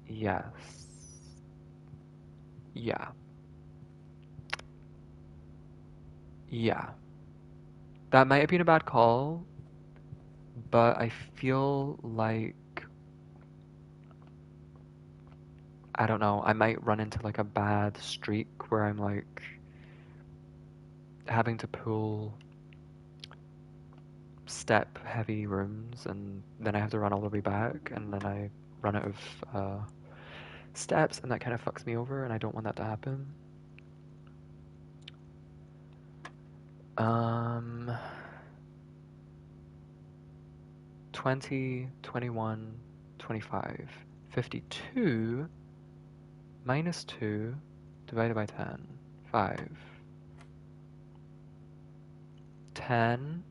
Yes. Yeah. Yeah. That might have been a bad call, but I feel like... I don't know, I might run into like a bad streak where I'm like having to pull step heavy rooms and then I have to run all the way back and then I run out of steps, and that kind of fucks me over, and I don't want that to happen. 20, 21, 25. 52 minus 2 divided by 10. 5. 10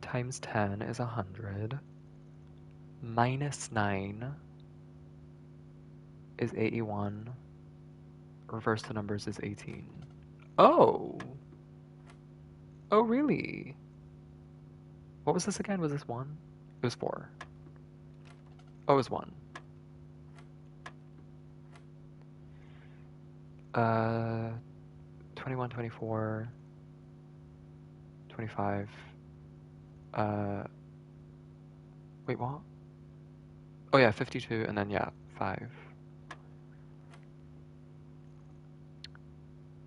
times 10 is 100. Minus 9 is 81. Reverse the numbers is 18. Oh! Oh, really? What was this again? Was this 1? It was 4. Oh, it was 1. 21, 24, 25. Wait, what? Oh yeah, 52, and then yeah, 5.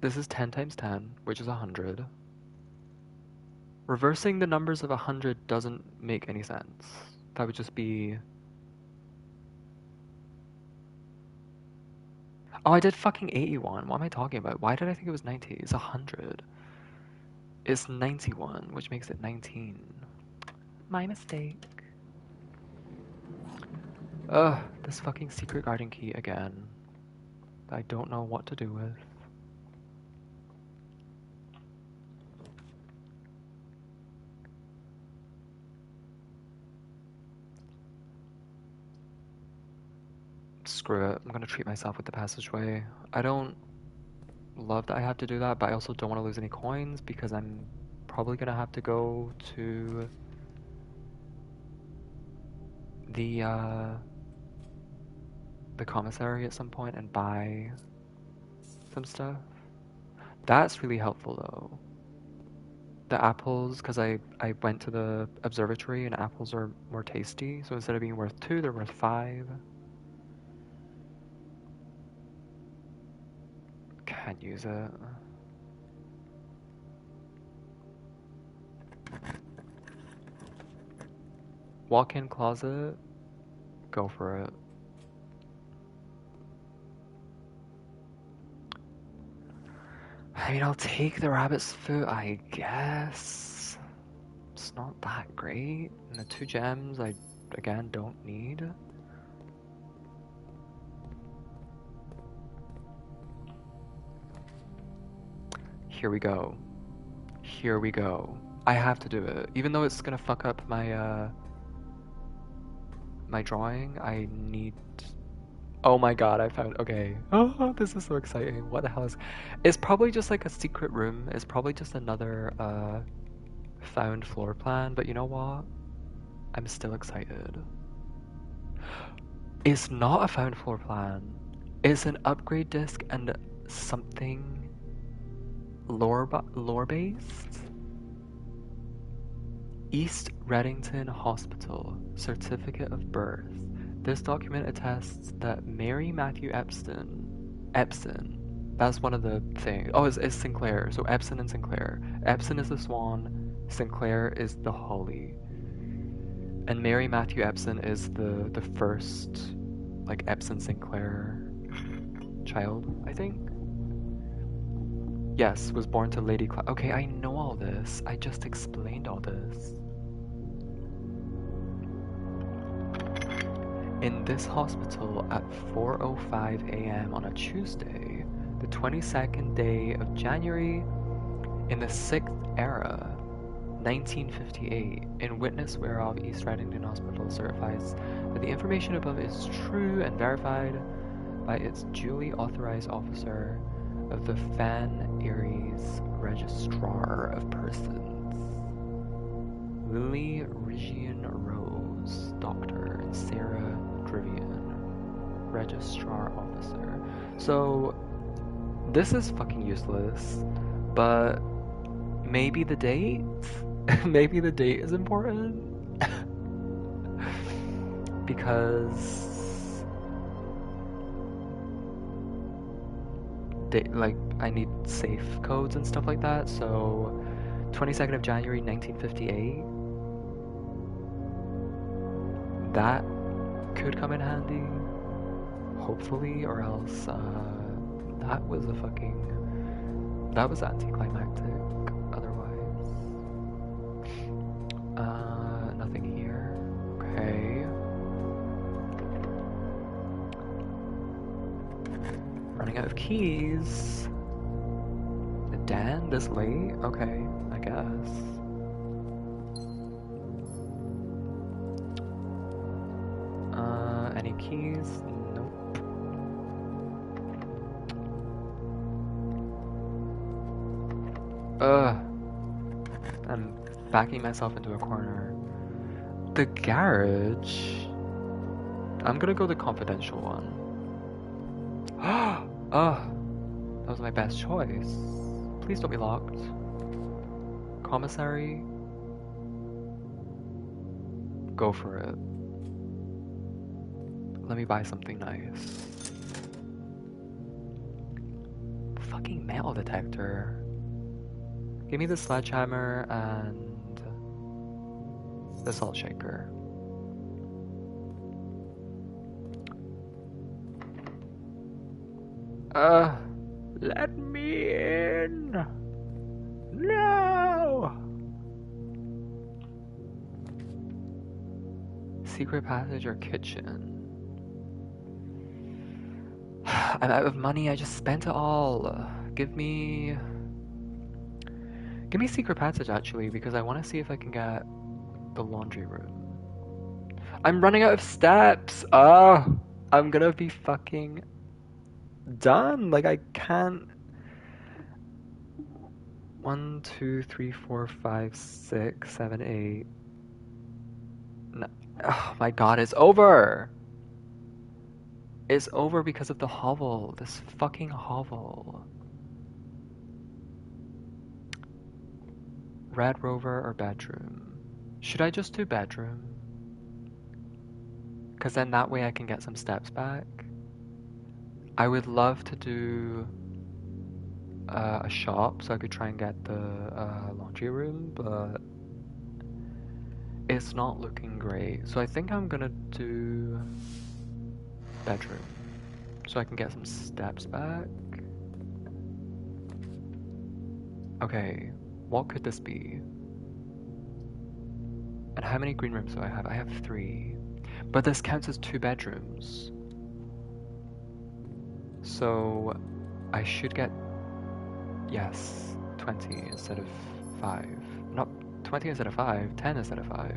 This is 10 times 10, which is 100. Reversing the numbers of 100 doesn't make any sense. That would just be... Oh, I did fucking 81. What am I talking about? Why did I think it was 90? It's 100. It's 91, which makes it 19. My mistake. Ugh, this fucking secret garden key again. I don't know what to do with. Screw it, I'm gonna treat myself with the passageway. I don't love that I have to do that, but I also don't want to lose any coins because I'm probably gonna have to go to the commissary at some point and buy some stuff. That's really helpful though. The apples, because I went to the observatory and apples are more tasty, so instead of being worth 2, they're worth 5. Can't use it. Walk-in closet, go for it. I mean, I'll take the rabbit's foot, I guess. It's not that great. And the 2 gems I, again, don't need. Here we go. Here we go. I have to do it. Even though it's gonna fuck up my, my drawing, I need... Oh my god, I found... Okay. Oh, this is so exciting. What the hell is... It's probably just like a secret room. It's probably just another, found floor plan, but you know what? I'm still excited. It's not a found floor plan. It's an upgrade disc and something lore-based? East Reddington Hospital, Certificate of Birth. This document attests that Mary Matthew Epson, that's one of the things. Oh, it's Sinclair. So Epson and Sinclair. Epson is the swan, Sinclair is the holly. And Mary Matthew Epson is the first, like, Epson Sinclair child, I think. Yes, was born to Lady Cla- Okay, I know all this. I just explained all this. In this hospital at 4:05 a.m. on a Tuesday, the 22nd day of January, in the 6th era, 1958, in witness whereof East Reddington Hospital certifies that the information above is true and verified by its duly authorized officer of the Fan Aries Registrar of Persons, Lily Regian Rose, Doctor, and Sarah Drivian, Registrar Officer. So, this is fucking useless, but maybe the date? Maybe the date is important? Because... like, I need safe codes and stuff like that, so 22nd of January 1958, that could come in handy. hopefully, or else that was that was anticlimactic. Otherwise, nothing here. Okay. Running out of keys. Dan, this late? Okay, I guess. Any keys? Nope. I'm backing myself into a corner. The garage? I'm gonna go the confidential one. That was my best choice. Please don't be locked. Commissary? Go for it. Let me buy something nice. Fucking metal detector. Give me the sledgehammer and the salt shaker. Let me in. No. Secret passage or kitchen? I'm out of money. I just spent it all. Give me secret passage actually, because I want to see if I can get the laundry room. I'm running out of steps. I'm gonna be fucking done. Like I can't. 1, 2, 3, 4, 5, 6, 7, 8. No. Oh my god, it's over. It's over because of the hovel. This fucking hovel. Red Rover or bedroom? Should I just do bedroom? Because then that way I can get some steps back. I would love to do a shop so I could try and get the laundry room, but it's not looking great. So I think I'm gonna do bedroom so I can get some steps back. Okay, what could this be? And how many green rooms do I have? I have 3. But this counts as 2 bedrooms. So I should get, yes, 20 instead of 5. Not 20 instead of 5, 10 instead of 5.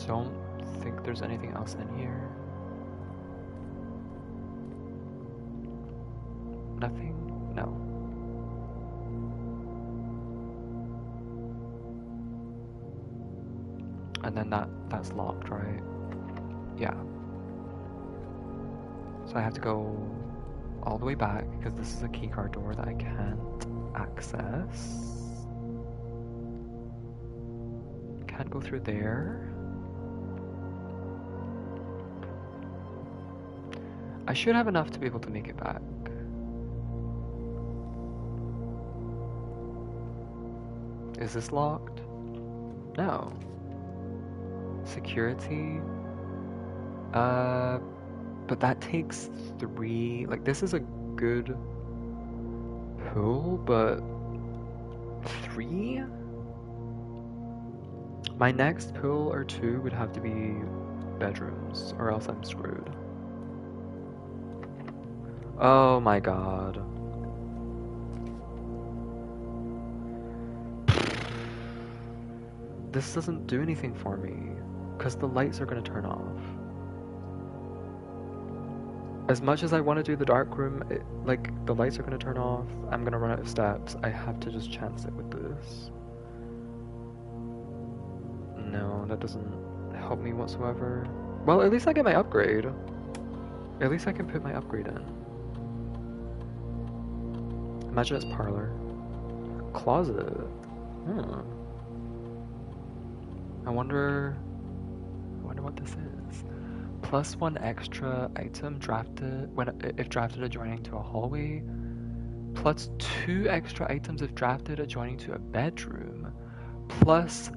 Don't think there's anything else in here. Nothing? No. And then that's locked, right? Yeah. So I have to go all the way back because this is a keycard door that I can't access. Can't go through there. I should have enough to be able to make it back. Is this locked? No. Security? But that takes 3. Like, this is a good pull, but 3? My next pull or 2 would have to be bedrooms, or else I'm screwed. Oh my god. This doesn't do anything for me, because the lights are going to turn off. As much as I want to do the dark room, like, the lights are going to turn off, I'm going to run out of steps. I have to just chance it with this. No, that doesn't help me whatsoever. Well, at least I get my upgrade. At least I can put my upgrade in. Imagine it's parlor. Closet. I wonder what this is. +1 extra item drafted if drafted adjoining to a hallway. +2 extra items if drafted adjoining to a bedroom. plus...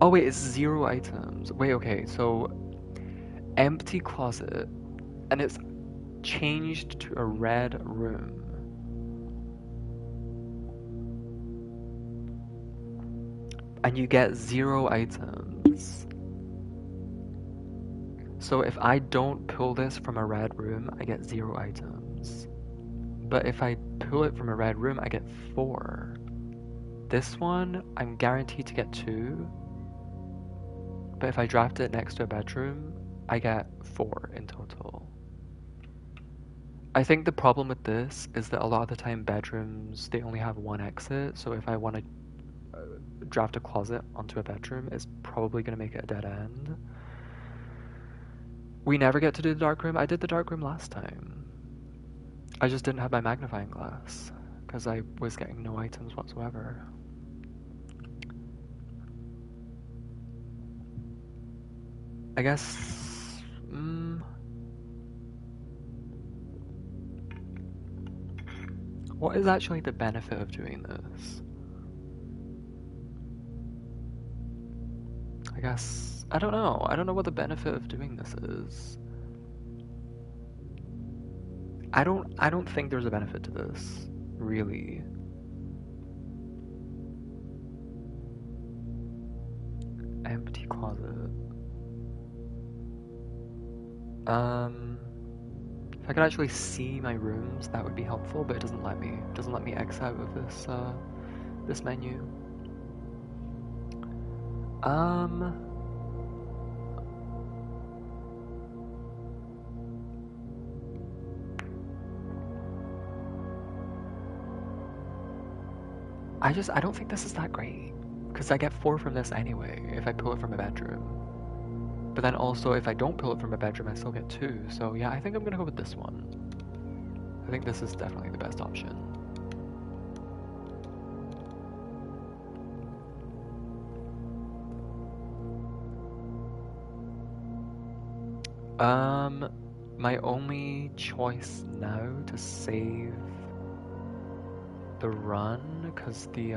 Oh wait, it's 0 items. Wait, okay, so empty closet, and it's changed to a red room. And you get 0 items. So if I don't pull this from a red room, I get 0 items. But if I pull it from a red room, I get 4. This one, I'm guaranteed to get 2. But if I draft it next to a bedroom, I get 4 in total. I think the problem with this is that a lot of the time bedrooms, they only have one exit. So if I want to draft a closet onto a bedroom, it's probably going to make it a dead end. We never get to do the dark room. I did the dark room last time. I just didn't have my magnifying glass because I was getting no items whatsoever. I guess... what is actually the benefit of doing this? I guess... I don't know. I don't know what the benefit of doing this is. I don't think there's a benefit to this, really. Empty closet. If I could actually see my rooms, that would be helpful, but it doesn't let me. It doesn't let me X out of this, this menu. I don't think this is that great. Because I get 4 from this anyway, if I pull it from a bedroom. But then also, if I don't pull it from a bedroom, I still get 2. So yeah, I think I'm gonna go with this one. I think this is definitely the best option. My only choice now to save the run, because the,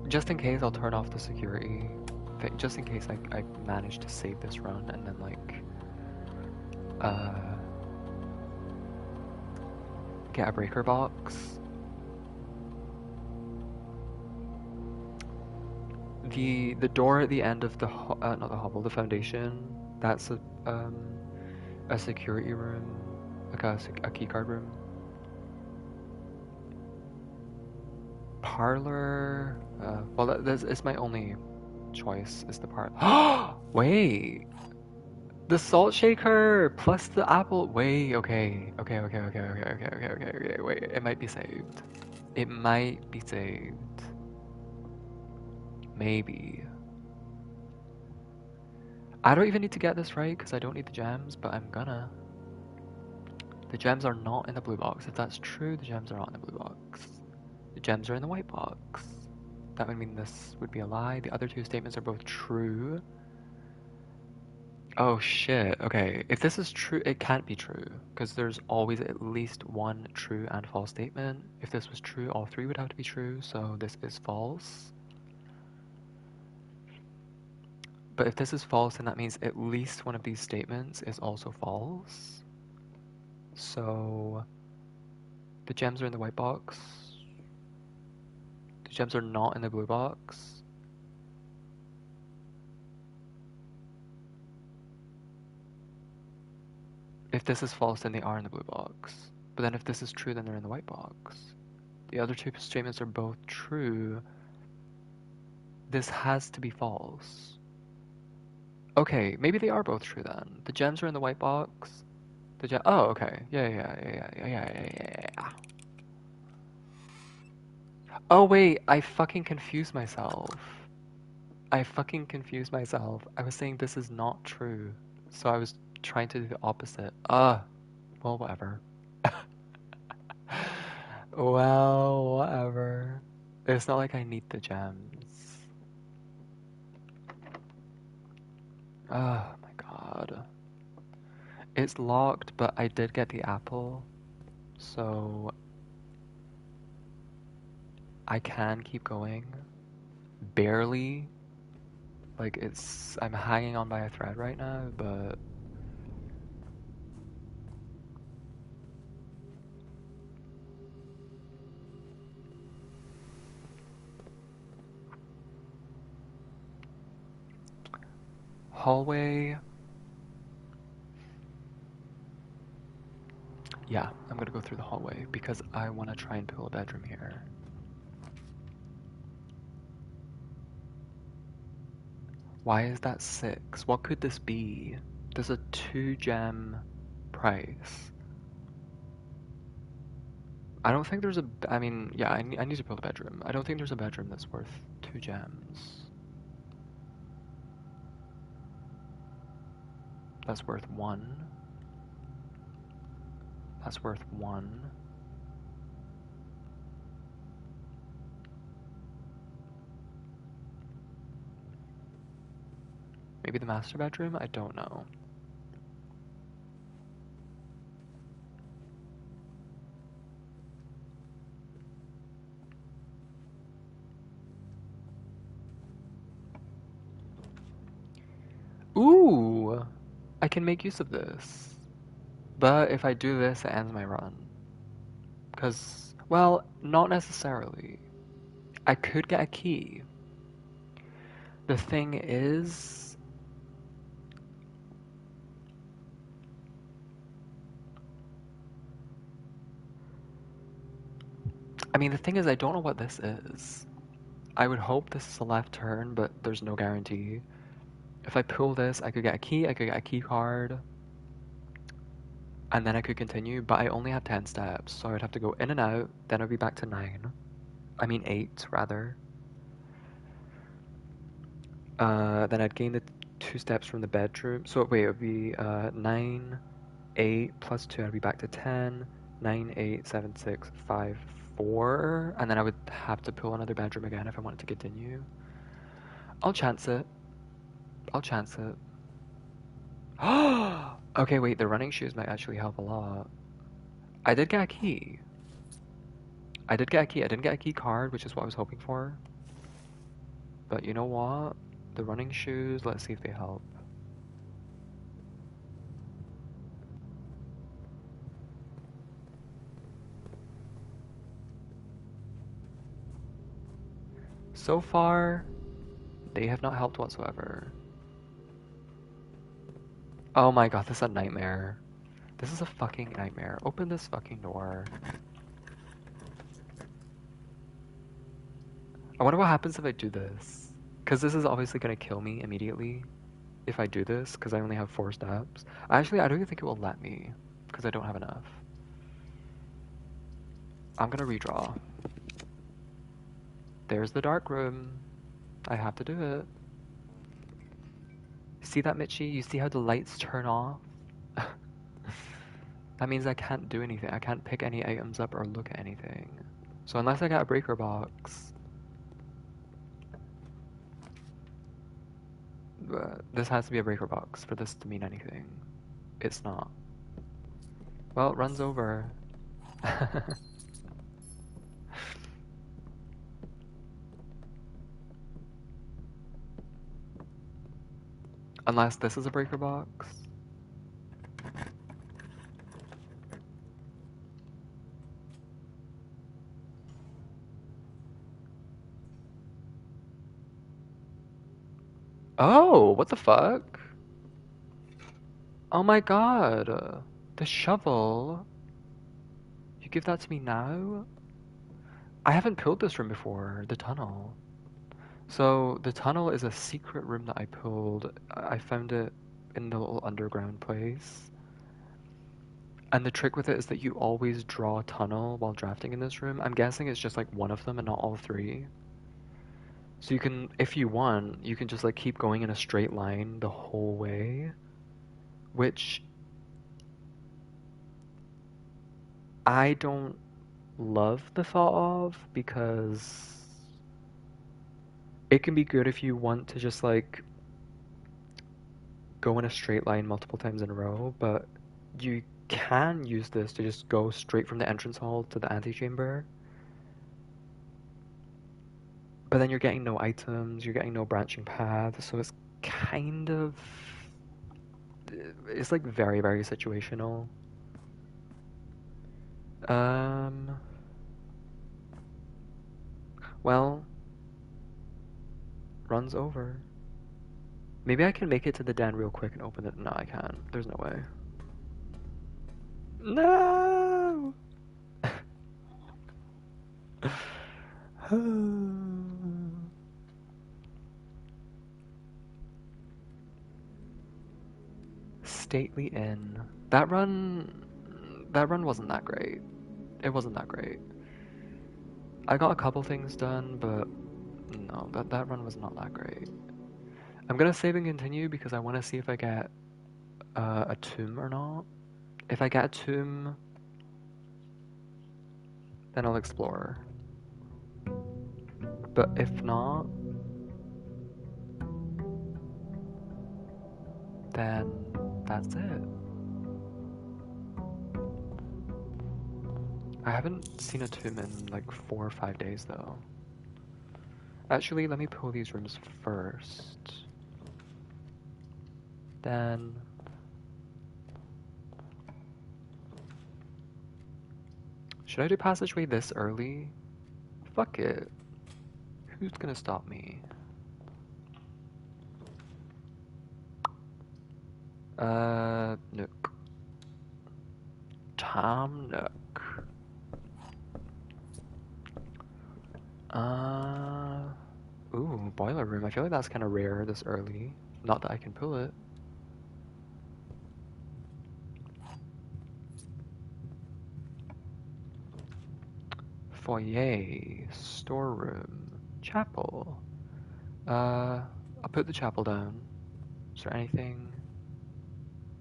just in case I'll turn off the security, just in case I manage to save this run and then like, get a breaker box. The door at the end of the not the hovel, the foundation, that's a security room, like a keycard room. Parlor, well this is my only choice, is the parlor. Wait! The salt shaker plus the apple. Wait, okay, wait, it might be saved. It might be saved. Maybe. I don't even need to get this right because I don't need the gems, but I'm gonna. The gems are not in the blue box. If that's true, the gems are not in the blue box. The gems are in the white box. That would mean this would be a lie. The other 2 statements are both true. Oh shit, okay. If this is true, it can't be true, because there's always at least one true and false statement. If this was true, all 3 would have to be true, so this is false. But if this is false, then that means at least one of these statements is also false. So the gems are in the white box. The gems are not in the blue box. If this is false, then they are in the blue box. But then if this is true, then they're in the white box. The other 2 statements are both true. This has to be false. Okay, maybe they are both true then. The gems are in the white box. Oh, okay. Yeah. Oh wait, I fucking confused myself. I was saying this is not true. So I was trying to do the opposite. Well, whatever. Well, whatever. It's not like I need the gems. Oh my god. It's locked, but I did get the apple. So I can keep going. Barely. Like, I'm hanging on by a thread right now, but hallway. Yeah, I'm gonna go through the hallway because I want to try and pull a bedroom here. Why is that 6? What could this be? There's a 2 gem price. I don't think there's a. I mean, yeah, I need to build a bedroom. I don't think there's a bedroom that's worth 2 gems. That's worth 1. That's worth 1. Maybe the master bedroom? I don't know. Ooh! I can make use of this. But if I do this, it ends my run. Because, well, not necessarily. I could get a key. The thing is, I don't know what this is. I would hope this is a left turn, but there's no guarantee. If I pull this, I could get a key, I could get a key card, and then I could continue, but I only have 10 steps, so I would have to go in and out, then I'd be back to 9. I mean 8, rather. Then I'd gain the 2 steps from the bedroom. So wait, it would be 9, 8 plus 2, I'd be back to 10. 9, 8, 7, 6, 5, 4. And then I would have to pull another bedroom again if I wanted to continue. I'll chance it. I'll chance it. Okay, wait, the running shoes might actually help a lot. I did get a key. I did get a key. I didn't get a key card, which is what I was hoping for. But you know what? The running shoes, let's see if they help. So far, they have not helped whatsoever. Oh my god, this is a nightmare. This is a fucking nightmare. Open this fucking door. I wonder what happens if I do this. Because this is obviously going to kill me immediately if I do this, because I only have 4 steps. Actually, I don't even think it will let me, because I don't have enough. I'm going to redraw. There's the dark room. I have to do it. See that, Mitchie? You see how the lights turn off? That means I can't do anything. I can't pick any items up or look at anything. So unless I got a breaker box... this has to be a breaker box for this to mean anything. It's not. Well, it runs over. Unless this is a breaker box. Oh, what the fuck? Oh my god. The shovel. You give that to me now? I haven't pulled this room before, the tunnel. So the tunnel is a secret room that I pulled. I found it in the little underground place. And the trick with it is that you always draw a tunnel while drafting in this room. I'm guessing it's just like one of them and not all 3. So you can, if you want, you can just like keep going in a straight line the whole way. Which I don't love the thought of, because it can be good if you want to just like go in a straight line multiple times in a row, but you can use this to just go straight from the entrance hall to the antechamber. But then you're getting no items, you're getting no branching paths, so it's kind of... It's like very, very situational. Um... Well... Run's over. Maybe I can make it to the den real quick and open it. No, I can't. There's no way. No! Stately Inn. That run wasn't that great. It wasn't that great. I got a couple things done, but no, that run was not that great. I'm gonna save and continue because I want to see if I get a tomb or not. If I get a tomb, then I'll explore. But if not, then that's it. I haven't seen a tomb in like 4 or 5 days though. Actually, let me pull these rooms first. Then... Should I do passageway this early? Fuck it. Who's gonna stop me? Nook. Tom Nook. Ooh, boiler room. I feel like that's kind of rare this early. Not that I can pull it. Foyer, storeroom, chapel. I'll put the chapel down. Is there anything?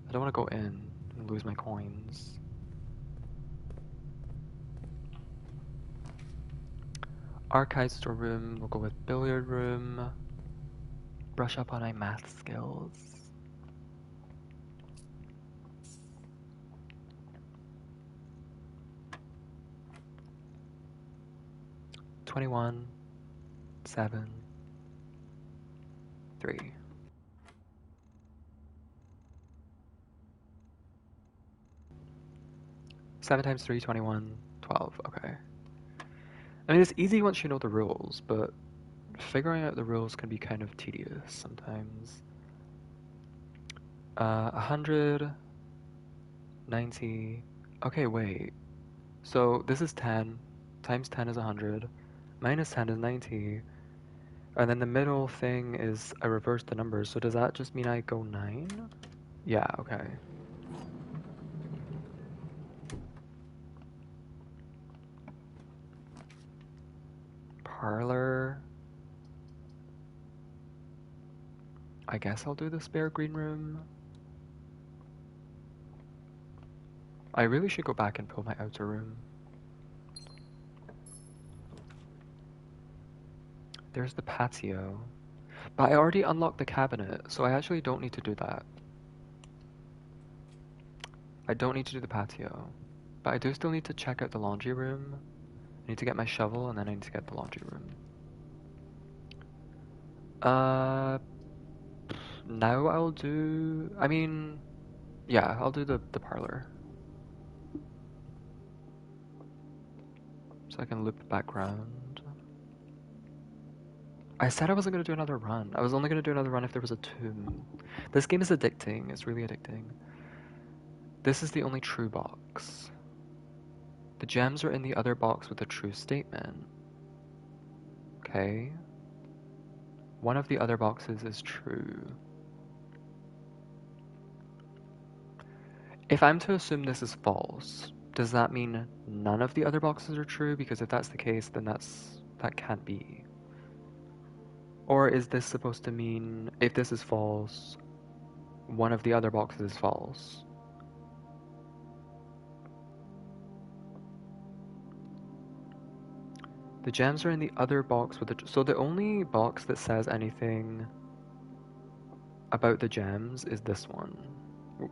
I don't want to go in and lose my coins. Archive storeroom, we'll go with billiard room. Brush up on my math skills. $21, 7, 3. Seven times 3, 21, 12. Okay. I mean, it's easy once you know the rules, but figuring out the rules can be kind of tedious sometimes. 100, 90. Okay, wait. So this is 10. Times 10 is 100. Minus 10 is 90. And then the middle thing is I reverse the numbers. So does that just mean I go 9? Yeah, okay. Parlor. I guess I'll do the spare green room. I really should go back and pull my outer room. There's the patio. But I already unlocked the cabinet, so I actually don't need to do that. I don't need to do the patio. But I do still need to check out the laundry room. I need to get my shovel, and then I need to get the laundry room. Now I'll do... I mean... Yeah, I'll do the parlor. So I can loop back around. I said I wasn't going to do another run. I was only going to do another run if there was a tomb. This game is addicting. It's really addicting. This is the only true box. The gems are in the other box with a true statement. Okay. One of the other boxes is true. If I'm to assume this is false, does that mean none of the other boxes are true? Because if that's the case, then that can't be. Or is this supposed to mean, if this is false, one of the other boxes is false? The gems are in the other box with the... So the only box that says anything about the gems is this one.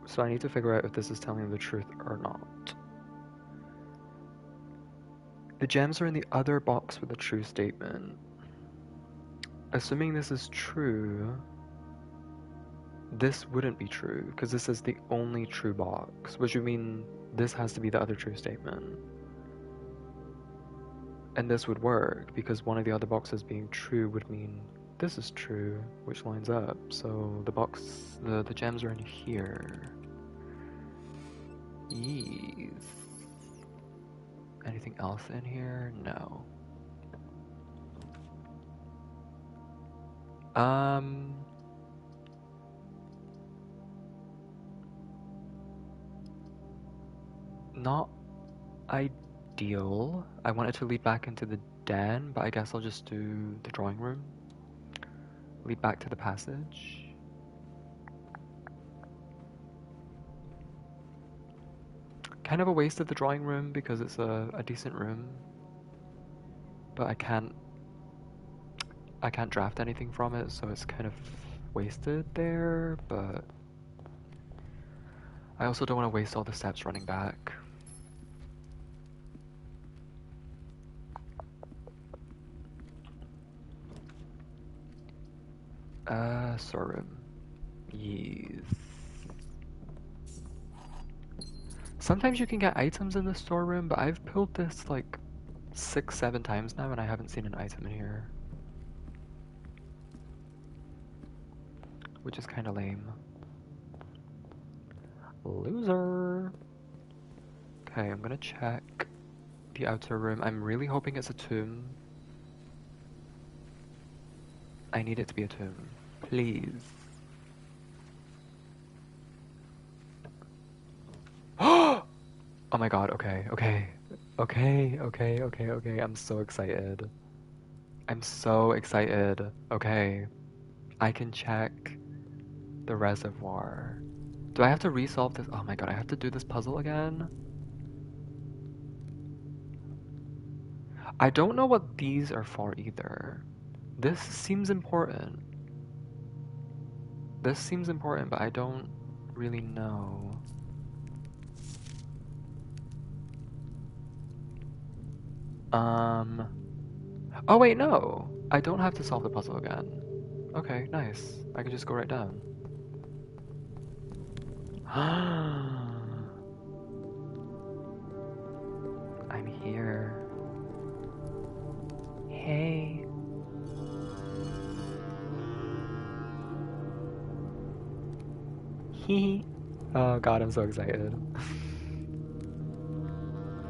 So I need to figure out if this is telling the truth or not. The gems are in the other box with a true statement. assuming this is true, this wouldn't be true, because this is the only true box, which would mean this has to be the other true statement. And this would work, because one of the other boxes being true would mean this is true, which lines up. So the gems are in here. Yes. Anything else in here? No. Not ideal. I wanted to lead back into the den, but I guess I'll just do the drawing room. Lead back to the passage. Kind of a waste of the drawing room because it's a decent room, but I can't draft anything from it, so it's kind of wasted there, but I also don't want to waste all the steps running back. Storeroom. Yes. Sometimes you can get items in the storeroom, but I've built this like 6-7 times now and I haven't seen an item in here. Which is kind of lame. Loser! Okay, I'm gonna check the outer room. I'm really hoping it's a tomb. I need it to be a tomb. Please. Oh my god, okay. I'm so excited. I'm so excited. Okay. I can check the reservoir. Do I have to resolve this? Oh my god, I have to do this puzzle again? I don't know what these are for either. This seems important. This seems important, but I don't really know. Oh wait, no! I don't have to solve the puzzle again. Okay, nice. I can just go right down. I'm here. Hey. Hee. Oh god, I'm so excited.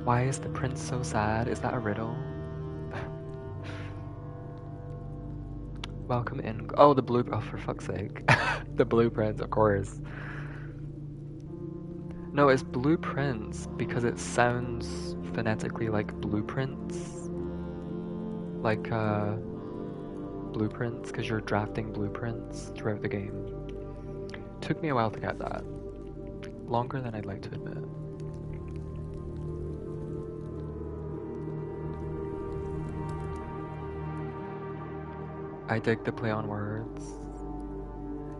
Why is the prince so sad? Is that a riddle? Welcome in. Oh, the blue. Oh, for fuck's sake. The blueprints, of course. No, it's blueprints because it sounds phonetically like blueprints. Like, blueprints, because you're drafting blueprints throughout the game. Took me a while to get that. Longer than I'd like to admit. I dig the play on words.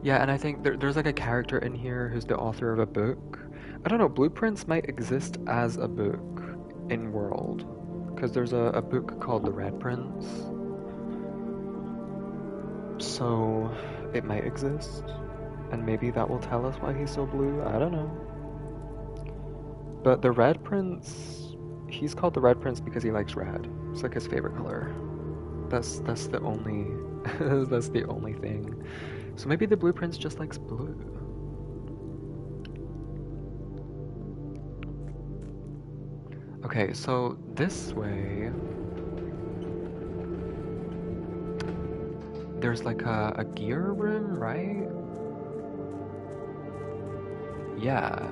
Yeah, and I think there's like a character in here who's the author of a book. I don't know, blueprints might exist as a book in world. Because there's a book called The Red Prince. So it might exist. And maybe that will tell us why he's so blue. I don't know. But the Red Prince, he's called the Red Prince because he likes red. It's like his favorite color. That's the only that's the only thing. So maybe the blue prince just likes blue. Okay, so this way there's like a gear room, right? Yeah.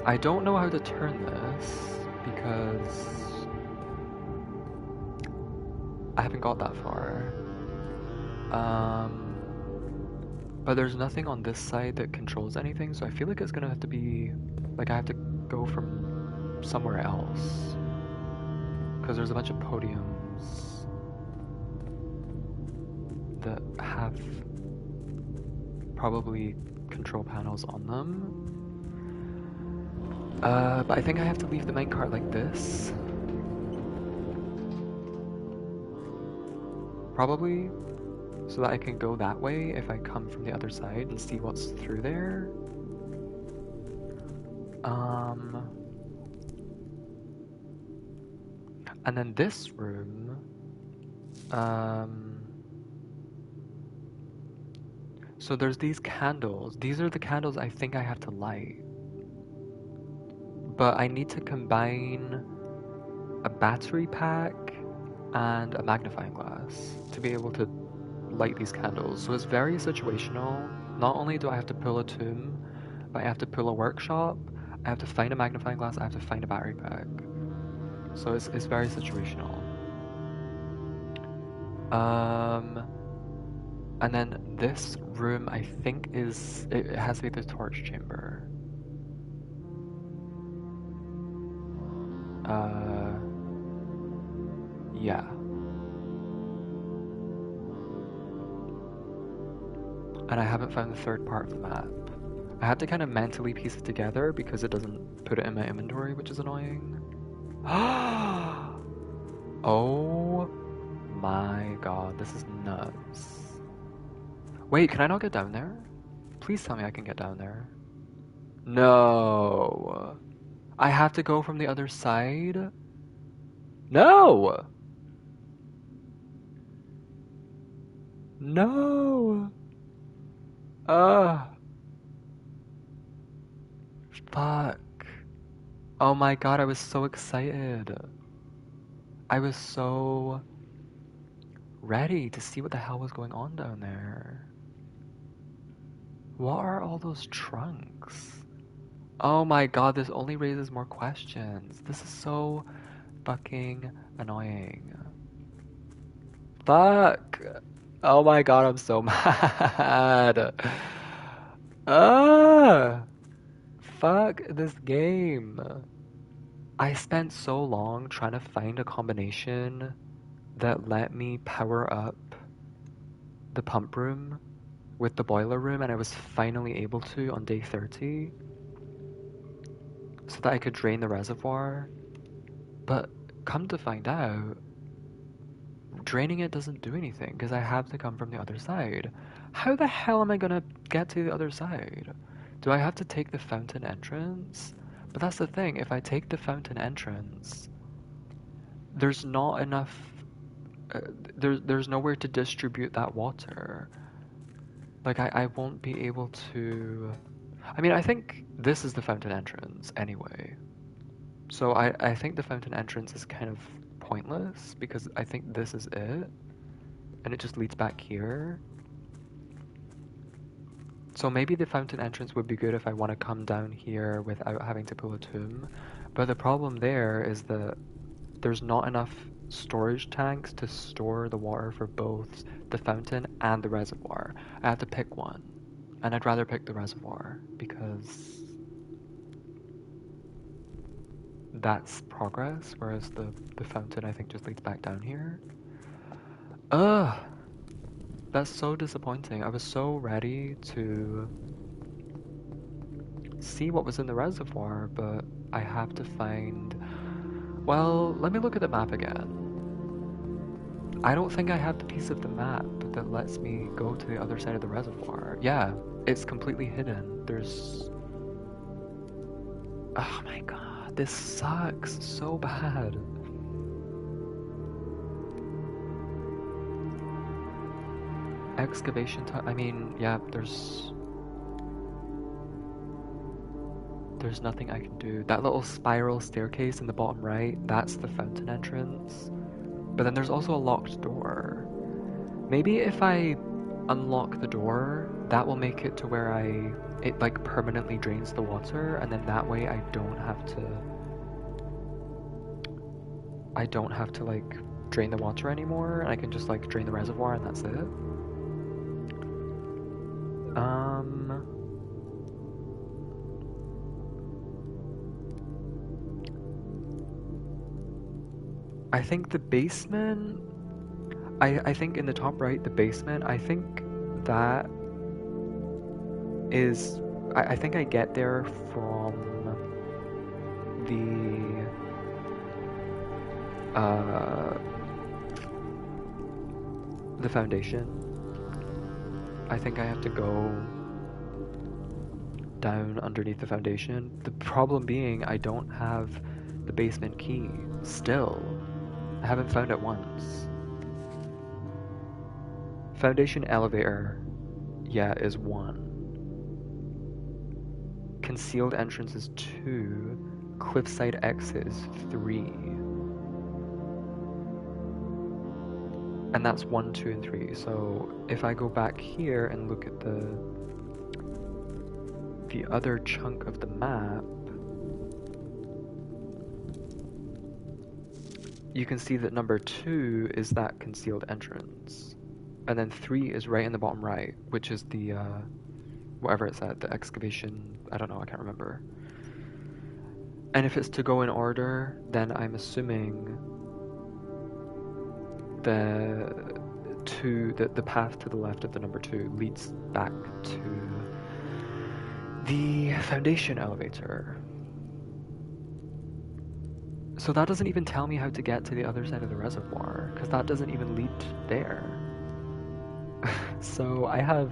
I don't know how to turn this because I haven't got that far. But there's nothing on this side that controls anything, so I feel like it's gonna have to be like I have to go from somewhere else. Because there's a bunch of podiums that have probably control panels on them. But I think I have to leave the minecart like this. Probably. so that I can go that way if I come from the other side and see what's through there. And then this room, so there's these candles. These are the candles I think I have to light. But I need to combine a battery pack and a magnifying glass to be able to light these candles. So it's very situational. Not only do I have to pull a tomb, but I have to pull a workshop, I have to find a magnifying glass, I have to find a battery pack. So it's very situational. And then this room I think it has to be the torch chamber. Yeah. And I haven't found the third part of the map. I had to kind of mentally piece it together because it doesn't put it in my inventory, which is annoying. Oh my god, this is nuts. Wait, can I not get down there? Please tell me I can get down there. No. I have to go from the other side? No! No! Fuck. Oh my god, I was so excited. I was so ready to see what the hell was going on down there. What are all those trunks? Oh my god, this only raises more questions. This is so fucking annoying. Fuck! Oh my god, I'm so mad. Fuck this game. I spent so long trying to find a combination that let me power up the pump room with the boiler room, and I was finally able to on day 30 so that I could drain the reservoir. But come to find out, draining it doesn't do anything because I have to come from the other side. How the hell am I gonna get to the other side? Do I have to take the fountain entrance? But that's the thing, if I take the fountain entrance, there's not enough, there's nowhere to distribute that water. Like, I won't be able to... I mean, I think this is the fountain entrance anyway. So I think the fountain entrance is kind of pointless because I think this is it. And it just leads back here. So maybe the fountain entrance would be good if I want to come down here without having to pull a tomb. But the problem there is that there's not enough storage tanks to store the water for both the fountain and the reservoir. I have to pick one. And I'd rather pick the reservoir because that's progress, whereas the fountain I think just leads back down here. Ugh! That's so disappointing. I was so ready to see what was in the reservoir, but I have to find... Well, let me look at the map again. I don't think I have the piece of the map that lets me go to the other side of the reservoir. Yeah, it's completely hidden. There's... Oh my god, this sucks so bad. Excavation time. I mean, yeah, there's nothing I can do. That little spiral staircase in the bottom right, that's the fountain entrance. But then there's also a locked door. Maybe if I unlock the door, that will make it to where it like permanently drains the water, and then that way I don't have to like drain the water anymore, and I can just like drain the reservoir and that's it. I think the basement, I think in the top right, the basement, I think that is, I think I get there from the foundation. I think I have to go down underneath the foundation. The problem being I don't have the basement key. Still. I haven't found it once. Foundation elevator, yeah, is 1. Concealed entrance is 2. Cliffside exit is 3. And that's 1, 2, and 3. So if I go back here and look at the other chunk of the map, you can see that number 2 is that concealed entrance. And then 3 is right in the bottom right, which is the, whatever it's at, the excavation, I don't know, I can't remember. And if it's to go in order, then I'm assuming the path to the left of the number 2 leads back to the foundation elevator. So that doesn't even tell me how to get to the other side of the reservoir, because that doesn't even lead there. So I have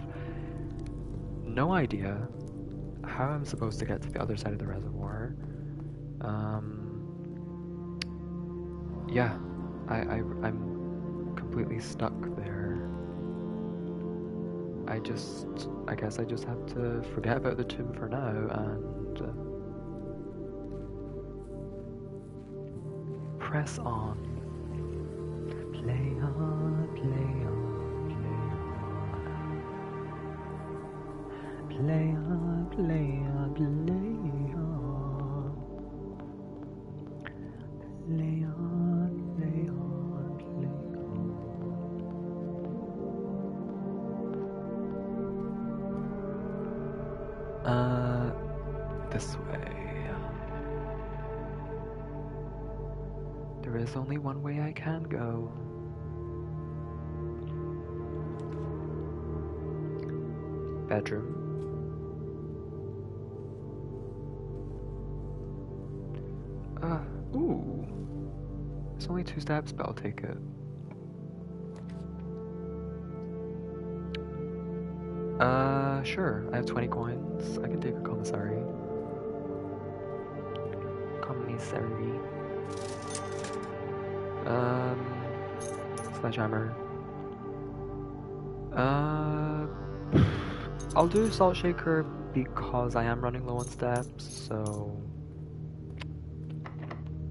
no idea how I'm supposed to get to the other side of the reservoir. Yeah, I'm completely stuck there. I guess I just have to forget about the tomb for now and press on. Play on, play on, play on. Play on, play on, play on. Play on, play on, play on. This way. There is only one way I can go. Bedroom. Ooh. It's only 2 steps, but I'll take it. Sure. I have 20 coins. I can take a commissary. Commissary. Sledgehammer. I'll do Salt Shaker because I am running low on steps, so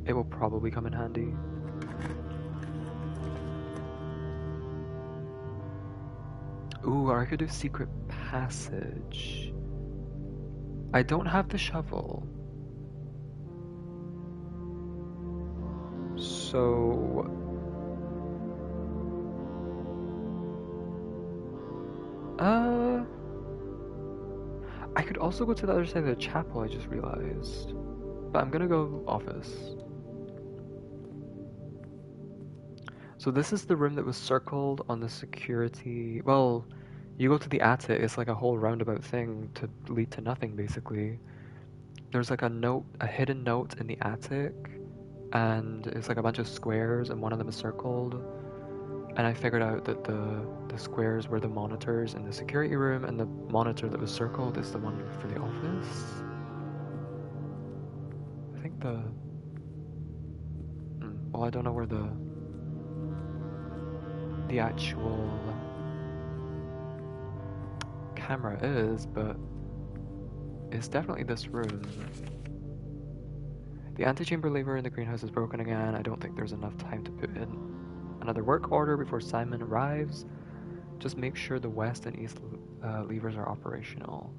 it will probably come in handy. Ooh, or I could do Secret Passage. I don't have the shovel. So I could also go to the other side of the chapel, I just realized. But I'm gonna go office. So this is the room that was circled on the security... Well, you go to the attic, it's like a whole roundabout thing to lead to nothing, basically. There's like a note, a hidden note in the attic, and it's like a bunch of squares, and one of them is circled. And I figured out that the squares were the monitors in the security room, and the monitor that was circled is the one for the office. I think the... Well, I don't know where the actual camera is, but it's definitely this room. The antechamber lever in the greenhouse is broken again. I don't think there's enough time to put in another work order before Simon arrives. Just make sure the west and east levers are operational.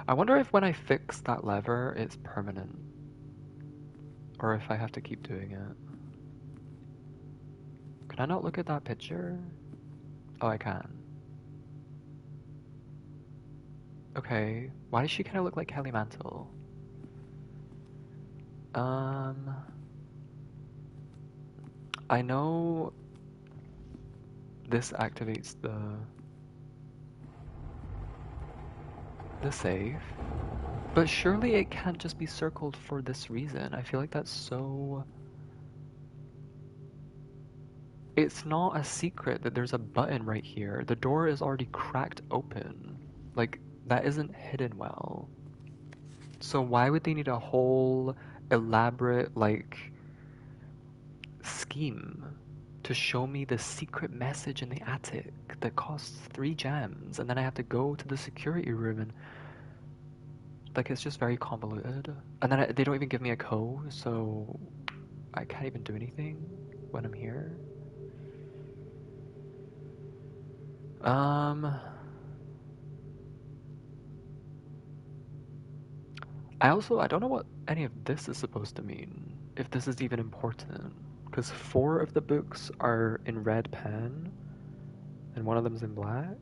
I wonder if when I fix that lever, it's permanent. Or if I have to keep doing it. Can I not look at that picture? Oh, I can. Okay, why does she kind of look like Kelly Mantle? I know this activates the safe, but surely it can't just be circled for this reason. I feel like that's so... It's not a secret that there's a button right here. The door is already cracked open. Like, that isn't hidden well. So why would they need a whole elaborate, like, scheme to show me the secret message in the attic that costs 3 gems, and then I have to go to the security room and, like, it's just very convoluted. And then they don't even give me a code, so I can't even do anything when I'm here. Um, I don't know what any of this is supposed to mean, if this is even important, because 4 of the books are in red pen, and one of them's in black.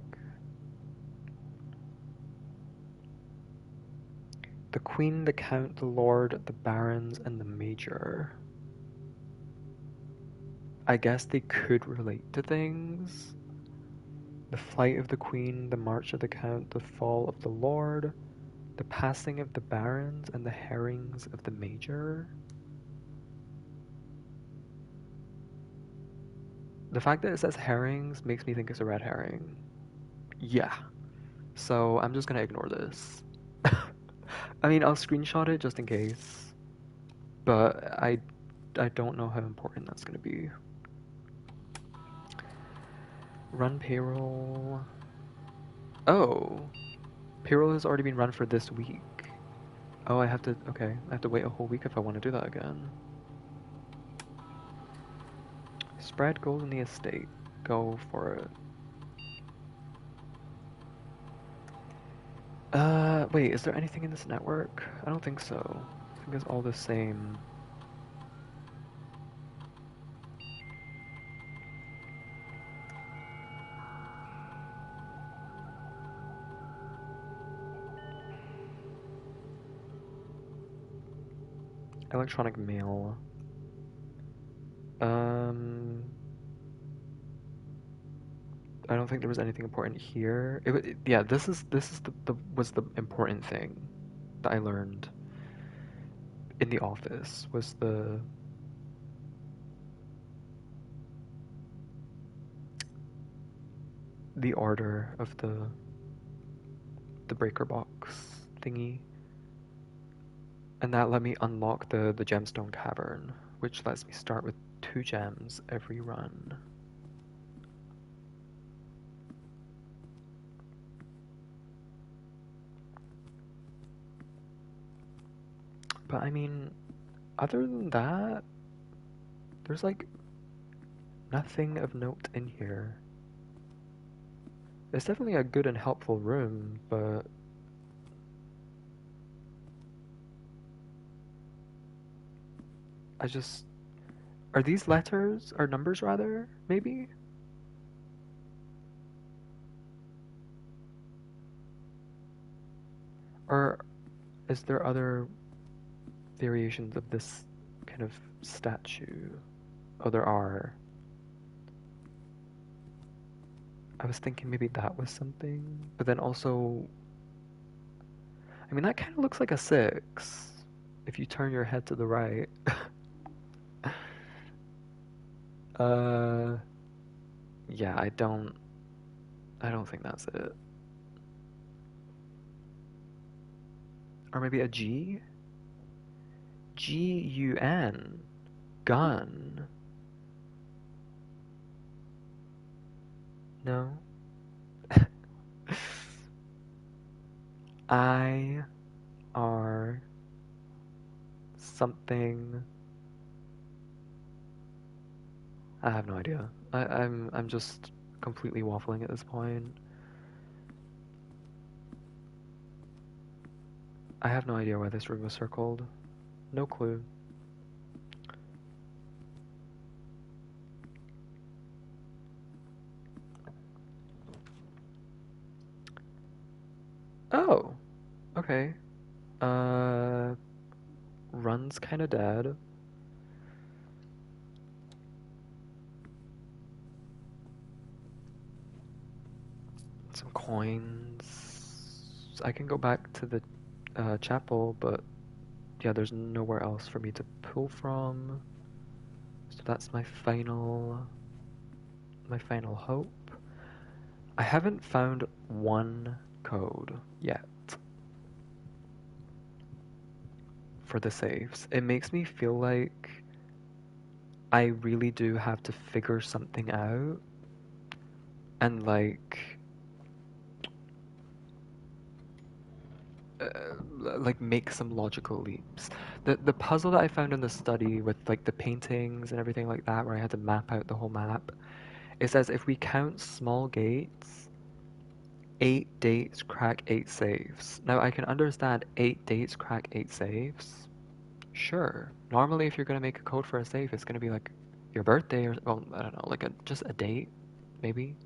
The Queen, the Count, the Lord, the Barons, and the Major. I guess they could relate to things. The flight of the Queen, the march of the Count, the fall of the Lord, the passing of the Barons, and the herrings of the Major. The fact that it says herrings makes me think it's a red herring. Yeah. So I'm just gonna ignore this. I mean, I'll screenshot it just in case, but I don't know how important that's gonna be. Run payroll. Oh, payroll has already been run for this week. Oh, okay, I have to wait a whole week if I want to do that again. Spread gold in the estate. Go for it. Wait, is there anything in this network? I don't think so. I think it's all the same. Electronic mail. Um, I don't think there was anything important here. Yeah, this is the was the important thing that I learned in the office was the order of the breaker box thingy. And that let me unlock the gemstone cavern, which lets me start with 2 gems every run. But I mean, other than that, there's like nothing of note in here. It's definitely a good and helpful room, but I just... Are these letters, or numbers rather, maybe? Or is there other variations of this kind of statue? Oh, there are. I was thinking maybe that was something, but then also, I mean, that kind of looks like a 6 if you turn your head to the right. uh, yeah, I don't think that's it. Or maybe a G? G-U-N. Gun. No? I R something. I have no idea. I'm just completely waffling at this point. I have no idea why this room was circled. No clue. Oh, okay. Uh, Run's kinda dead. Some coins. I can go back to the chapel, but yeah, there's nowhere else for me to pull from. So that's my final my final hope. I haven't found one code yet for the saves. It makes me feel like I really do have to figure something out and make some logical leaps. The puzzle that I found in the study with like the paintings and everything like that, where I had to map out the whole map, it says if we count small gates, 8 dates crack 8 saves. Now I can understand 8 dates crack 8 saves. Sure. Normally, if you're gonna make a code for a save, it's gonna be like your birthday or well, I don't know, like just a date, maybe.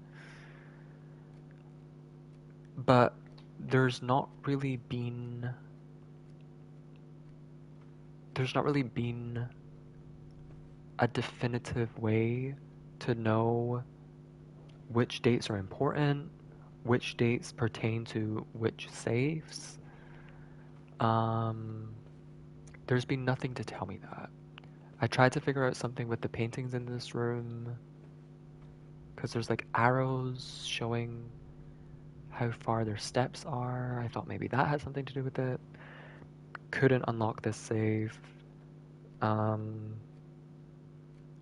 But there's not really been there's not really been a definitive way to know which dates are important, which dates pertain to which saves. Um, there's been nothing to tell me that. I tried to figure out something with the paintings in this room, because there's like arrows showing how far their steps are. I thought maybe that had something to do with it. Couldn't unlock this save. Um,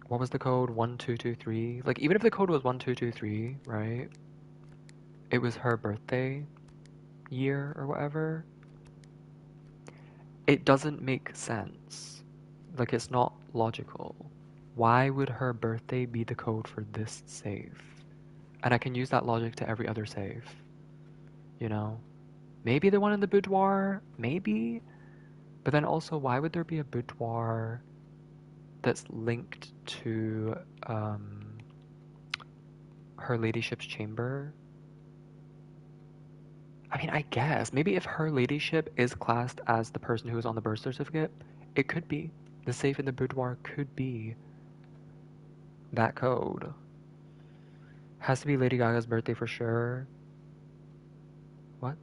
what was the code? 1223. Like even if the code was 1223, right? It was her birthday year or whatever. It doesn't make sense. Like it's not logical. Why would her birthday be the code for this save? And I can use that logic to every other save. You know? Maybe the one in the boudoir, maybe. But then also, why would there be a boudoir that's linked to her ladyship's chamber? I mean, I guess. Maybe if her ladyship is classed as the person who is on the birth certificate, it could be. The safe in the boudoir could be that code. Has to be Lady Gaga's birthday for sure. What?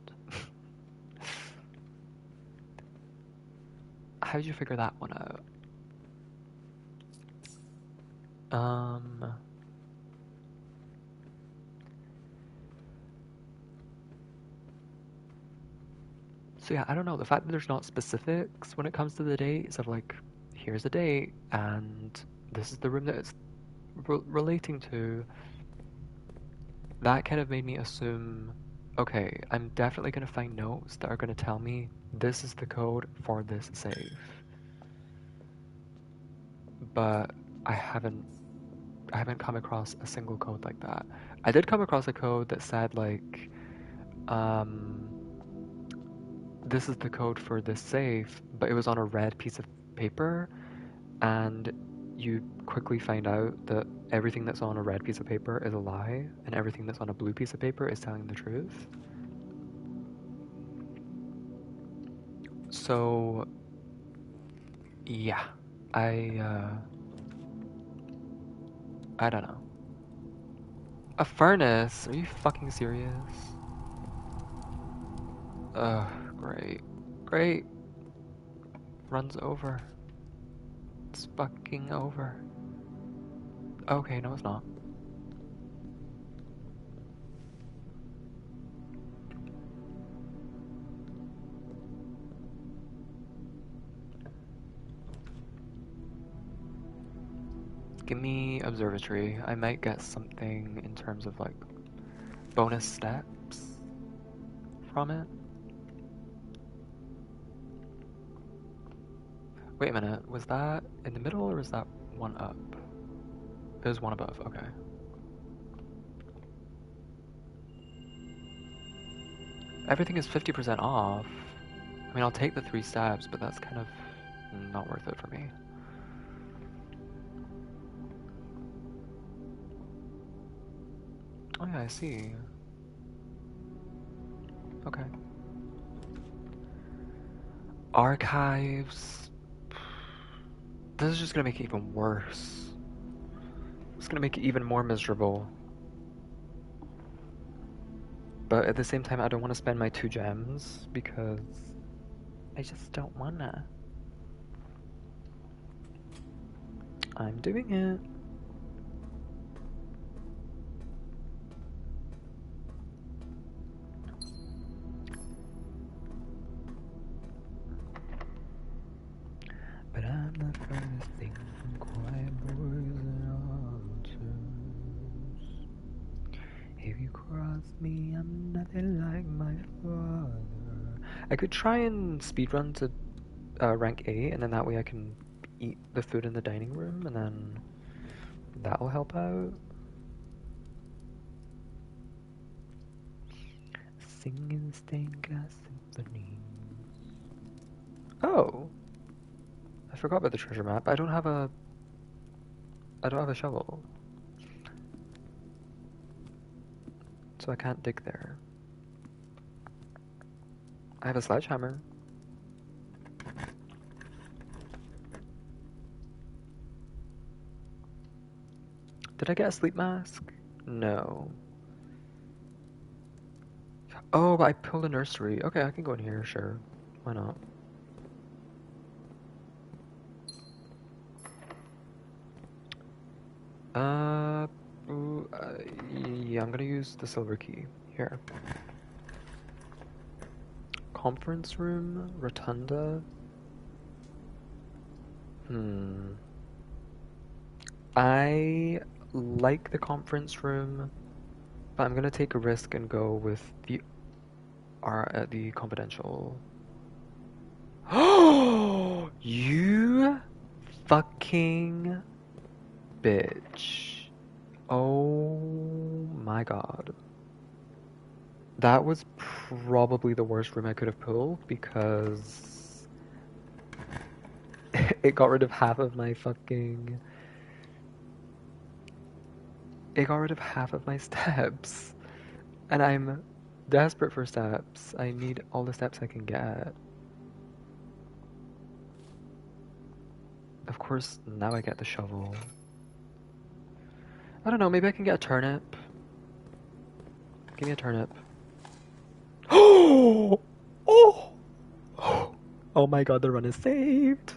How did you figure that one out? Um... So yeah, I don't know. The fact that there's not specifics when it comes to the dates of like, here's a date and this is the room that it's relating to, that kind of made me assume, okay, I'm definitely going to find notes that are going to tell me this is the code for this save. But I haven't come across a single code like that. I did come across a code that said like, um, this is the code for this save, but it was on a red piece of paper, and you quickly find out that everything that's on a red piece of paper is a lie, and everything that's on a blue piece of paper is telling the truth. So, yeah, I don't know. A furnace? Are you fucking serious? Ugh, great. Great. Runs over. It's fucking over. Okay, no it's not. Give me observatory. I might get something in terms of like bonus steps from it. Wait a minute, was that in the middle or was that one up? It was one above, okay. Everything is 50% off. I mean, I'll take the 3 stabs, but that's kind of not worth it for me. Oh yeah, I see. Okay. Archives. This is just gonna make it even worse. It's gonna make it even more miserable. But at the same time, I don't want to spend my 2 gems because I just don't wanna. I'm doing it. If you cross me, I'm nothing like my father. I could try and speedrun to rank 8, and then that way I can eat the food in the dining room, and then that'll help out. Singing stained glass symphony. Oh! I forgot about the treasure map. I don't have a shovel. So I can't dig there. I have a sledgehammer. Did I get a sleep mask? No. Oh, but I pulled a nursery. Okay, I can go in here, sure. Why not? Yeah, I'm gonna use the silver key. Here. Conference room? Rotunda? I like the conference room, but I'm gonna take a risk and go with the confidential. Oh, you fucking bitch. Oh my god. That was probably the worst room I could have pulled because it got rid of half of my fucking. It got rid of half of my steps. And I'm desperate for steps. I need all the steps I can get. Of course, now I get the shovel. I don't know, maybe I can get a turnip. Give me a turnip. Oh! Oh! Oh my god, the run is saved!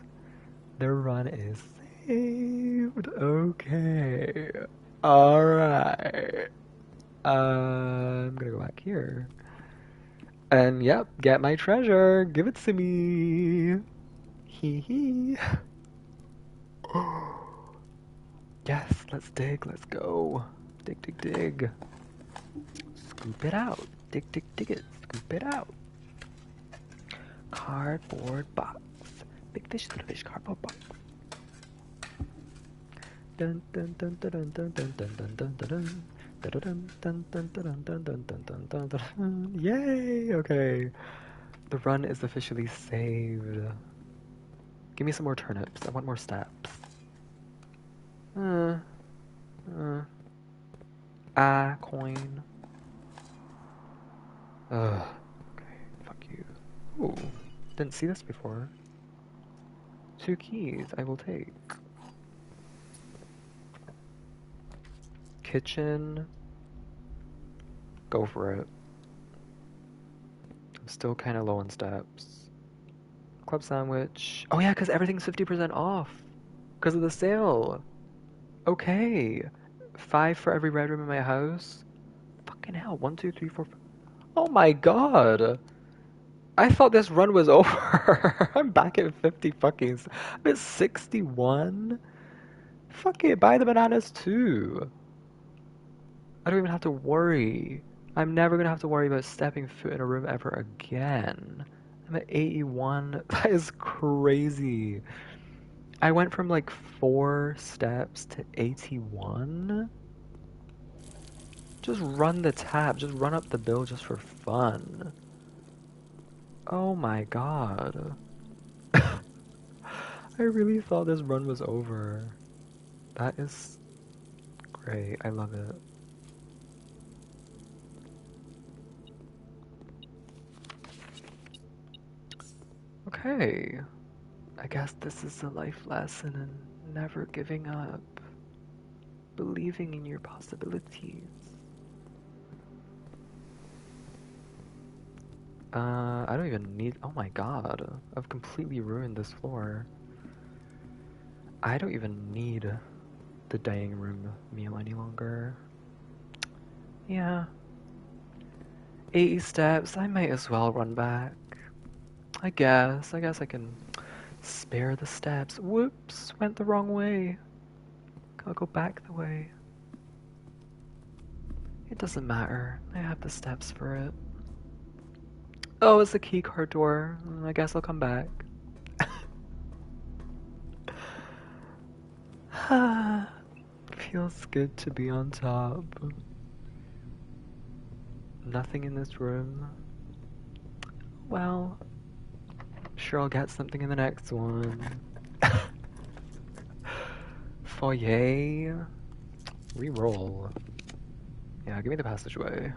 The run is saved. Okay. Alright. I'm gonna go back here. And yep, get my treasure. Give it to me. Hee hee. Yes, let's dig. Let's go. Dig, dig, dig. Scoop it out. Dig, dig, dig it. Scoop it out. Cardboard box. Big fish, little fish, cardboard box. Dun dun dun dun dun dun dun dun dun dun dun. Yay! Okay. The run is officially saved. Give me some more turnips. I want more steps. Coin. Ugh. Okay, fuck you. Ooh. Didn't see this before. 2 keys, I will take. Kitchen. Go for it. I'm still kind of low on steps. Club sandwich. Oh yeah, because everything's 50% off. Because of the sale. Okay. 5 for every red room in my house. Fucking hell. 1, 2, 3, 4, 5. Oh my god. I thought this run was over. I'm back at 50 fucking. I'm at 61. Fuck it. Buy the bananas too. I don't even have to worry. I'm never gonna have to worry about stepping foot in a room ever again. I'm at 81. That is crazy. I went from like 4 steps to 81. Just run the tab. Just run up the bill just for fun. Oh my god. I really thought this run was over. That is great. I love it. Okay. I guess this is a life lesson in never giving up. Believing in your possibilities. I don't even need. Oh my god. I've completely ruined this floor. I don't even need the dining room meal any longer. Yeah. 80 steps. I might as well run back. I guess I can spare the steps. Whoops, went the wrong way. Gotta go back the way. It doesn't matter. I have the steps for it. Oh, it's the key card door. I guess I'll come back. Feels good to be on top. Nothing in this room. Well, sure I'll get something in the next one. Foyer. Reroll. Yeah, give me the passageway.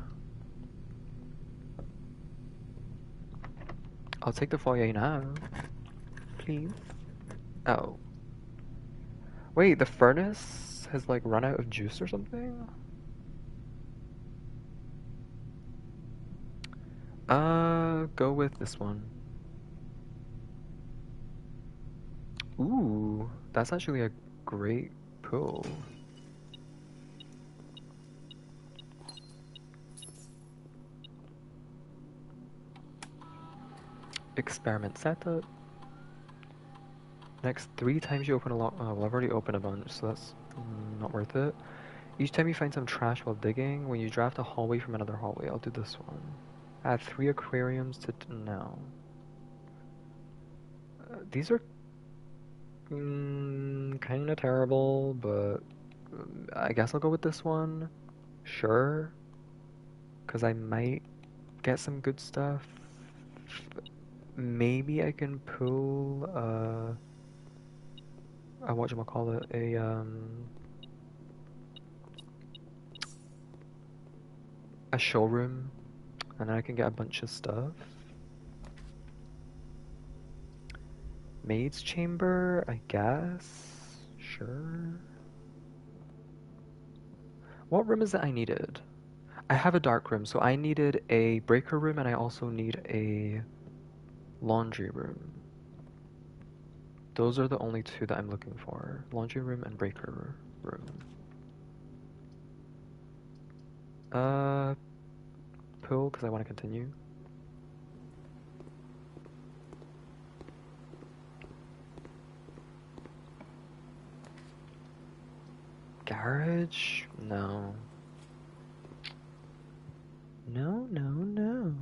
I'll take the foyer now. Please. Oh. Wait, the furnace has like run out of juice or something? Go with this one. Ooh, that's actually a great pull. Experiment setup. Next 3 times you open a lock. Oh, well, I've already opened a bunch, so that's not worth it. Each time you find some trash while digging, when you draft a hallway from another hallway, I'll do this one. Add 3 aquariums to. No. These are kind of terrible, but I guess I'll go with this one. Sure. Because I might get some good stuff. Maybe I can pull whatchamacallit, a showroom, and then I can get a bunch of stuff. Maid's chamber, I guess. Sure. What room is it I needed? I have a dark room, so I needed a breaker room, and I also need a laundry room. Those are the only 2 that I'm looking for. Laundry room and breaker room. Pull, because I want to continue. Garage? No. No, no, no.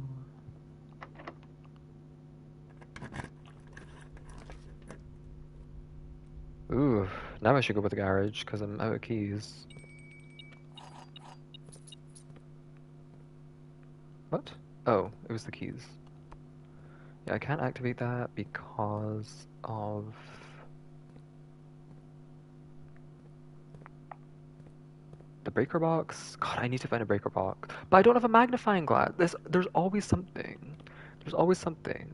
Ooh, now I should go with the garage, because I'm out of keys. What? Oh, it was the keys. Yeah, I can't activate that because of... the breaker box? God, I need to find a breaker box. But I don't have a magnifying glass. There's always something. There's always something.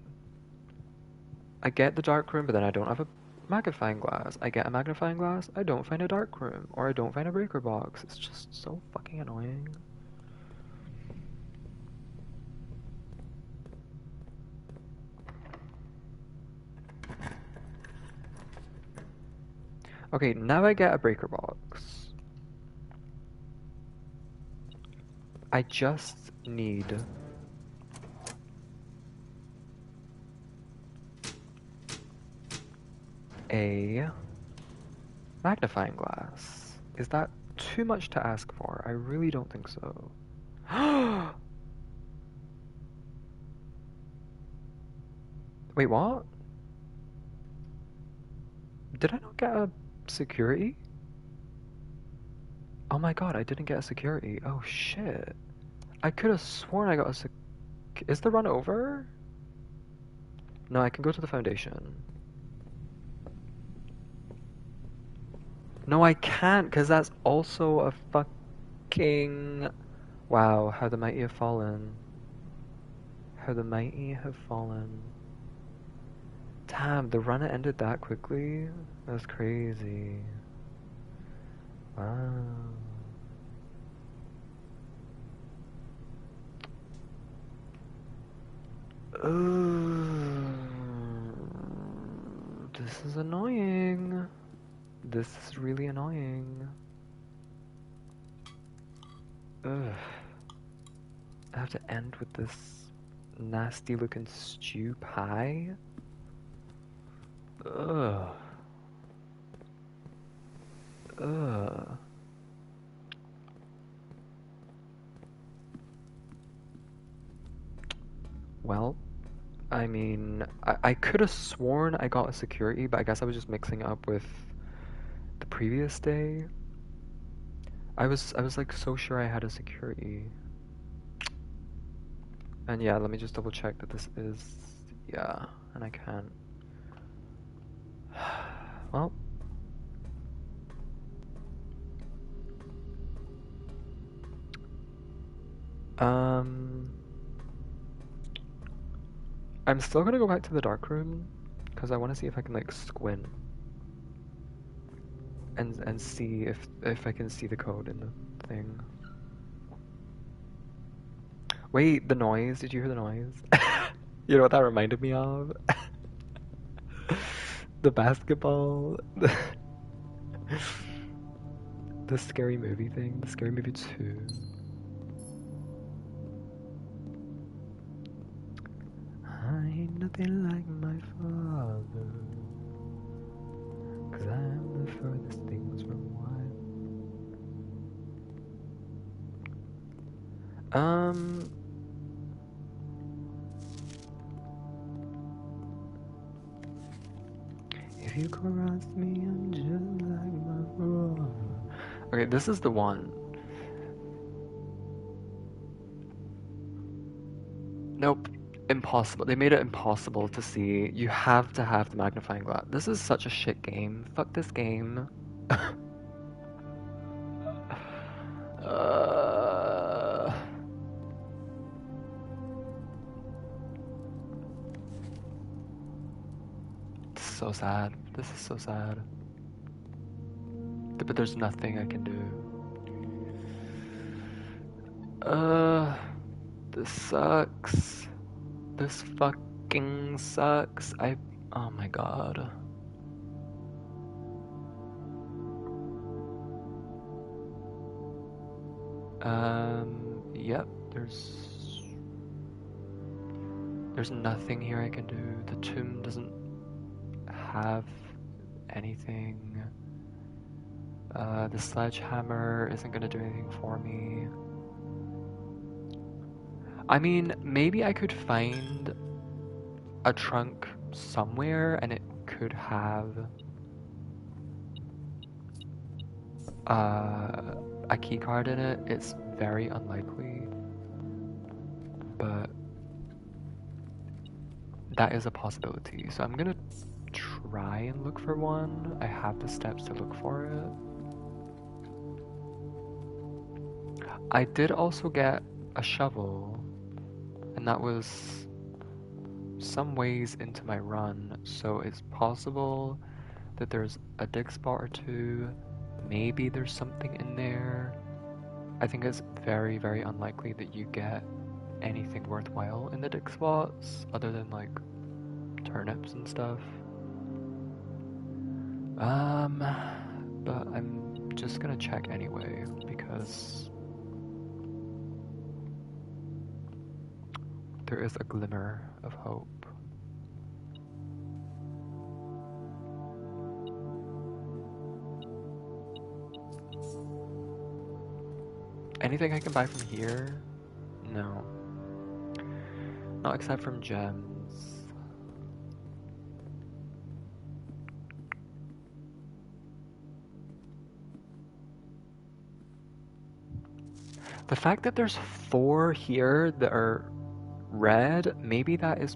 I get the dark room, but then I don't have a magnifying glass. I get a magnifying glass, I don't find a dark room. Or I don't find a breaker box. It's just so fucking annoying. Okay, now I get a breaker box. I just need a magnifying glass. Is that too much to ask for? I really don't think so. Wait, what? Did I not get a security? Oh my god, I didn't get a security. Oh shit. I could have sworn I got a Is the run over? No, I can go to the foundation. No, I can't, because that's also a fucking... Wow, how the mighty have fallen. How the mighty have fallen. Damn, the run ended that quickly? That's crazy. Wow. This is annoying. This is really annoying. Ugh. I have to end with this nasty looking stew pie? Ugh. Ugh. Well, I mean, I could have sworn I got a security, but I guess I was just mixing it up with the previous day. I was like so sure I had a security. And yeah, let me just double check that this is, yeah, and I can't. Well, um, I'm still gonna go back to the dark room because I want to see if I can like squint and see if I can see the code in the thing. Wait, the noise. Did you hear the noise? You know what that reminded me of? The basketball, the scary movie thing, the scary movie 2. I ain't nothing like my father, 'cause I'm the furthest things from one. If you cross me, I'm just like my brother. Okay, this is the one. Nope. Impossible. They made it impossible to see. You have to have the magnifying glass. This is such a shit game. Fuck this game. uh... It's so sad. This is so sad. But there's nothing I can do. Uh, this sucks. This fucking sucks. Oh my god. Yep, there's nothing here I can do. The tomb doesn't have anything. The sledgehammer isn't gonna do anything for me. I mean, maybe I could find a trunk somewhere and it could have a key card in it. It's very unlikely, but that is a possibility. So I'm gonna try and look for one. I have the steps to look for it. I did also get a shovel, and that was some ways into my run, so it's possible that there's a dig spot or two. Maybe there's something in there. I think it's very, very unlikely that you get anything worthwhile in the dig spots other than like turnips and stuff. But I'm just gonna check anyway because there is a glimmer of hope. Anything I can buy from here? No. Not except from gems. The fact that there's 4 here that are red, maybe that is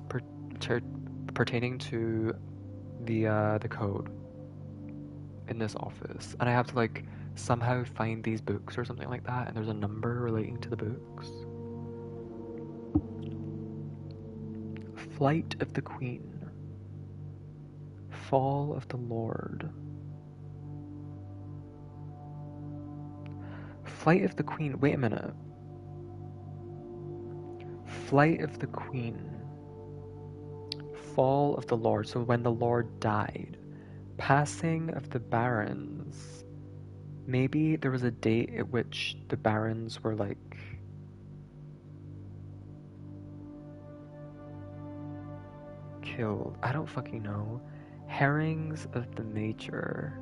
pertaining to the code in this office. And I have to like somehow find these books or something like that, and there's a number relating to the books. Flight of the Queen. Fall of the Lord. Flight of the Queen. Wait a minute. Flight of the Queen. Fall of the Lord. So when the Lord died. Passing of the Barons. Maybe there was a date at which the Barons were like killed. I don't fucking know. Herrings of the Nature.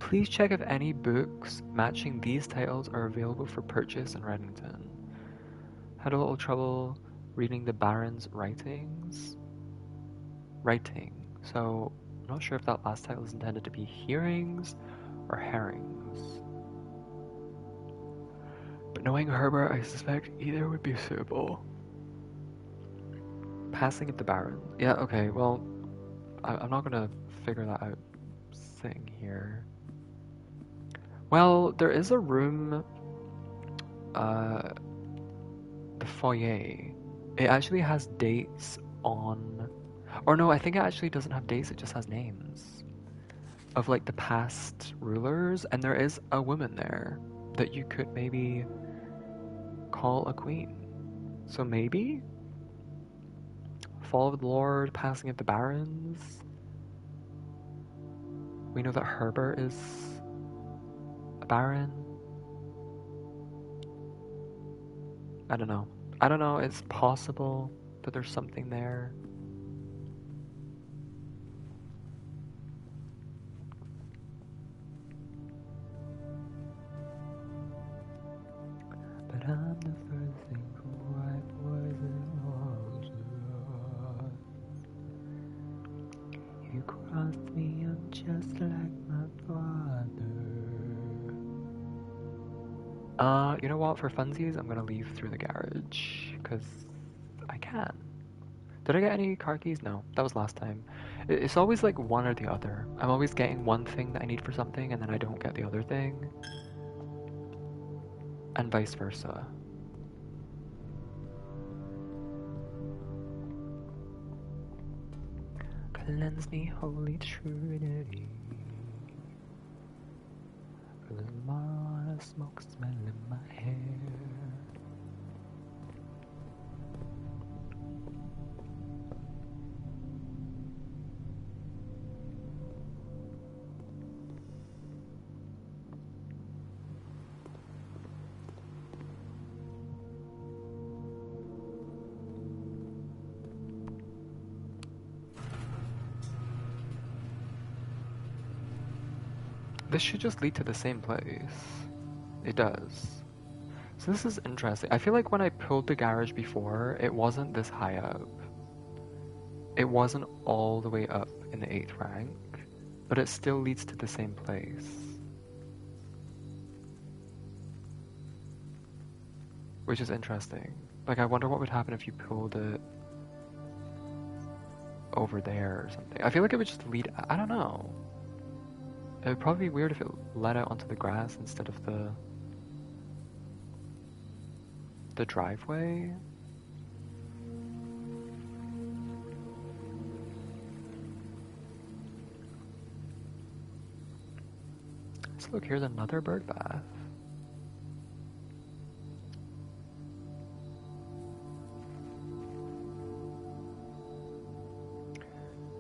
Please check if any books matching these titles are available for purchase in Reddington. Had a little trouble reading the Baron's writings. So, I'm not sure if that last title is intended to be hearings or herrings. But knowing Herbert, I suspect either would be suitable. Passing of the Baron. Yeah, okay, well, I'm not gonna figure that out sitting here. Well, there is a room, the foyer. It actually has dates on, or no, I think it actually doesn't have dates, it just has names of like the past rulers, and there is a woman there that you could maybe call a queen. So maybe? Fall of the Lord, passing of the Barons. We know that Herbert is a Baron. I don't know. It's possible that there's something there. But I'm the first thing from white poison walls. You crossed me, I'm just like my father. You know what? For funsies, I'm gonna leave through the garage, because I can. Did I get any car keys? No, that was last time. It's always like one or the other. I'm always getting one thing that I need for something, and then I don't get the other thing. And vice versa. Cleanse me, Holy Trinity. There's a lot of smoke smell in my hair. This should just lead to the same place. It does. So this is interesting. I feel like when I pulled the garage before, it wasn't this high up. It wasn't all the way up in the 8th rank, but it still leads to the same place. Which is interesting. Like, I wonder what would happen if you pulled it over there or something. I feel like it would just lead... I don't know. It would probably be weird if it led out onto the grass instead of the driveway. So look, here's another bird bath.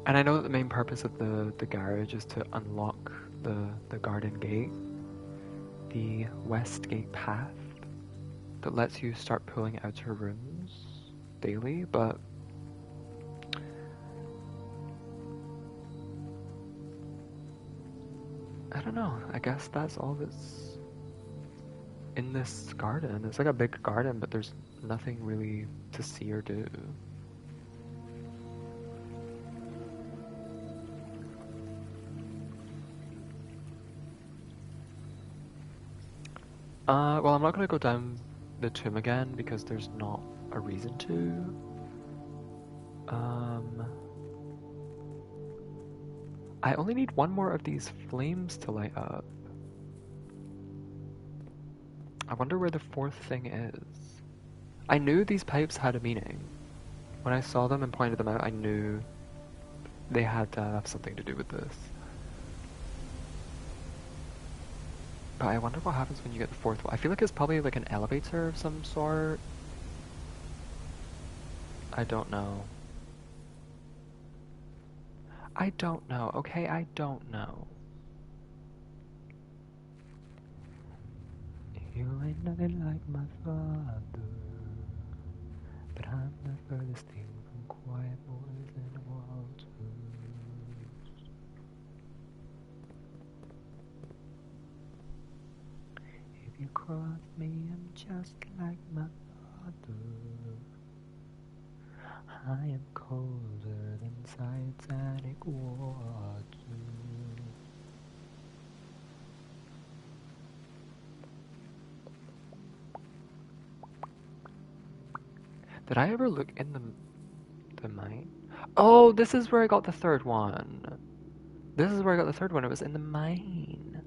And I know that the main purpose of the garage is to unlock the garden gate, the west gate path that lets you start pulling outer rooms daily, but I don't know, I guess that's all that's in this garden. It's like a big garden, but there's nothing really to see or do. Well, I'm not gonna go down the tomb again because there's not a reason to. I only need one more of these flames to light up. I wonder where the 4th thing is. I knew these pipes had a meaning. When I saw them and pointed them out, I knew they had to have something to do with this. But I wonder what happens when you get the 4th one. I feel like it's probably like an elevator of some sort. I don't know. I don't know, okay? I don't know. You ain't nothing like my father, but I'm the furthest thing from quiet boys. across me, I'm just like my father. I am colder than Titanic water. Did I ever look in the mine? Oh, this is where I got the third one. This is where I got the third one. It was in the mine.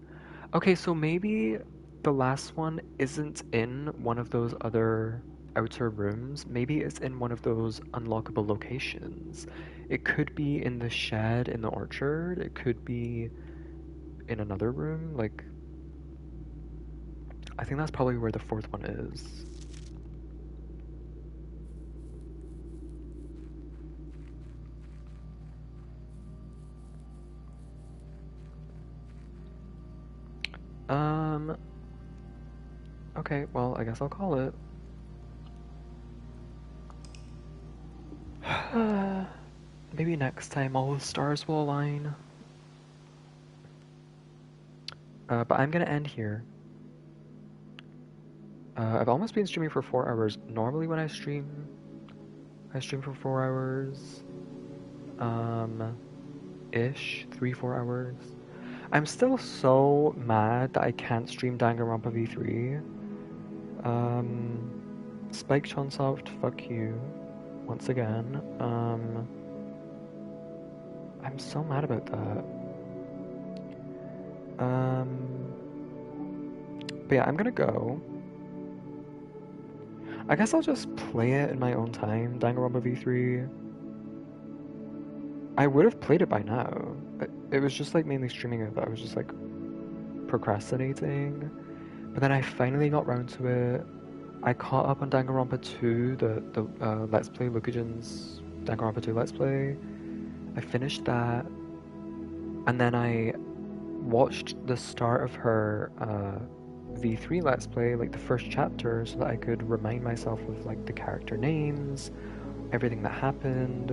Okay, so maybe the last one isn't in one of those other outer rooms. Maybe it's in one of those unlockable locations. It could be in the shed in the orchard. It could be in another room. Like, I think that's probably where the fourth one is. Um, okay, well, I guess I'll call it. Maybe next time all the stars will align. But I'm gonna end here. I've almost been streaming for 4 hours. Normally when I stream for 4 hours. Ish. 3-4 hours. I'm still so mad that I can't stream Danganronpa V3. Spike Chunsoft, fuck you. Once again. I'm so mad about that. But yeah, I'm gonna go. I guess I'll just play it in my own time, Danganronpa V3. I would have played it by now. It was just like mainly streaming it that I was just like procrastinating. But then I finally got round to it. I caught up on Danganronpa 2, the Let's Play, Lucajin's Danganronpa 2 Let's Play. I finished that. And then I watched the start of her V3 Let's Play, like the first chapter, so that I could remind myself of like the character names, everything that happened.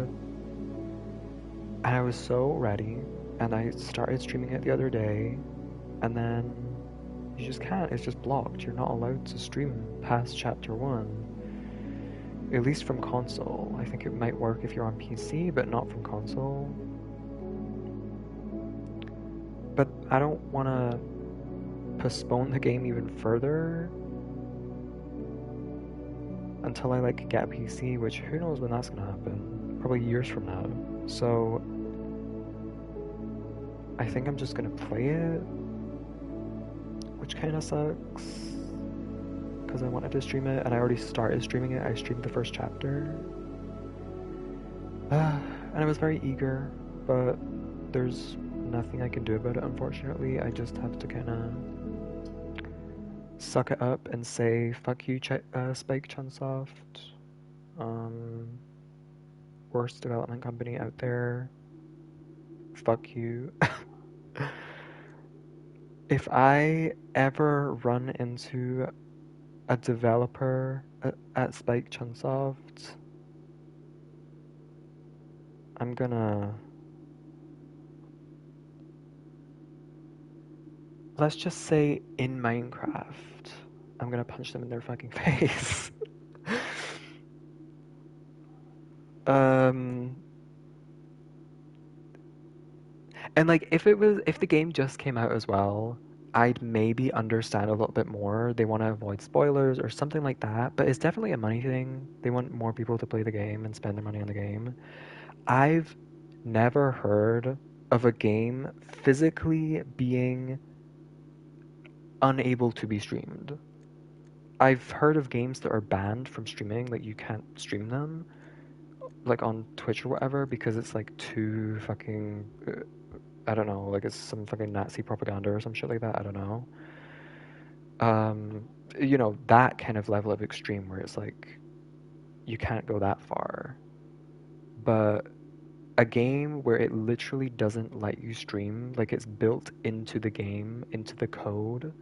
And I was so ready, and I started streaming it the other day, and then you just can't, it's just blocked. You're not allowed to stream past chapter 1. At least from console. I think it might work if you're on PC, but not from console. But I don't want to postpone the game even further until I like get a PC, which who knows when that's gonna happen. Probably years from now. So I think I'm just gonna play it, which kind of sucks because I wanted to stream it and I already started streaming it. I streamed the first chapter. And I was very eager, but there's nothing I can do about it, unfortunately. I just have to kind of suck it up and say, fuck you, Spike Chunsoft. Worst development company out there. Fuck you. If I ever run into a developer at Spike Chunsoft, I'm gonna... Let's just say in Minecraft, I'm gonna punch them in their fucking face. And like if the game just came out as well, I'd maybe understand a little bit more. They want to avoid spoilers or something like that, but it's definitely a money thing. They want more people to play the game and spend their money on the game. I've never heard of a game physically being unable to be streamed. I've heard of games that are banned from streaming, like you can't stream them, like on Twitch or whatever, because it's like too fucking, I don't know, like it's some fucking Nazi propaganda or some shit like that, I don't know. You know, that kind of level of extreme where it's like, you can't go that far. But a game where it literally doesn't let you stream, like it's built into the game, into the code,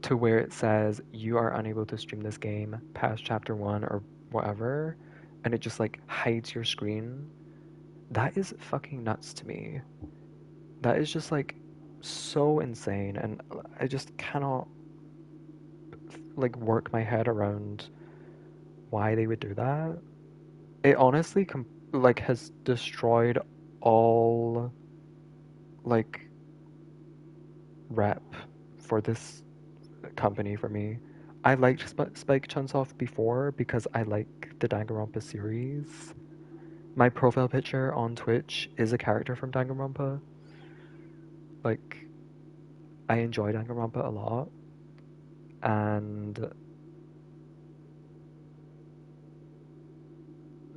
to where it says you are unable to stream this game past chapter 1 or whatever, and it just like hides your screen. That is fucking nuts to me. That is just like so insane, and I just cannot like work my head around why they would do that. It honestly like has destroyed all like rep for this company for me. I liked Spike Chunsoft before because I like the Danganronpa series. My profile picture on Twitch is a character from Danganronpa. Like, I enjoy Danganronpa a lot, and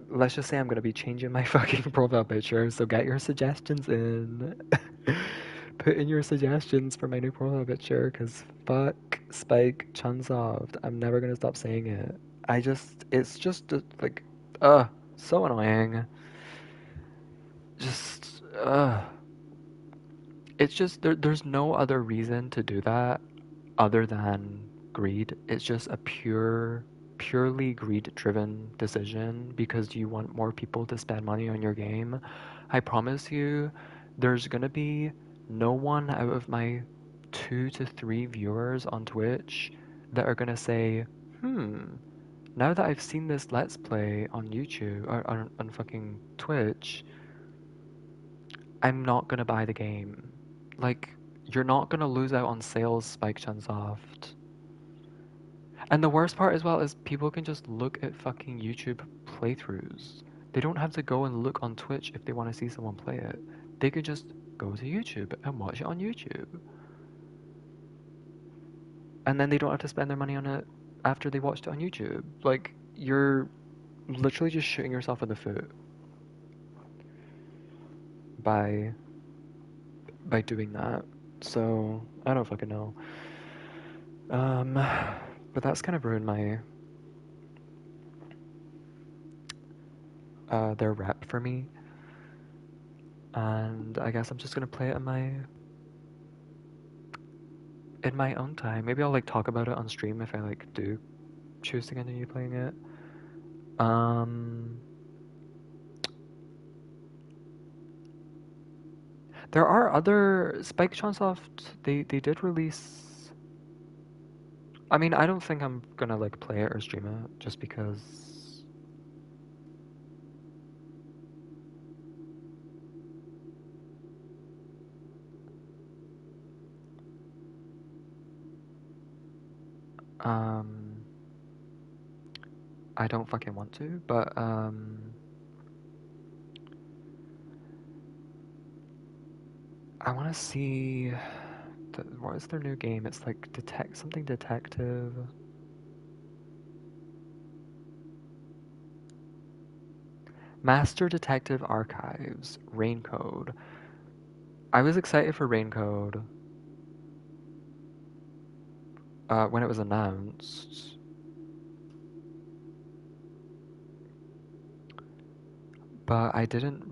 let's just say I'm gonna be changing my fucking profile picture, so get your suggestions in. Put in your suggestions for my new profile picture, cause fuck Spike Chunsoft. I'm never gonna stop saying it. It's just like, so annoying. Just, it's just, there's no other reason to do that other than greed. It's just a purely greed-driven decision because you want more people to spend money on your game. I promise you, there's gonna be no one out of my 2 to 3 viewers on Twitch that are gonna say, now that I've seen this Let's Play on YouTube or on fucking Twitch, I'm not gonna buy the game. Like, you're not gonna lose out on sales, Spike Chunsoft. And the worst part as well is people can just look at fucking YouTube playthroughs. They don't have to go and look on Twitch if they want to see someone play it. They could just go to YouTube and watch it on YouTube. And then they don't have to spend their money on it after they watched it on YouTube. Like, you're literally just shooting yourself in the foot by doing that. So, I don't fucking know. Um, but that's kind of ruined my their rep for me. And I guess I'm just gonna play it in my own time. Maybe I'll like talk about it on stream if I like do choose to continue playing it. Um, there are other Spike Chunsoft. They did release. I mean, I don't think I'm gonna like play it or stream it just because. Um, I don't fucking want to, but I want to see. What is their new game? It's like something detective. Master Detective Archives, Raincode. I was excited for Raincode when it was announced, but I didn't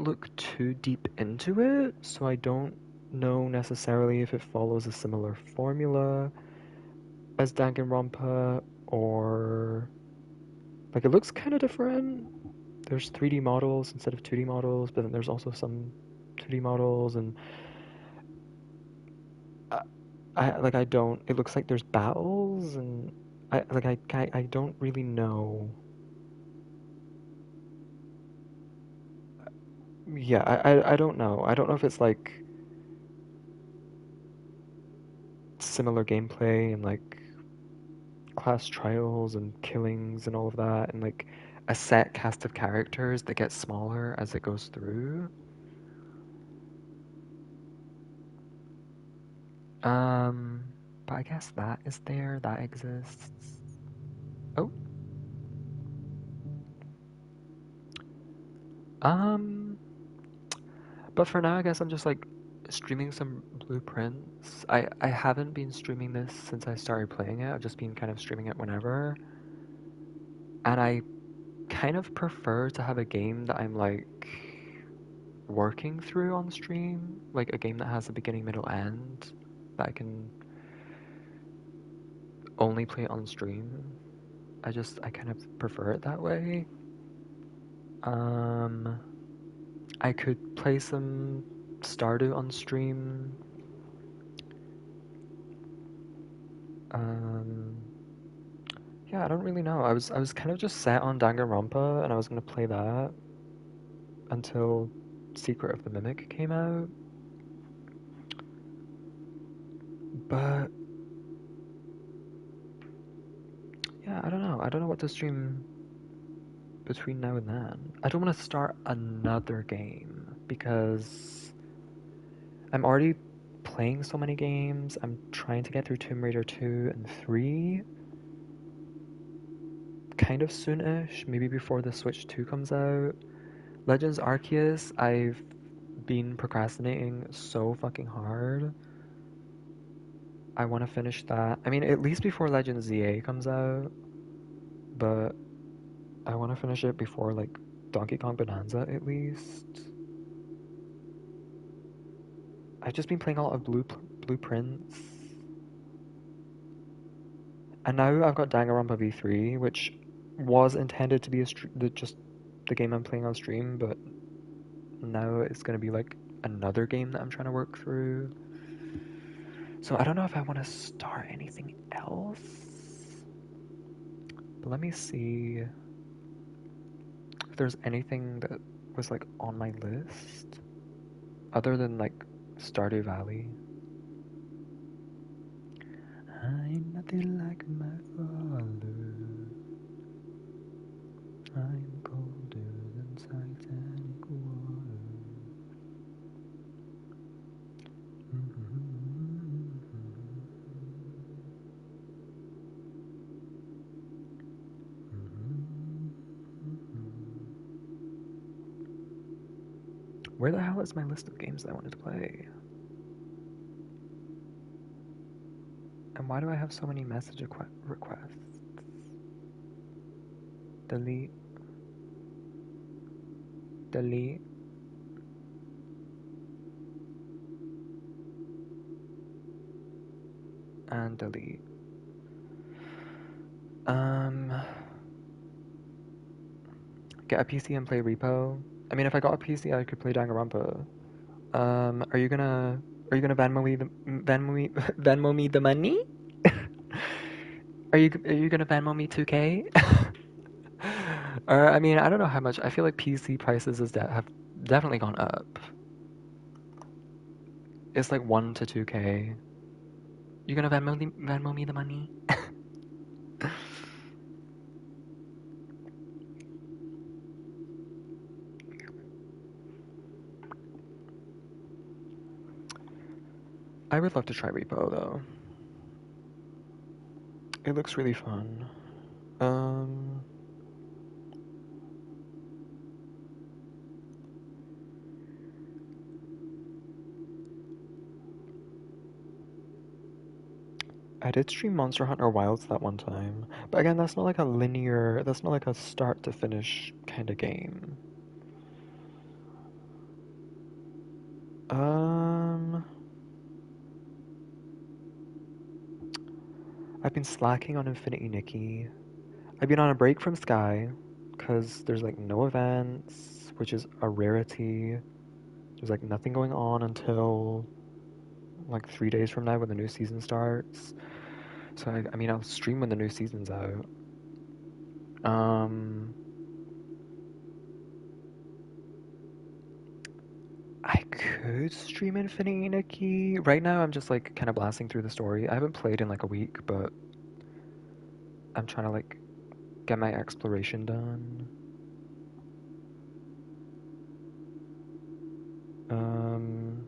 look too deep into it, so I don't know necessarily if it follows a similar formula as Danganronpa or like it looks kind of different. There's 3D models instead of 2D models, but then there's also some 2D models and I, I don't. It looks like there's battles and I don't really know. Yeah, I don't know. I don't know if it's like similar gameplay and like class trials and killings and all of that and like a set cast of characters that gets smaller as it goes through. Um, but I guess that is there, that exists. Oh, um, but for now, I guess I'm just like streaming some blueprints. I haven't been streaming this since I started playing it. I've just been kind of streaming it whenever. And I kind of prefer to have a game that I'm like working through on stream, like a game that has a beginning, middle, end that I can only play on stream. I kind of prefer it that way. Um, I could play some Stardew on stream. Um, yeah, I don't really know. I was kind of just set on Danganronpa, and I was gonna play that until Secret of the Mimic came out. But yeah, I don't know. I don't know what to stream between now and then. I don't want to start another game because I'm already playing so many games. I'm trying to get through Tomb Raider 2 and 3 kind of soonish, maybe before the Switch 2 comes out. Legends Arceus, I've been procrastinating so fucking hard. I want to finish that. I mean, at least before Legends ZA comes out, but I want to finish it before like Donkey Kong Bonanza at least. I've just been playing a lot of Blueprints. And now I've got Danganronpa V3, which was intended to be just the game I'm playing on stream, but now it's going to be like another game that I'm trying to work through. So I don't know if I want to start anything else. But let me see if there's anything that was like on my list other than like Stardew Valley. I'm nothing like my father. I'm colder than Titanic water. Where the hell is my list of games that I wanted to play? And why do I have so many message requests? Delete. Delete. And delete. Um, get a PC and play Repo. I mean, if I got a PC, I could play Danganronpa. Are you gonna Venmo me the money? Are you gonna Venmo me 2K? Or I mean, I don't know how much. I feel like PC prices have definitely gone up. It's like 1 to 2K. You gonna Venmo me the money? I would love to try Repo though. It looks really fun. Um, I did stream Monster Hunter Wilds that one time, but again, that's not like a linear. That's not like a start to finish kind of game. Um, I've been slacking on Infinity Nikki. I've been on a break from Sky, because there's like no events, which is a rarity. There's like nothing going on until like 3 days from now when the new season starts. So I mean, I'll stream when the new season's out. Um, I could stream Infinity Nikki. Right now, I'm just like kind of blasting through the story. I haven't played in like a week, but I'm trying to like get my exploration done. Um,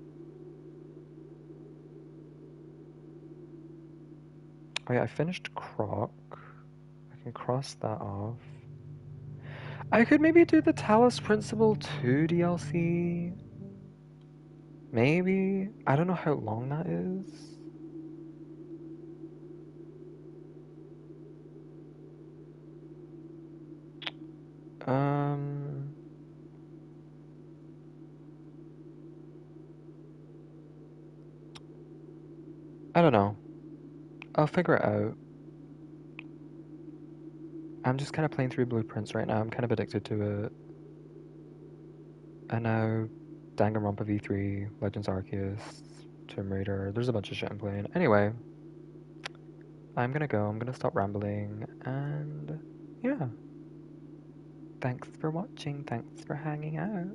oh yeah, I finished Croc. I can cross that off. I could maybe do the Talos Principle 2 DLC. Maybe. I don't know how long that is. Um, I don't know. I'll figure it out. I'm just kind of playing through Blueprints right now. I'm kind of addicted to it. And now Danganronpa V3, Legends Arceus, Tomb Raider. There's a bunch of shit I'm playing. Anyway, I'm gonna go. I'm gonna stop rambling. And yeah, thanks for watching. Thanks for hanging out.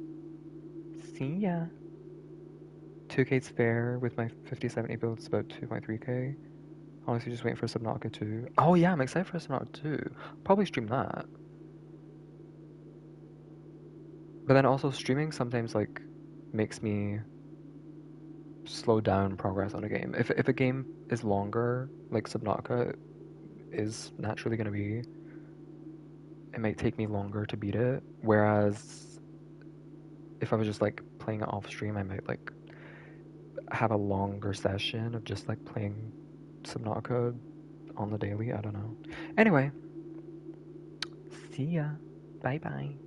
See ya. 2K's fair with my 5070 build. It's about 2.3K. Honestly, just waiting for Subnautica 2. Oh yeah, I'm excited for Subnautica 2. Probably stream that. But then also streaming sometimes like makes me slow down progress on a game. If a game is longer, like Subnautica is naturally gonna be, it might take me longer to beat it. Whereas if I was just like playing it off stream, I might like have a longer session of just like playing Subnautica on the daily. I don't know. Anyway, see ya. Bye bye.